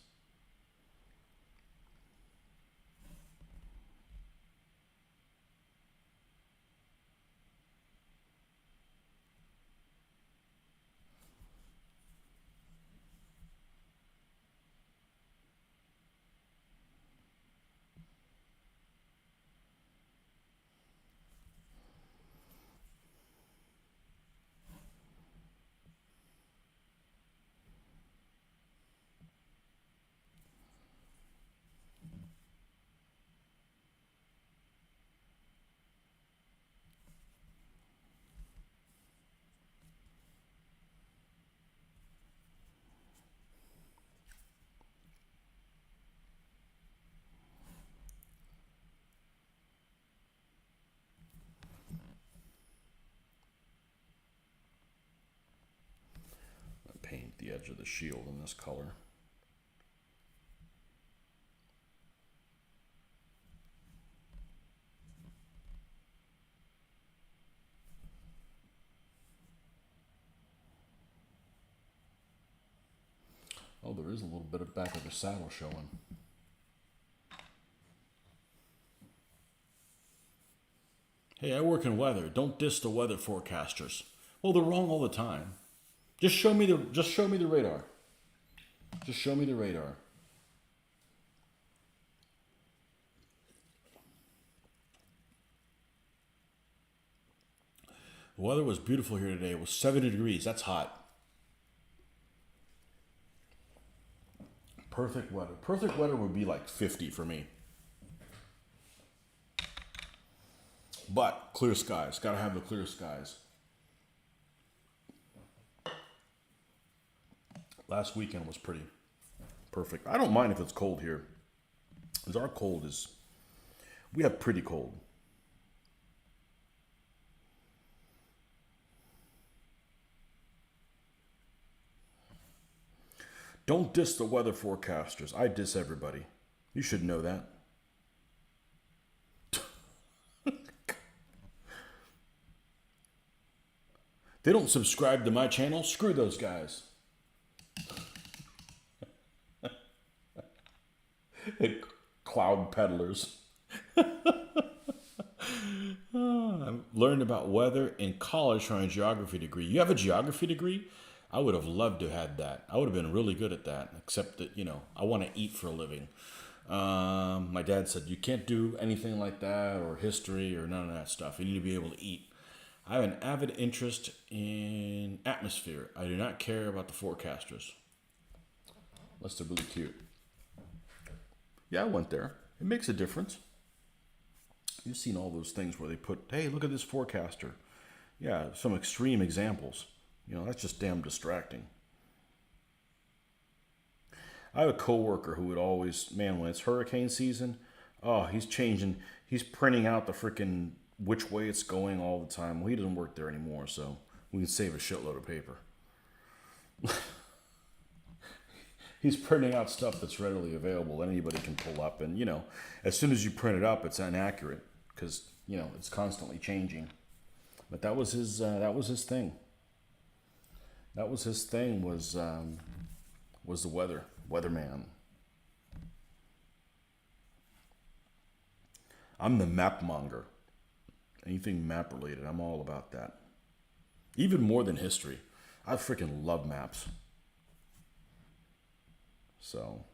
Paint the edge of the shield in this color. Oh, there is a little bit of back of the saddle showing. Hey, I work in weather. Don't diss the weather forecasters. Well, they're wrong all the time. Just show me the radar. Just show me the radar. The weather was beautiful here today. It was 70 degrees. That's hot. Perfect weather. Perfect weather would be like 50 for me. But clear skies. Gotta have the clear skies. Last weekend was pretty perfect. I don't mind if it's cold here. Because our cold is... We have pretty cold. Don't diss the weather forecasters. I diss everybody. You should know that. They don't subscribe to my channel. Screw those guys. Cloud peddlers. I learned about weather in college for a geography degree. You have a geography degree? I would have loved to have had that. I would have been really good at that, except that, I want to eat for a living. My dad said, you can't do anything like that or history or none of that stuff. You need to be able to eat. I have an avid interest in atmosphere. I do not care about the forecasters. Unless they're really cute. Yeah, I went there. It makes a difference. You've seen all those things where they put, hey, look at this forecaster. Yeah, some extreme examples. That's just damn distracting. I have a coworker who would always, man, when it's hurricane season, he's printing out the freaking which way it's going all the time. Well, he doesn't work there anymore, so we can save a shitload of paper. He's printing out stuff that's readily available that anybody can pull up, and as soon as you print it up, it's inaccurate because it's constantly changing. But that was his thing. That was his thing was the weatherman. I'm the map monger. Anything map related, I'm all about that. Even more than history. I freaking love maps. So,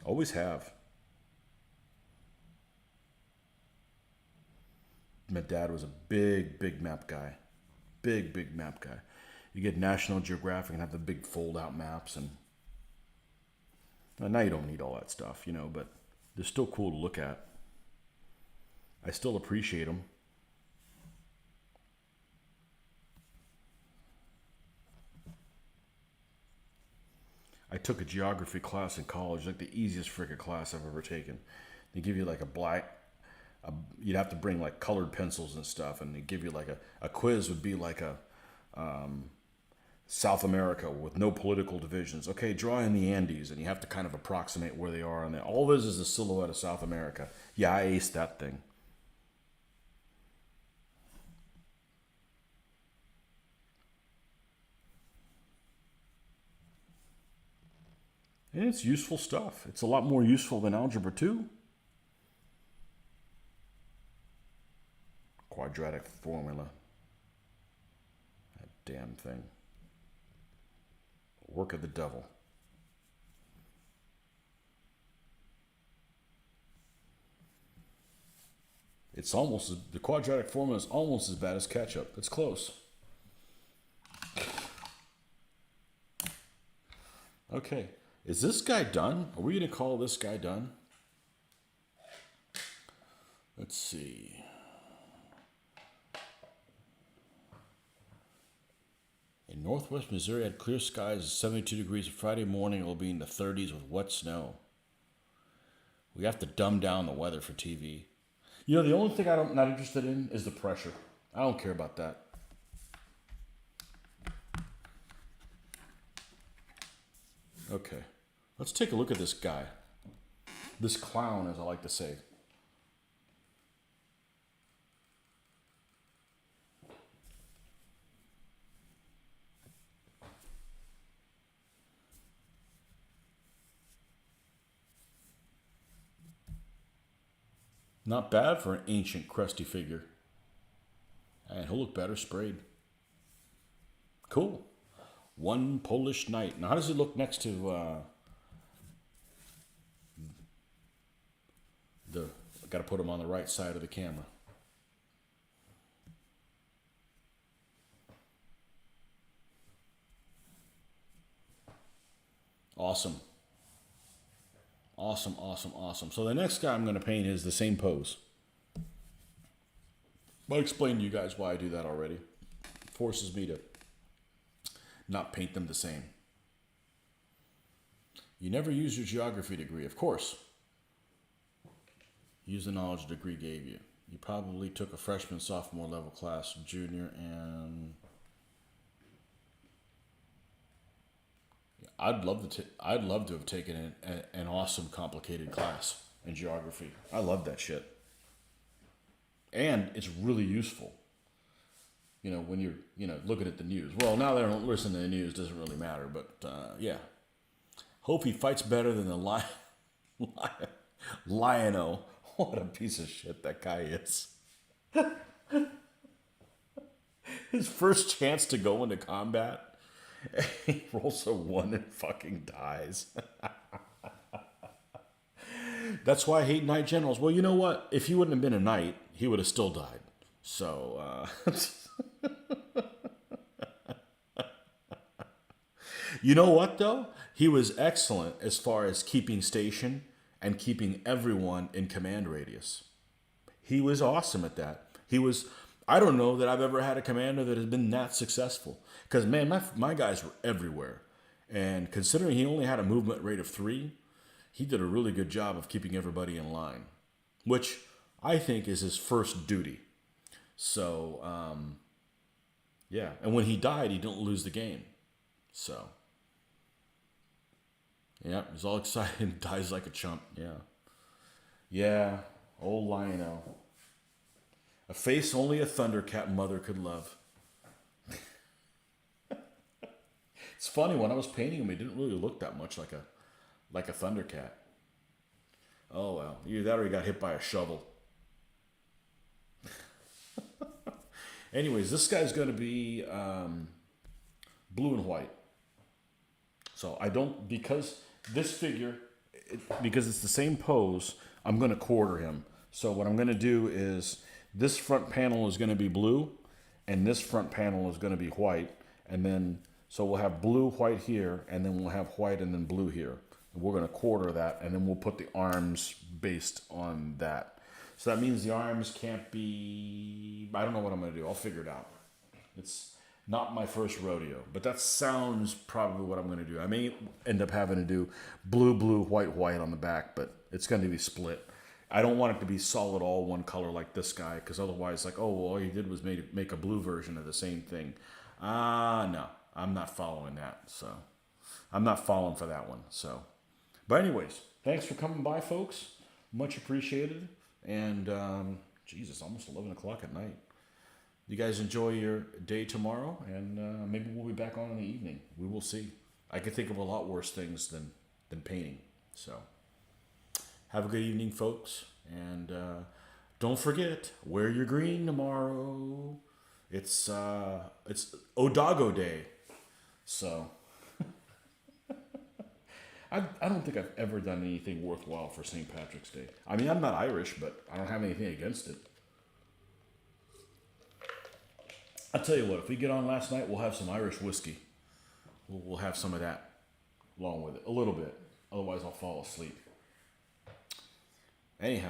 always have. My dad was a big map guy. Big map guy. You get National Geographic and have the big fold-out maps, and now you don't need all that stuff, but they're still cool to look at. I still appreciate them. I took a geography class in college, like the easiest frickin' class I've ever taken. They give you like you'd have to bring like colored pencils and stuff, and they give you like a quiz would be like a South America with no political divisions. Okay, draw in the Andes, and you have to kind of approximate where they are, and all this is a silhouette of South America. Yeah, I aced that thing. And it's useful stuff. It's a lot more useful than Algebra 2. Quadratic formula. That damn thing. Work of the devil. The quadratic formula is almost as bad as ketchup. It's close. Okay. Is this guy done? Are we going to call this guy done? Let's see. In northwest Missouri, had clear skies, 72 degrees. Friday morning, it will be in the 30s with wet snow. We have to dumb down the weather for TV. The only thing I'm not interested in is the pressure. I don't care about that. Okay. Let's take a look at this guy. This clown, as I like to say. Not bad for an ancient crusty figure. And he'll look better sprayed. Cool. One Polish knight. Now, how does he look next to I got to put him on the right side of the camera. Awesome. Awesome, awesome, awesome. So the next guy I'm going to paint is the same pose. I'll explain to you guys why I do that already. It forces me to not paint them the same. You never use your geography degree, of course. Use the knowledge the degree gave you. You probably took a freshman, sophomore level class, junior, and I'd love to have taken an awesome, complicated class in geography. I love that shit, and it's really useful. You know, when you're looking at the news. Well, now they don't listen to the news, doesn't really matter. But yeah, hope he fights better than the Lion-O. What a piece of shit that guy is. His first chance to go into combat, he rolls a 1 and fucking dies. That's why I hate knight generals. Well, you know what? If he wouldn't have been a knight, he would have still died. So, you know what, though? He was excellent as far as keeping station and keeping everyone in command radius. He was awesome at that. I don't know that I've ever had a commander that has been that successful. Because, man, my guys were everywhere. And considering he only had a movement rate of 3, he did a really good job of keeping everybody in line. Which I think is his first duty. So, yeah. And when he died, he didn't lose the game. So, yeah, he's all excited and dies like a chump. Yeah. Yeah, old Lion-O. A face only a Thundercat mother could love. It's funny, when I was painting him, he didn't really look that much like a Thundercat. Oh, well. Either that or he got hit by a shovel. Anyways, this guy's going to be blue and white. So I don't, because this figure, because it's the same pose, I'm going to quarter him. So what I'm going to do is this front panel is going to be blue and this front panel is going to be white. And then, so we'll have blue, white here, and then we'll have white and then blue here. And we're going to quarter that, and then we'll put the arms based on that. So that means the arms can't be, I don't know what I'm going to do. I'll figure it out. It's not my first rodeo, but that sounds probably what I'm going to do. I may end up having to do blue, blue, white, white on the back, but it's going to be split. I don't want it to be solid all one color like this guy, because otherwise, like, oh, well, all you did was make a blue version of the same thing. No, I'm not following that. So I'm not falling for that one. So, but anyways, thanks for coming by, folks. Much appreciated. And, Jesus, almost 11 o'clock at night. You guys enjoy your day tomorrow, and maybe we'll be back on in the evening. We will see. I could think of a lot worse things than painting. So have a good evening, folks. And don't forget, wear your green tomorrow. It's Odago Day. So I don't think I've ever done anything worthwhile for St. Patrick's Day. I mean, I'm not Irish, but I don't have anything against it. I'll tell you what, if we get on last night, we'll have some Irish whiskey. We'll have some of that along with it. A little bit. Otherwise, I'll fall asleep. Anyhow,